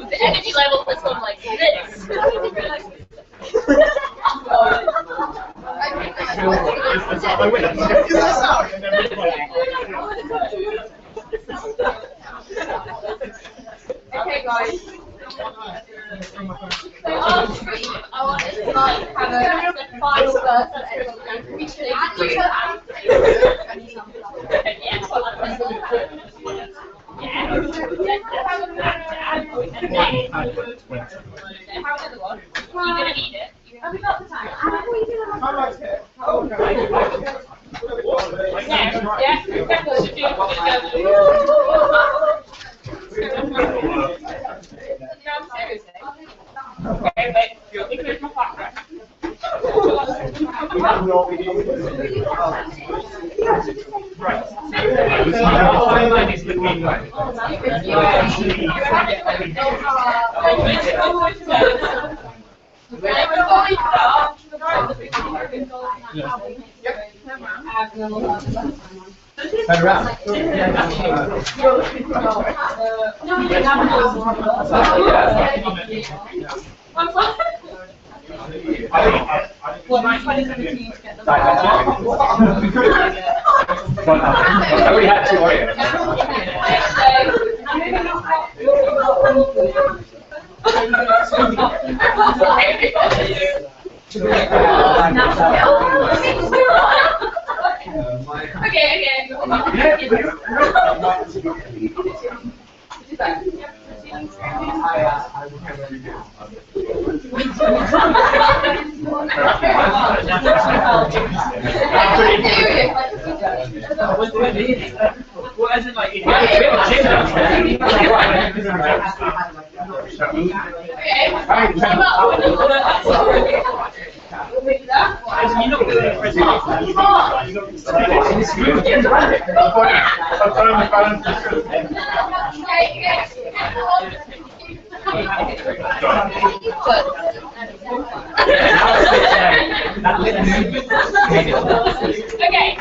The energy level has gone like this. Okay, guys. So on screen, I want to start have a final verse of everyone. You're gonna need it. Have we got the time? And then we'll have the last one. Turn around. Well, my 2017 to get the I already had two Oreos. What is it like? Okay,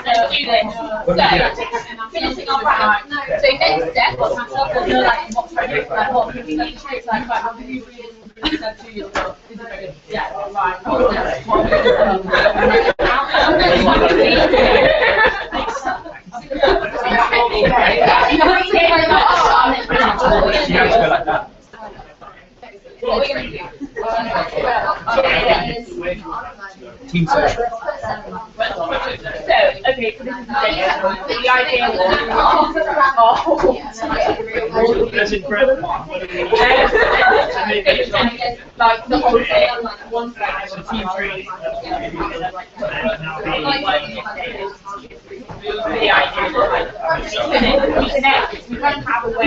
let's do this. So, finishing off right now. So next step, what can we need to do? Like, how do you said 2 years ago, is it yeah, right. What are we going to do? Team search. So, okay, so this is the idea like the whole thing on like one side, team three. The idea we don't have a way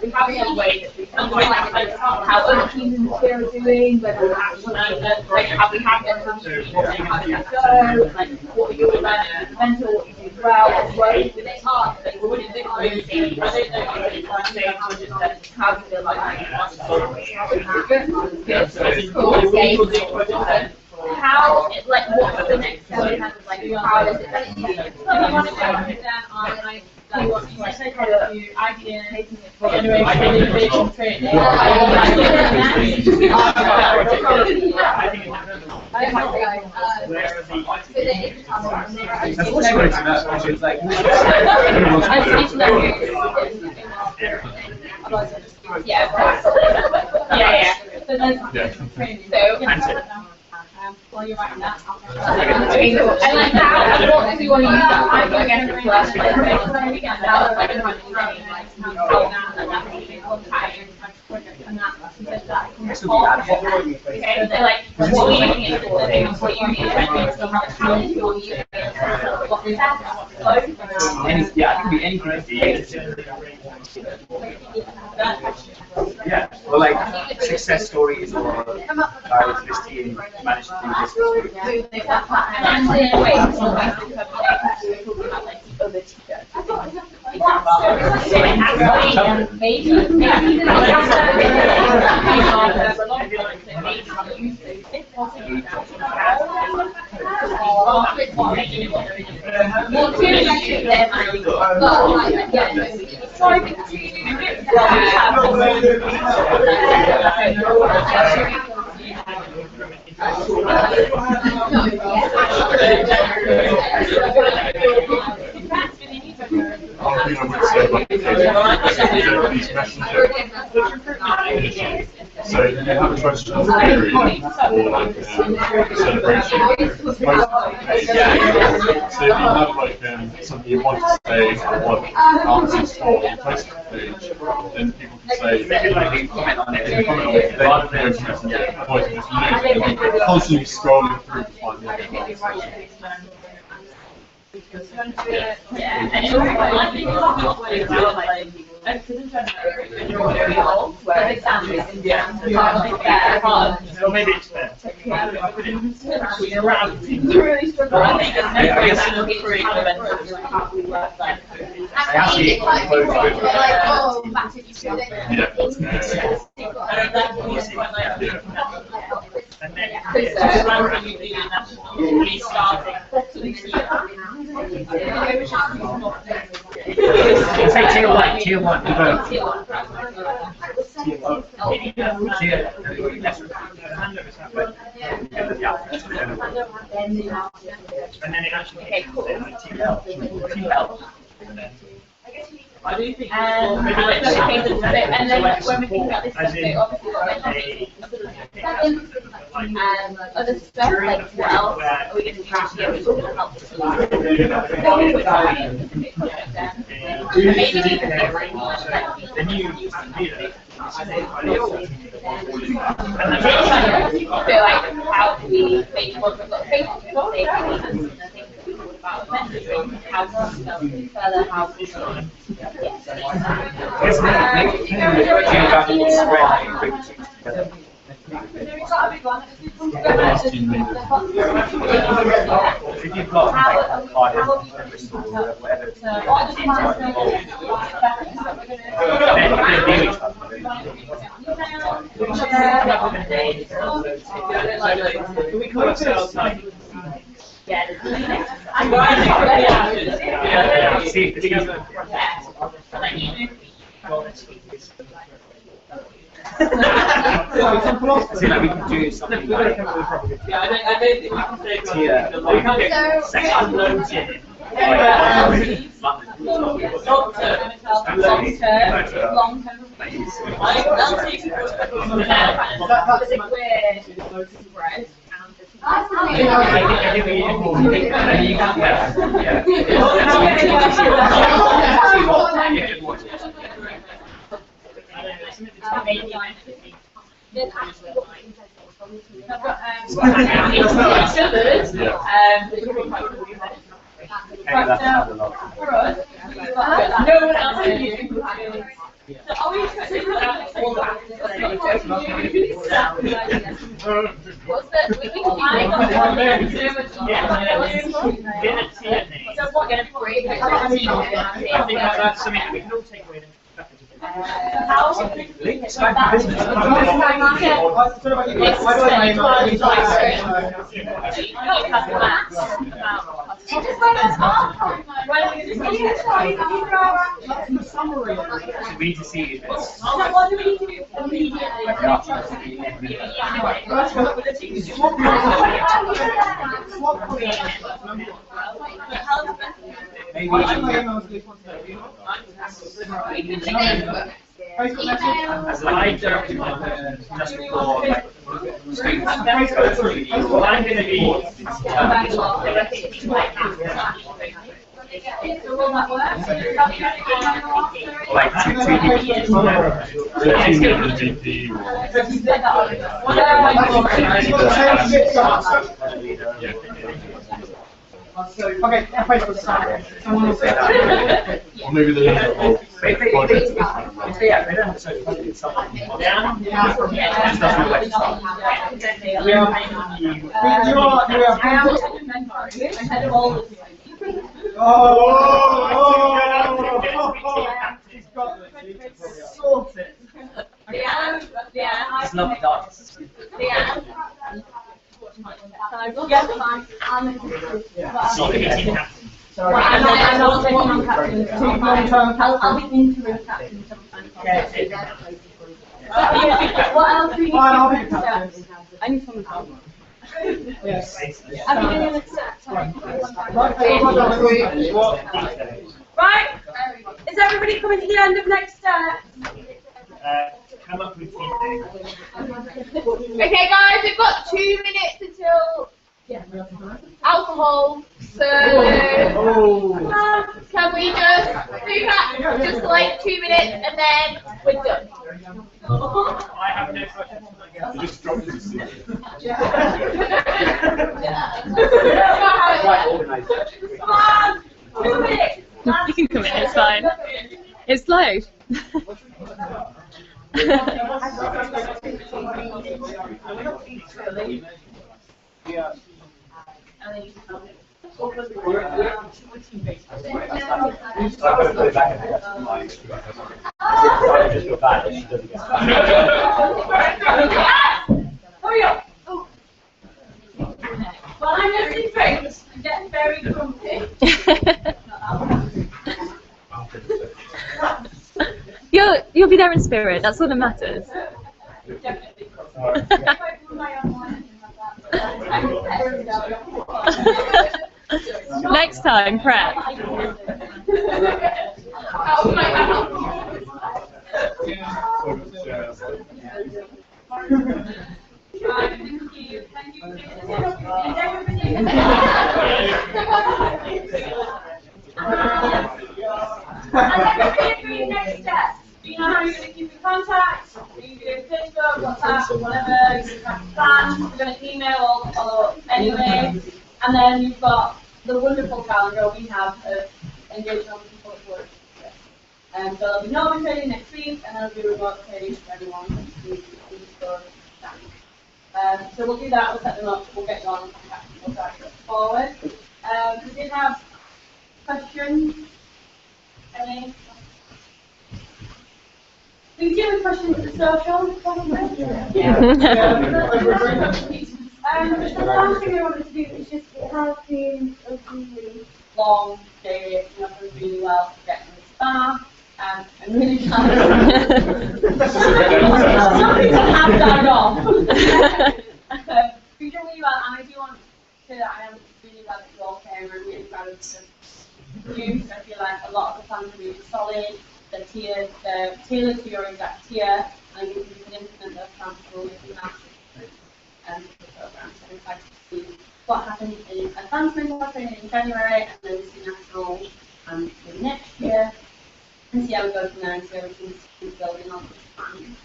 we have a way that we can how other teams in the sphere are doing, whether like how we have them go, like what you're mentor, what you do well, it's hard, but what is it I don't know how do you feel like how, like, what's the next step? Like, how is it that you want to go down on, like, you want to like take a few ideas, generation, innovation, training. While you're writing that, and like that, what do you want to use that? I guess it's last okay, so like, what are you using it for? What you need how you use it? Yeah, it can be anything. Yeah, well, like success stories or this team managed to do this. So you have a question or like celebration. So if you have like something you want to say or want answers for on Facebook page, then people can say comment on it. Rather than constantly scrolling through to find the Or maybe it's there. actually quite good. Like, oh, back to you. Say tier one, tier one. And then it actually I do think and then when we think about this stuff, so obviously other stuff like what else are we going to try to get which is going to help us so like how do we make more of a about mentoring, how to develop it further, how to we call ourselves like See, like we can do something like. Yeah, I don't think we can say we can get unknown tier. long-term for us, no one else is using so are we expecting all that? So what going to break? I think that's something that we can all take away. We need to see if it's. What do we need to do immediately? As I directed just before, I'm going to be. like Okay, Facebook side. Someone will say that. Or maybe the it's not dance. I'm not taking on captain. I'll be interim captain sometime. What else do we need? I'll be the captain. I need someone else. Yes. Have you done an exact time? Right, is everybody coming to the end of next step? Come up with team Okay, guys, we've got 2 minutes until alcohol. So, can we just do that? Just like 2 minutes, and then we're done. I have no questions. Just drop it. Come on, 2 minutes. You can come in, it's fine. It's live. Just feel bad that she doesn't get Hurry up! Well, I'm missing drinks. I'm getting very grumpy. You'll be there in spirit. That's all that matters. Next time, prep. Next steps. Do you know how you're going to keep in contact? Are you going to do Facebook, WhatsApp, or whatever? You're going to have plans. You're going to email or anyway. And then you've got the wonderful calendar we have of engaging other people at work. So there'll be normal training next week, and there'll be remote training for everyone who's for that. So we'll do that. We'll set them up. We'll get you on contact. We'll start it forward. We did have questions. Any? We do have questions at the social. Yeah. The last thing I wanted to do is just, it has been a really long day. It's not done really well to get to the staff. I'm really glad to have died off. We've done really well, and I do want to say that I am really glad that you all came. I'm really proud of you. I feel like a lot of the plans are really solid. They're tailored to your exact tier, and you can implement those plans for all your massive programs. So I'm excited to see what happens in advanced mental health training in January, and then see national in next year, and see how we go from there, and see how we can keep building on this plan.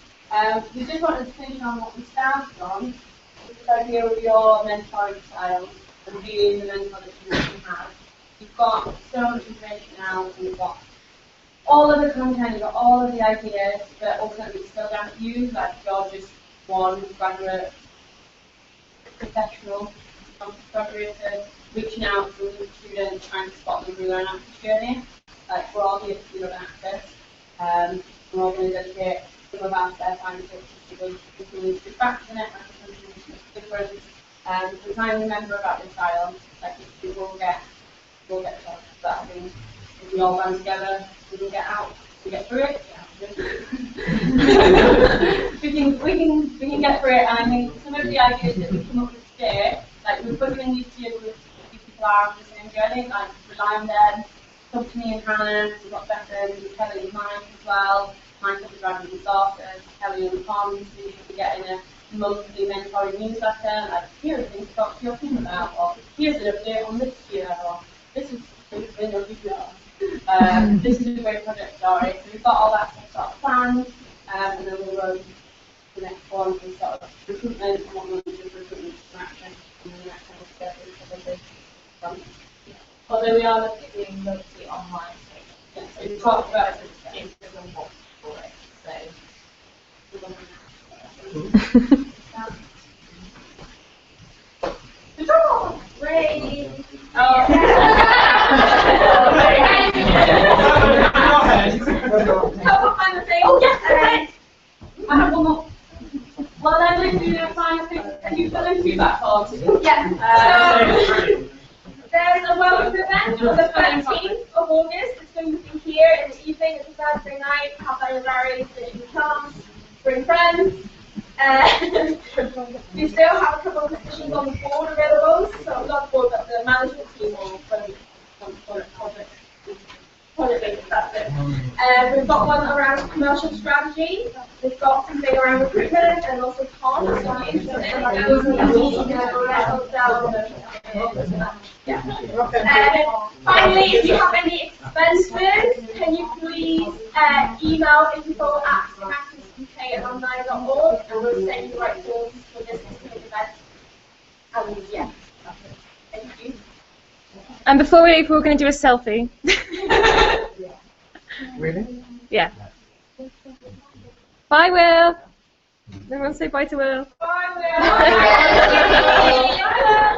We just wanted to finish on what we started on, this idea of your mentoring style and being the mentor that you have. You've got so much information now, and you've got all of the content, you've got all of the ideas, but ultimately it's still down to you, like you're just one graduate professional, graduated, reaching out to students, trying to spot them through their access journey. Like we're all here to do an access. We're all going to dedicate some of our spare time to continue to back the net, different. The time we remember about this style, like we will get jobs, but I think if we all band together, we can get out, we get through it. we can get through it, and I think some of the ideas that we come up with today, like we're putting these together with people are on the same journey, like rely on them. Talk to me and Hannah, we've got Bethan, Kelly and Mike as well. Mike will be driving his daughters, Kelly and Tom, so you can get in a monthly mentoring newsletter, like here are things to talk to your team about, or here's an update on this year, or this is this is a great project story. So we've got all that sort of planned, and then we'll run the next one for sort of recruitment and what we'll do for recruitment interaction in the next couple of steps. Although we are looking at doing mostly online, so we talked about it in the box for it. So ready. Oh yes, I have one more. Well, then we do the final thing. Can you fill in feedback forms? Yeah. There's a welcome event on the 13th of August. It's going to be here in the evening. It's a Thursday night. Have diaries that you can come, bring friends. We still have a couple of positions on the board available. So not the board, but the management team will project. That's it. We've got one around commercial strategy. We've got something around recruitment and also comms. Finally, if you have any expenses, can you please email info@accessuk@alumni.org and we'll send you the right forms for this event. And yeah, thank you. And before we leave, we're going to do a selfie. Really? Yeah. Bye, Will. Everyone say bye to Will. Bye, Will.